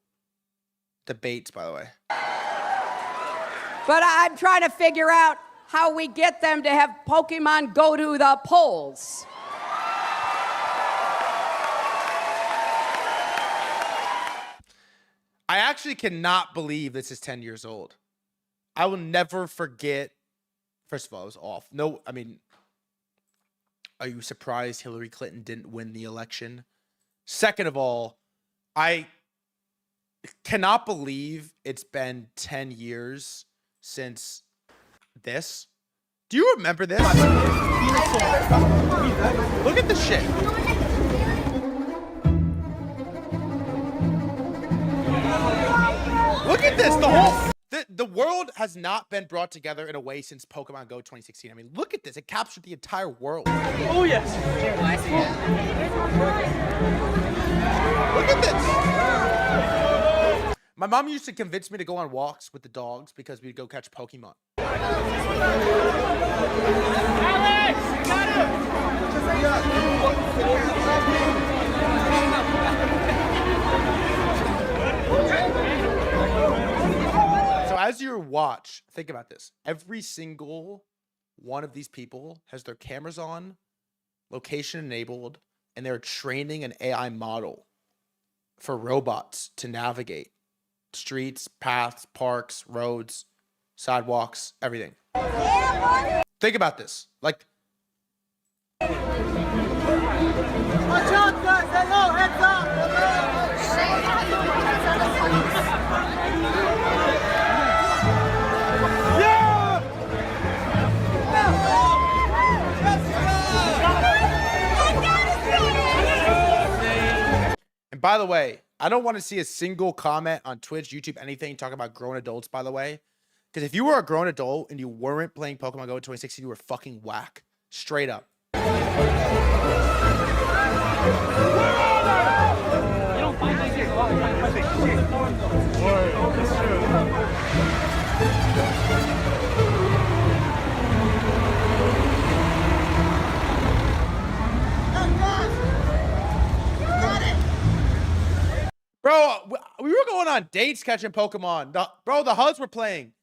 debates, by the way. But I'm trying to figure out how we get them to have Pokemon go to the polls. I actually cannot believe this is 10 years old. I will never forget. First of all, it was off. No, I mean, are you surprised Hillary Clinton didn't win the election? Second of all, I cannot believe it's been 10 years since this. Do you remember this? Look at this shit. Look at this. The world has not been brought together in a way since Pokemon Go 2016. I mean, look at this. It captured the entire world. Oh, yes. Look at this. My mom used to convince me to go on walks with the dogs because we'd go catch Pokemon. Alex, you got So as you watch, think about this. Every single one of these people has their cameras on, location enabled, and they're training an AI model for robots to navigate streets, paths, parks, roads, sidewalks, everything. Think about this. Like, Watch out, guys. Hello, heads up. and by the way, I don't want to see a single comment on Twitch, YouTube, anything talking about grown adults, by the way. Because if you were a grown adult and you weren't playing Pokemon Go in 2016, you were fucking whack. Straight up. You don't find these things a lot of times. That's true. Bro, we were going on dates catching Pokemon. The HUDs were playing.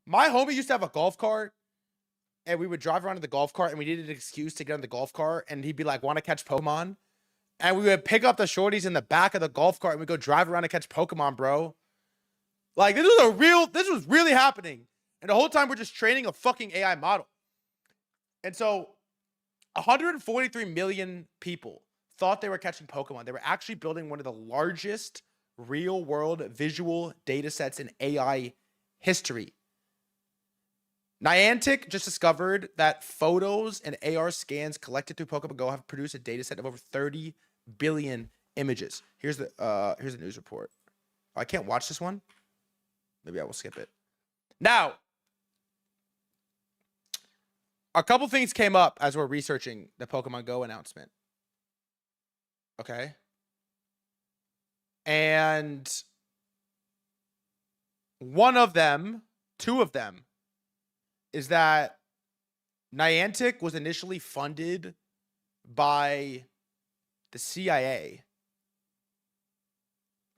My homie used to have a golf cart, and we would drive around in the golf cart, and we needed an excuse to get on the golf cart, and he'd be like, want to catch Pokemon? And we would pick up the shorties in the back of the golf cart, and we'd go drive around and catch Pokemon, bro. Like, this was really happening. And the whole time, we're just training a fucking AI model. And so, 143 million people thought they were catching Pokemon. They were actually building one of the largest real-world visual data sets in AI history. Niantic just discovered that photos and AR scans collected through Pokemon Go have produced a data set of over 30 billion images. Here's the news report. Oh, I can't watch this one. Maybe I will skip it. Now, a couple things came up as we're researching the Pokemon Go announcement. Okay. And two of them, is that Niantic was initially funded by the CIA.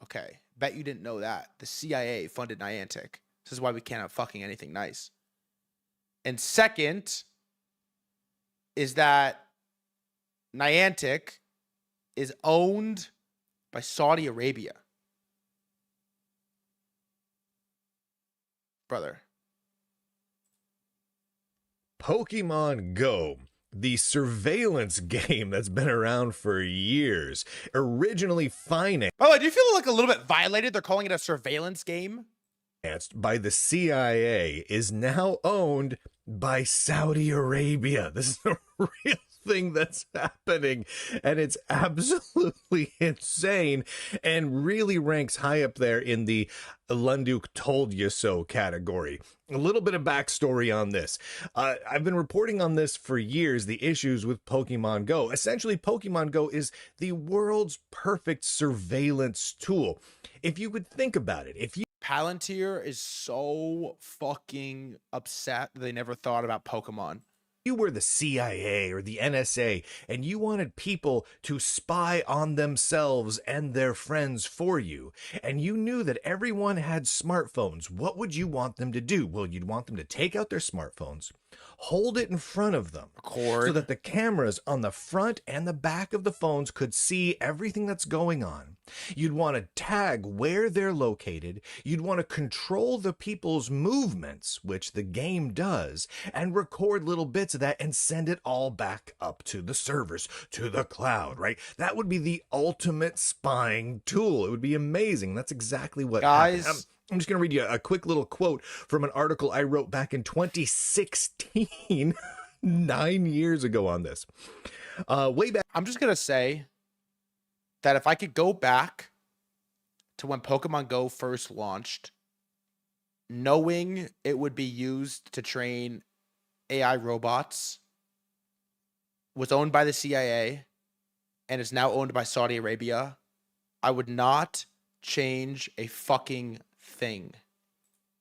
Okay. Bet you didn't know that. The CIA funded Niantic. This is why we can't have fucking anything nice. And second is that Niantic is owned by Saudi Arabia. Brother. Pokemon Go, the surveillance game that's been around for years, originally financed. Oh, do you feel like a little bit violated? They're calling it a surveillance game? By the CIA, is now owned by Saudi Arabia. This is a real thing that's happening, and it's absolutely insane and really ranks high up there in the Lunduk told you so category. A little bit of backstory on this. I've been reporting on this for years, the issues with Pokemon Go. Essentially, Pokemon Go is the world's perfect surveillance tool. If you would think about it, if you Palantir is so fucking upset that they never thought about Pokemon. You were the CIA or the NSA and you wanted people to spy on themselves and their friends for you, and you knew that everyone had smartphones, what would you want them to do? Well, you'd want them to take out their smartphones, hold it in front of them, so that the cameras on the front and the back of the phones could see everything that's going on. You'd want to tag where they're located. You'd want to control the people's movements, which the game does, and record little bits of that and send it all back up to the servers, to the cloud, right? That would be the ultimate spying tool. It would be amazing. That's exactly what happened. I'm just going to read you a quick little quote from an article I wrote back in 2016, 9 years ago on this. Way back. I'm just going to say that if I could go back to when Pokemon Go first launched, knowing it would be used to train AI robots, was owned by the CIA, and is now owned by Saudi Arabia, I would not change a fucking thing.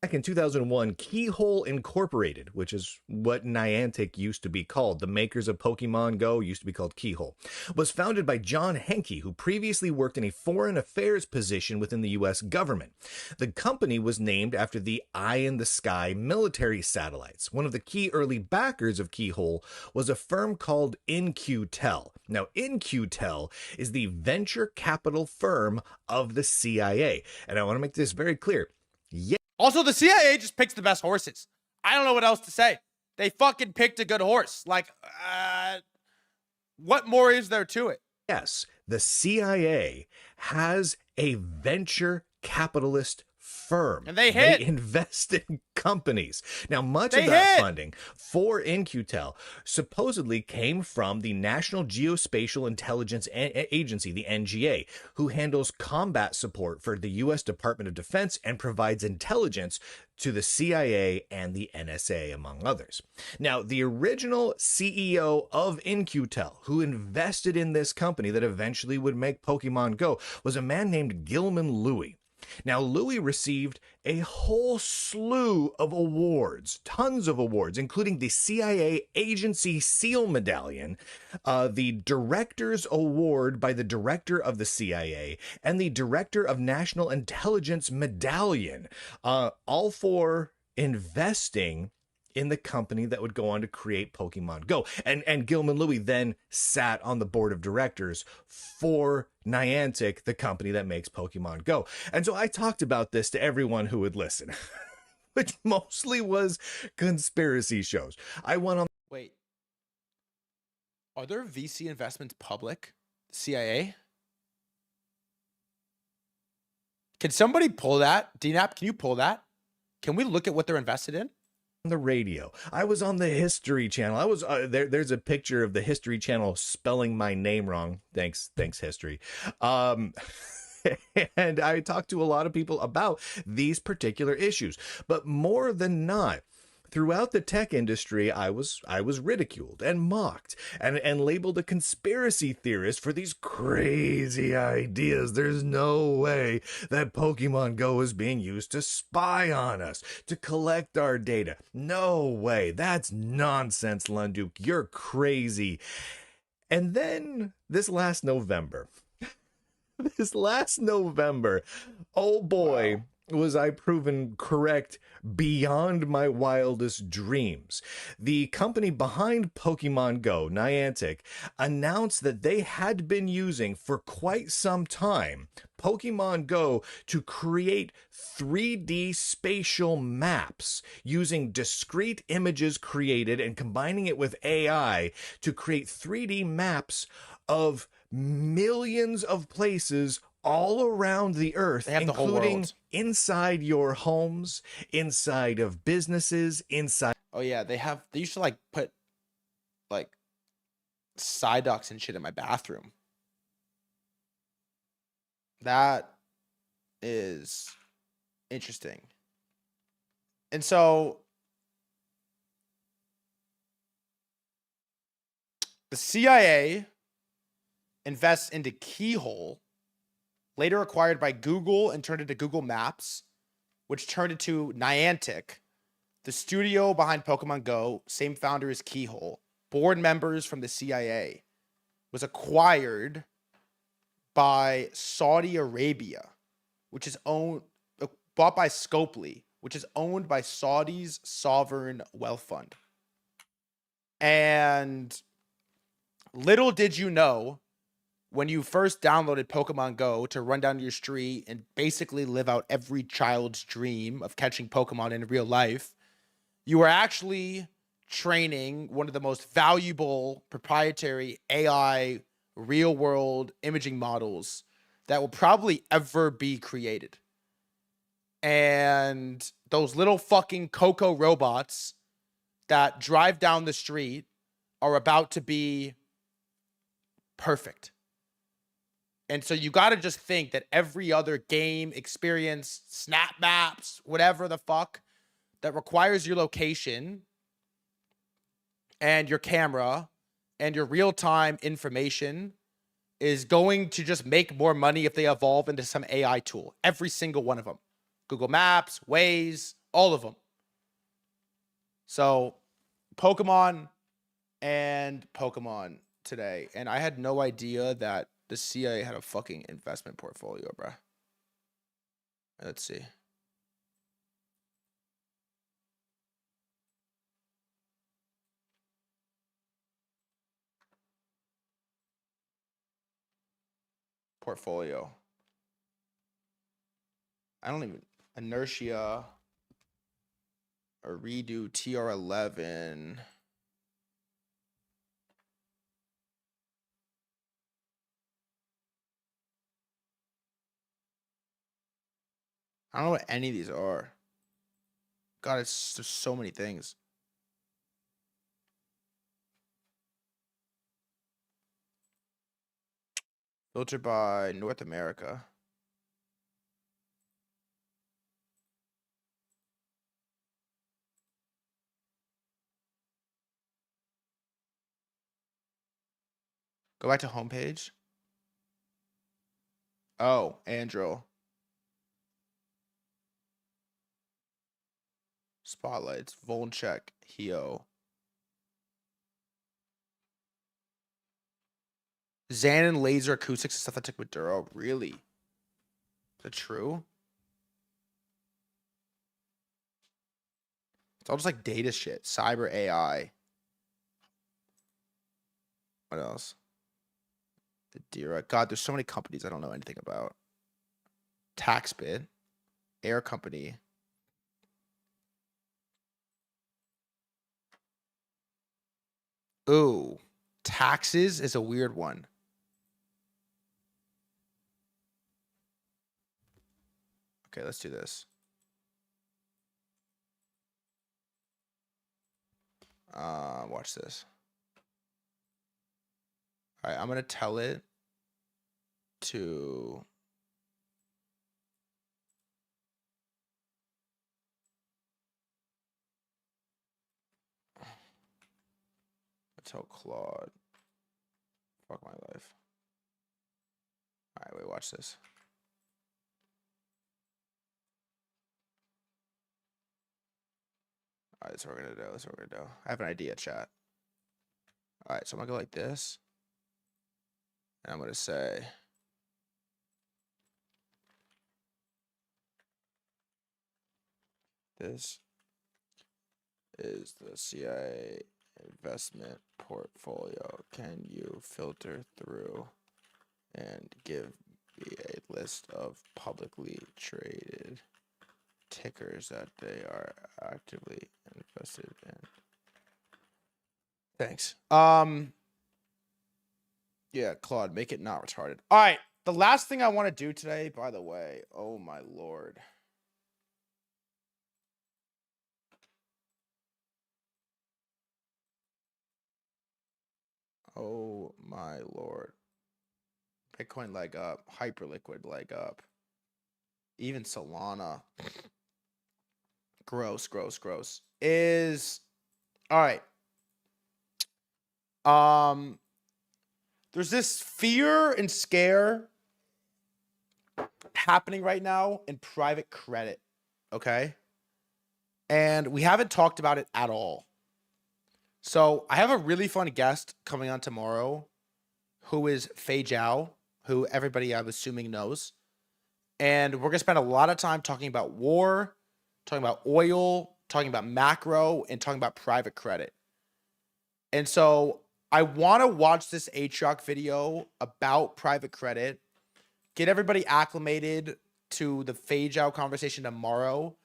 Back in 2001, Keyhole Incorporated, which is what Niantic used to be called, the makers of Pokemon Go used to be called Keyhole, was founded by John Henke, who previously worked in a foreign affairs position within the U.S. government. The company was named after the Eye in the Sky military satellites. One of the key early backers of Keyhole was a firm called In-Q-Tel. Now, In-Q-Tel is the venture capital firm of the CIA. And I want to make this very clear. Also, the CIA just picks the best horses. I don't know what else to say. They fucking picked a good horse. Like, what more is there to it? Yes, the CIA has a venture capitalist firm. And they invest in companies. Now, much of that funding for In-Q-Tel supposedly came from the National Geospatial Intelligence Agency, the NGA, who handles combat support for the U.S. Department of Defense and provides intelligence to the CIA and the NSA, among others. Now, the original CEO of In-Q-Tel, who invested in this company that eventually would make Pokemon Go, was a man named Gilman Louie. Now, Louis received a whole slew of awards, tons of awards, including the CIA Agency SEAL Medallion, the Director's Award by the Director of the CIA, and the Director of National Intelligence Medallion, all for investing in the company that would go on to create Pokemon Go. And Gilman Louie then sat on the board of directors for Niantic, the company that makes Pokemon Go. And so I talked about this to everyone who would listen, which mostly was conspiracy shows. I went on. Wait. Are their VC investments public? CIA? Can somebody pull that? DNAP, can you pull that? Can we look at what they're invested in? The radio. I was on the History Channel. I was there's a picture of the History Channel spelling my name wrong. Thanks History. And I talked to a lot of people about these particular issues, but more than not, throughout the tech industry, I was ridiculed and mocked and labeled a conspiracy theorist for these crazy ideas. There's no way that Pokemon Go is being used to spy on us, to collect our data. No way. That's nonsense, Lunduk. You're crazy. And then this last November, oh boy, was I proven correct beyond my wildest dreams. The company behind Pokemon Go, Niantic, announced that they had been using for quite some time Pokemon Go to create 3D spatial maps using discrete images created and combining it with AI to create 3D maps of millions of places all around the earth, including inside your homes, inside of businesses, inside. Oh yeah, they used to like put like Psyducks and shit in my bathroom. That is interesting. And so the CIA invests into Keyhole, later acquired by Google and turned into Google Maps, which turned into Niantic, the studio behind Pokemon Go, same founder as Keyhole, board members from the CIA, was acquired by Saudi Arabia, which is bought by Scopely, which is owned by Saudi's sovereign wealth fund. And little did you know, when you first downloaded Pokemon Go to run down your street and basically live out every child's dream of catching Pokemon in real life, you were actually training one of the most valuable proprietary AI real-world imaging models that will probably ever be created. And those little fucking Coco robots that drive down the street are about to be perfect. And so you got to just think that every other game, experience, snap maps, whatever the fuck that requires your location and your camera and your real-time information is going to just make more money if they evolve into some AI tool. Every single one of them. Google Maps, Waze, all of them. So Pokemon and Pokemon today. And I had no idea that the CIA had a fucking investment portfolio, bro. Let's see. Portfolio. I don't even... Inertia. A redo TR11. I don't know what any of these are. God, there's so many things. Filtered by North America. Go back to homepage. Oh, Andro. Spotlights. Volcheck. Hio. Xanon laser acoustics and stuff that took Maduro. Really? Is that true? It's all just like data shit. Cyber AI. What else? The Dira. God, there's so many companies I don't know anything about. TaxBid. Air Company. Ooh. Taxes is a weird one. Okay, let's do this. Watch this. All right, I'm going to tell it to... Tell Claude. Fuck my life. All right, wait, watch this. All right, that's what we're going to do. That's what we're going to do. I have an idea, chat. All right, so I'm going to go like this. And I'm going to say... This is the CIA investment portfolio. Can you filter through and give me a list of publicly traded tickers that they are actively invested in? Thanks. Yeah, Claude, make it not retarded. All right. The last thing I want to do today, by the way, oh my Lord. Oh my Lord. Bitcoin leg up, Hyperliquid leg up. Even Solana. Gross. Is all right. There's this fear and scare happening right now in private credit, okay? And we haven't talked about it at all. So I have a really fun guest coming on tomorrow who is Fei Zhao, who everybody I'm assuming knows. And we're going to spend a lot of time talking about war, talking about oil, talking about macro, and talking about private credit. And so I want to watch this HROC video about private credit, get everybody acclimated to the Fei Zhao conversation tomorrow.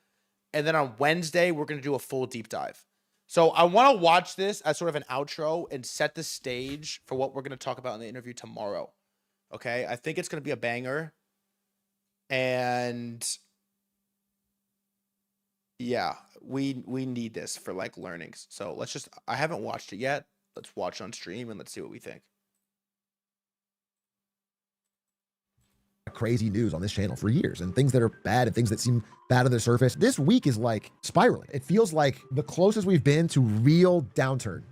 And then on Wednesday, we're going to do a full deep dive. So I want to watch this as sort of an outro and set the stage for what we're going to talk about in the interview tomorrow. Okay? I think it's going to be a banger. And yeah, we need this for like learnings. So let's just, I haven't watched it yet. Let's watch on stream and let's see what we think. Crazy news on this channel for years, and things that are bad and things that seem bad on the surface. This week is like spiraling. It feels like the closest we've been to real downturn.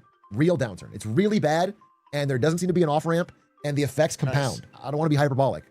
It's really bad, and there doesn't seem to be an off-ramp, and the effects compound. Nice. I don't want to be hyperbolic,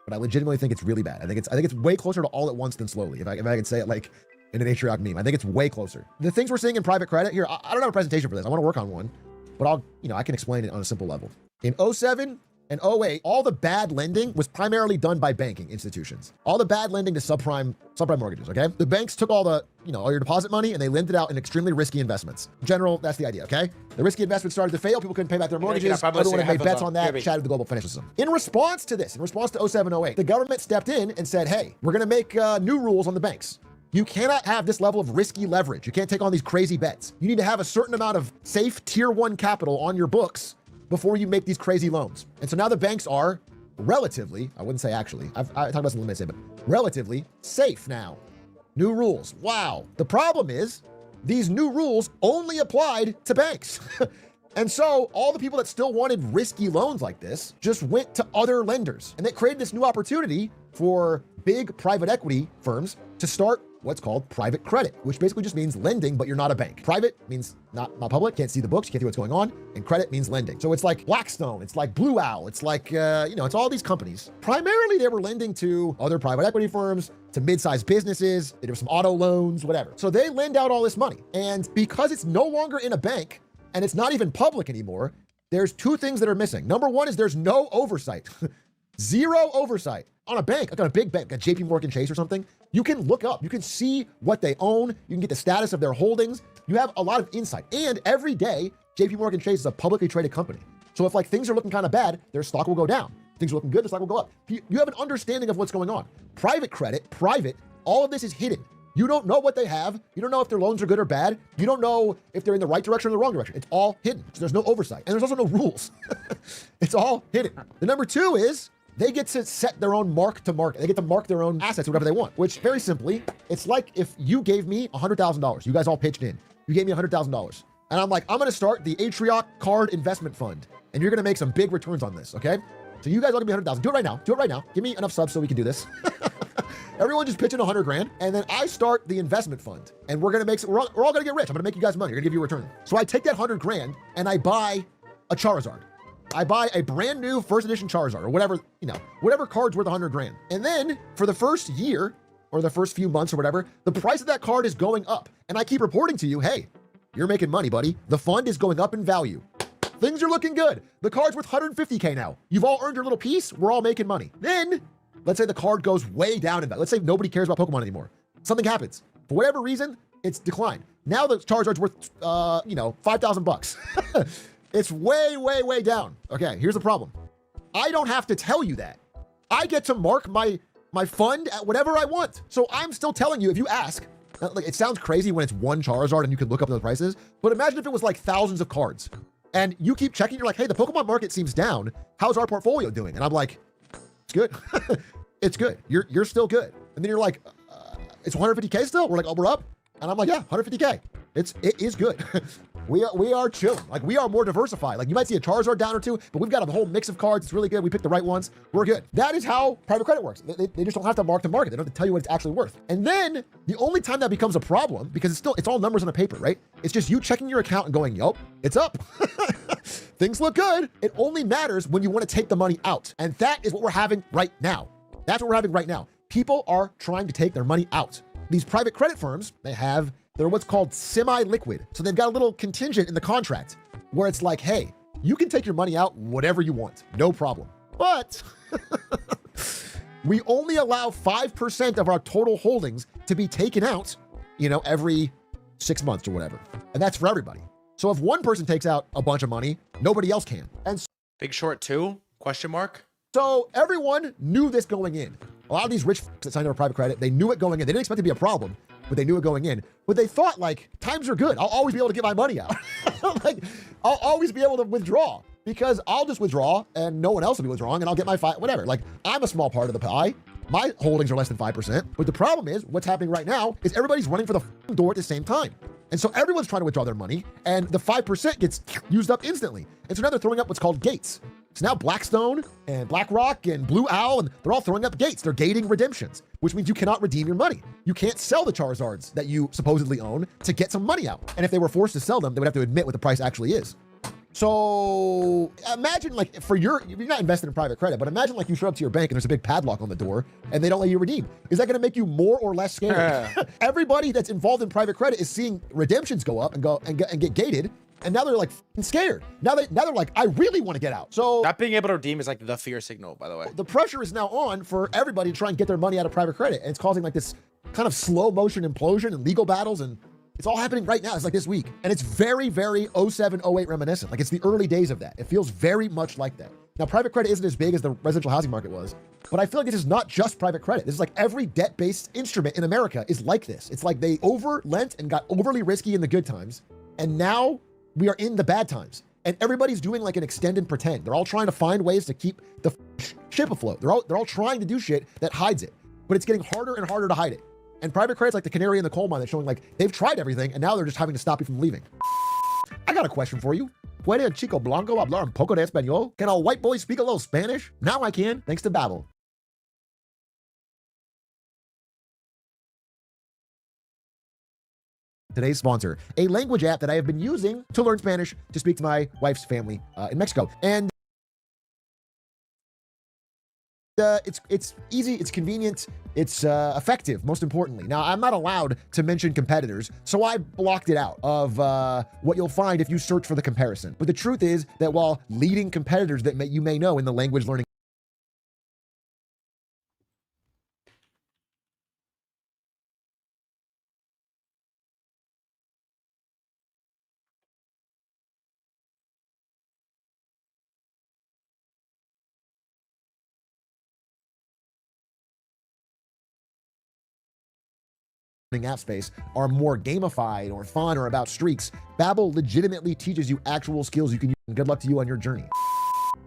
but I legitimately think it's really bad. I think it's way closer to all at once than slowly, if I can say it like in an HROC meme. I think it's way closer. The things we're seeing in private credit here, I don't have a presentation for this. I want to work on one, but I can explain it on a simple level. In 07 and 08, all the bad lending was primarily done by banking institutions. All the bad lending to subprime mortgages, okay? The banks took all the, all your deposit money and they lent it out in extremely risky investments. In general, that's the idea, okay? The risky investments started to fail. People couldn't pay back their mortgages. Everyone had made bets on that, shattered the global financial system. In response to this, in response to 07, 08, the government stepped in and said, hey, we're gonna make new rules on the banks. You cannot have this level of risky leverage. You can't take on these crazy bets. You need to have a certain amount of safe tier 1 capital on your books before you make these crazy loans. And so now the banks are relatively, I wouldn't say actually, I talked about some limits, but relatively safe now. New rules. Wow. The problem is these new rules only applied to banks. And so all the people that still wanted risky loans like this just went to other lenders. And that created this new opportunity for big private equity firms to start what's called private credit, which basically just means lending, but you're not a bank. Private means not public, can't see the books, you can't see what's going on, and credit means lending. So it's like Blackstone, it's like Blue Owl, it's like, it's all these companies. Primarily, they were lending to other private equity firms, to mid-sized businesses, there were some auto loans, whatever. So they lend out all this money. And because it's no longer in a bank, and it's not even public anymore, there's two things that are missing. Number one is there's no oversight. Zero oversight. On a bank, like on a big bank, like JP Morgan Chase or something, you can look up, you can see what they own, you can get the status of their holdings, you have a lot of insight. And every day, JP Morgan Chase is a publicly traded company. So if like things are looking kind of bad, their stock will go down. Things are looking good, the stock will go up. You have an understanding of what's going on. Private credit, all of this is hidden. You don't know what they have. You don't know if their loans are good or bad. You don't know if they're in the right direction or the wrong direction. It's all hidden. So there's no oversight. And there's also no rules. It's all hidden. The number two is they get to set their own mark to market. They get to mark their own assets, whatever they want, which very simply, it's like if you gave me $100,000, you guys all pitched in, you gave me $100,000. And I'm like, I'm going to start the Atrioc Card Investment Fund, and you're going to make some big returns on this, okay? So you guys all give me $100,000. Do it right now. Do it right now. Give me enough subs so we can do this. Everyone just pitch in $100,000, and then I start the investment fund, and we're all going to get rich. I'm going to make you guys money. We're going to give you a return. So I take that $100,000 and I buy a Charizard. I buy a brand new first edition Charizard or whatever, whatever card's worth $100,000. And then for the first year or the first few months or whatever, the price of that card is going up. And I keep reporting to you, hey, you're making money, buddy. The fund is going up in value. Things are looking good. The card's worth $150,000 now. You've all earned your little piece. We're all making money. Then let's say the card goes way down in value. Let's say nobody cares about Pokemon anymore. Something happens. For whatever reason, it's declined. Now the Charizard's worth, $5,000. It's way, way, way down. Okay, here's the problem. I don't have to tell you that. I get to mark my fund at whatever I want. So I'm still telling you, if you ask, like, it sounds crazy when it's one Charizard and you can look up those prices, but imagine if it was like thousands of cards and you keep checking, you're like, hey, the Pokemon market seems down. How's our portfolio doing? And I'm like, it's good. It's good. You're still good. And then you're like, it's 150K still? We're like, oh, we're up. And I'm like, yeah, 150K. It is good. We are chilling. Like, we are more diversified. Like, you might see a Charizard down or two, but we've got a whole mix of cards. It's really good. We picked the right ones. We're good. That is how private credit works. They just don't have to mark to market. They don't have to tell you what it's actually worth. And then the only time that becomes a problem, because it's all numbers on a paper, right? It's just you checking your account and going, yup, it's up. Things look good. It only matters when you want to take the money out. And that is what we're having right now. That's what we're having right now. People are trying to take their money out. These private credit firms, they're what's called semi-liquid. So they've got a little contingent in the contract where it's like, hey, you can take your money out whatever you want, no problem. But we only allow 5% of our total holdings to be taken out, every 6 months or whatever. And that's for everybody. So if one person takes out a bunch of money, nobody else can. And Big Short 2? Question mark? So everyone knew this going in. A lot of these rich that signed up for private credit, they knew it going in. They didn't expect it to be a problem, but they knew it going in. But they thought, like, times are good. I'll always be able to get my money out. Like, I'll always be able to withdraw because I'll just withdraw and no one else will be withdrawing and I'll get my whatever. Like, I'm a small part of the pie. My holdings are less than 5%. But the problem is, what's happening right now is everybody's running for the door at the same time. And so everyone's trying to withdraw their money and the 5% gets used up instantly. And so now they're throwing up what's called gates. So now Blackstone and BlackRock and Blue Owl, and they're all throwing up gates. They're gating redemptions, which means you cannot redeem your money. You can't sell the Charizards that you supposedly own to get some money out. And if they were forced to sell them, they would have to admit what the price actually is. So imagine, like, you're not invested in private credit, but imagine like you show up to your bank and there's a big padlock on the door and they don't let you redeem. Is that going to make you more or less scared? Everybody that's involved in private credit is seeing redemptions go up and get gated. And now they're like scared. Now they're like, I really want to get out. So not being able to redeem is like the fear signal, by the way. The pressure is now on for everybody to try and get their money out of private credit. And it's causing like this kind of slow motion implosion and legal battles. And it's all happening right now. It's like this week. And it's very, very 07, 08 reminiscent. Like, it's the early days of that. It feels very much like that. Now, private credit isn't as big as the residential housing market was, but I feel like this is not just private credit. This is like every debt-based instrument in America is like this. It's like they over-lent and got overly risky in the good times. And now we are in the bad times. And everybody's doing like an extend and pretend. They're all trying to find ways to keep the ship afloat. They're all trying to do shit that hides it, but it's getting harder and harder to hide it. And private credit's like the canary in the coal mine that's showing like they've tried everything and now they're just having to stop you from leaving. I got a question for you. ¿Puede el chico blanco hablar un poco de español? Can a white boy speak a little Spanish? Now I can, thanks to Babbel. Today's sponsor, a language app that I have been using to learn Spanish to speak to my wife's family in Mexico. And it's easy, it's convenient, it's effective, most importantly. Now, I'm not allowed to mention competitors, so I blocked it out of what you'll find if you search for the comparison. But the truth is that while leading competitors that you may know in the language learning app space are more gamified or fun or about streaks, Babbel legitimately teaches you actual skills you can use, and good luck to you on your journey.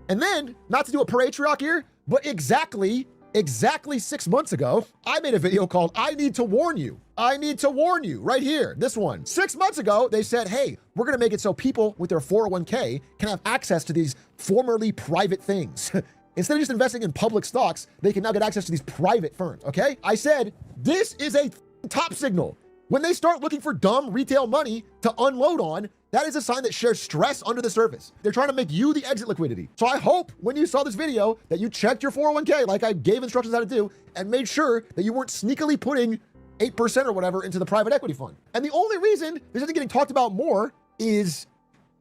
And then, not to do a patriarch here, but exactly 6 months ago, I made a video called I Need to Warn You. I need to warn you right here, this one. 6 months ago, they said, hey, we're gonna make it so people with their 401k can have access to these formerly private things. Instead of just investing in public stocks, they can now get access to these private firms, okay? I said, this is a top signal. When they start looking for dumb retail money to unload on, that is a sign that shares stress under the surface. They're trying to make you the exit liquidity. So I hope when you saw this video that you checked your 401k like I gave instructions how to do and made sure that you weren't sneakily putting 8% or whatever into the private equity fund. And the only reason this isn't getting talked about more is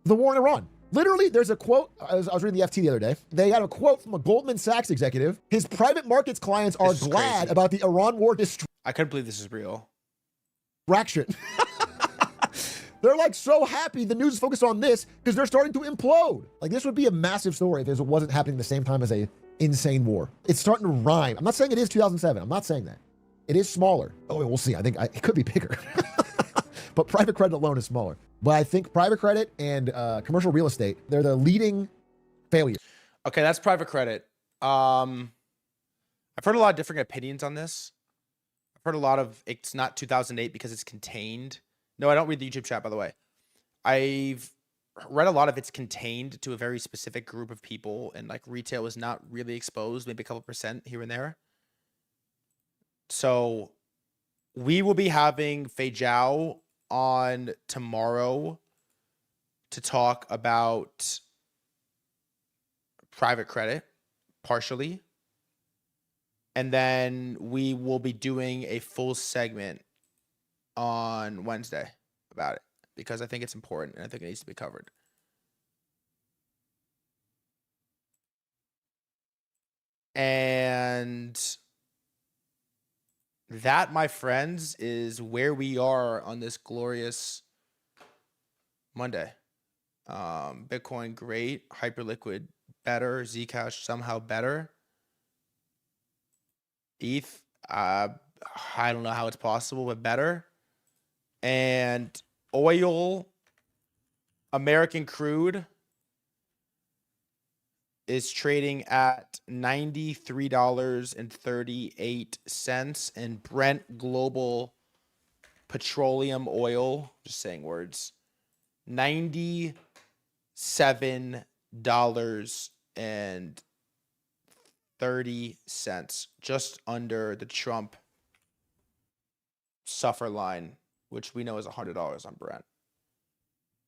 the war in Iran. Literally, there's a quote, I was reading the FT the other day. They had a quote from a Goldman Sachs executive. His private markets clients are glad about the Iran war I couldn't believe this is real. fraction. They're like so happy the news is focused on this because they're starting to implode. Like this would be a massive story if it wasn't happening at the same time as a insane war. It's starting to rhyme. I'm not saying it is 2007. I'm not saying that. It is smaller. Oh, we'll see. I think it could be bigger. But private credit alone is smaller. But I think private credit and commercial real estate, they're the leading failures. Okay, that's private credit. I've heard a lot of different opinions on this. I've heard a lot of it's not 2008 because it's contained. No, I don't read the YouTube chat, by the way. I've read a lot of it's contained to a very specific group of people, and like retail is not really exposed, maybe a couple % here and there. So we will be having Fei Zhao on tomorrow to talk about private credit partially. And then we will be doing a full segment on Wednesday about it because I think it's important and I think it needs to be covered. And that, my friends, is where we are on this glorious Monday. Bitcoin, great. Hyperliquid, better. Zcash, somehow better. ETH, I don't know how it's possible, but better. And oil, American crude, is trading at $93.38, and Brent global petroleum oil, just saying words, $97.30, just under the Trump suffer line, which we know is $100 on Brent.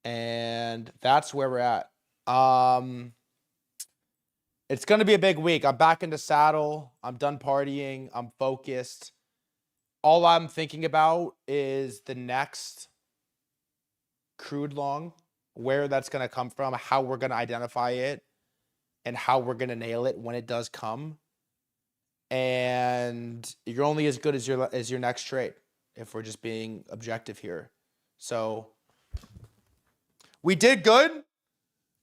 And that's where we're at. It's going to be a big week. I'm back in the saddle. I'm done partying. I'm focused. All I'm thinking about is the next crude long, where that's going to come from, how we're going to identify it, and how we're going to nail it when it does come. And you're only as good as your next trade, if we're just being objective here. So we did good.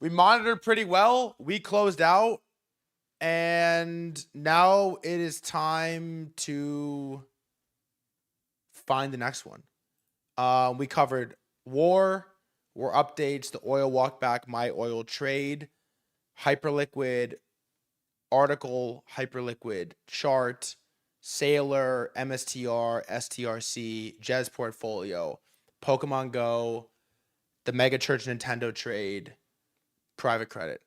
We monitored pretty well. We closed out. And now it is time to find the next one. We covered war updates, the oil walk back, my oil trade, Hyperliquid article, Hyperliquid chart, Sailor, MSTR, STRC, Jez portfolio, Pokemon Go, the Mega Church Nintendo trade, private credit.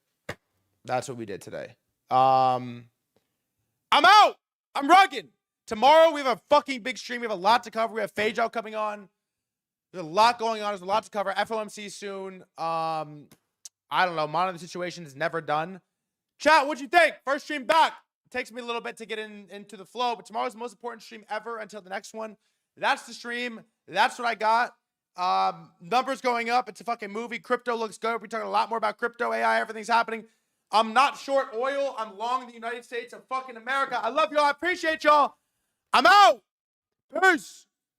That's what we did today. I'm out. I'm rugged. Tomorrow we have a fucking big stream. We have a lot to cover. We have Fei Zhao coming on. There's a lot going on. There's a lot to cover. FOMC soon. I don't know. Monitoring the situation is never done. Chat, what'd you think? First stream back. It takes me a little bit to get into the flow, but tomorrow's the most important stream ever until the next one. That's the stream. That's what I got. Numbers going up. It's a fucking movie. Crypto looks good. We're talking a lot more about crypto, AI, everything's happening. I'm not short oil. I'm long the United States of fucking America. I love y'all. I appreciate y'all. I'm out. Peace.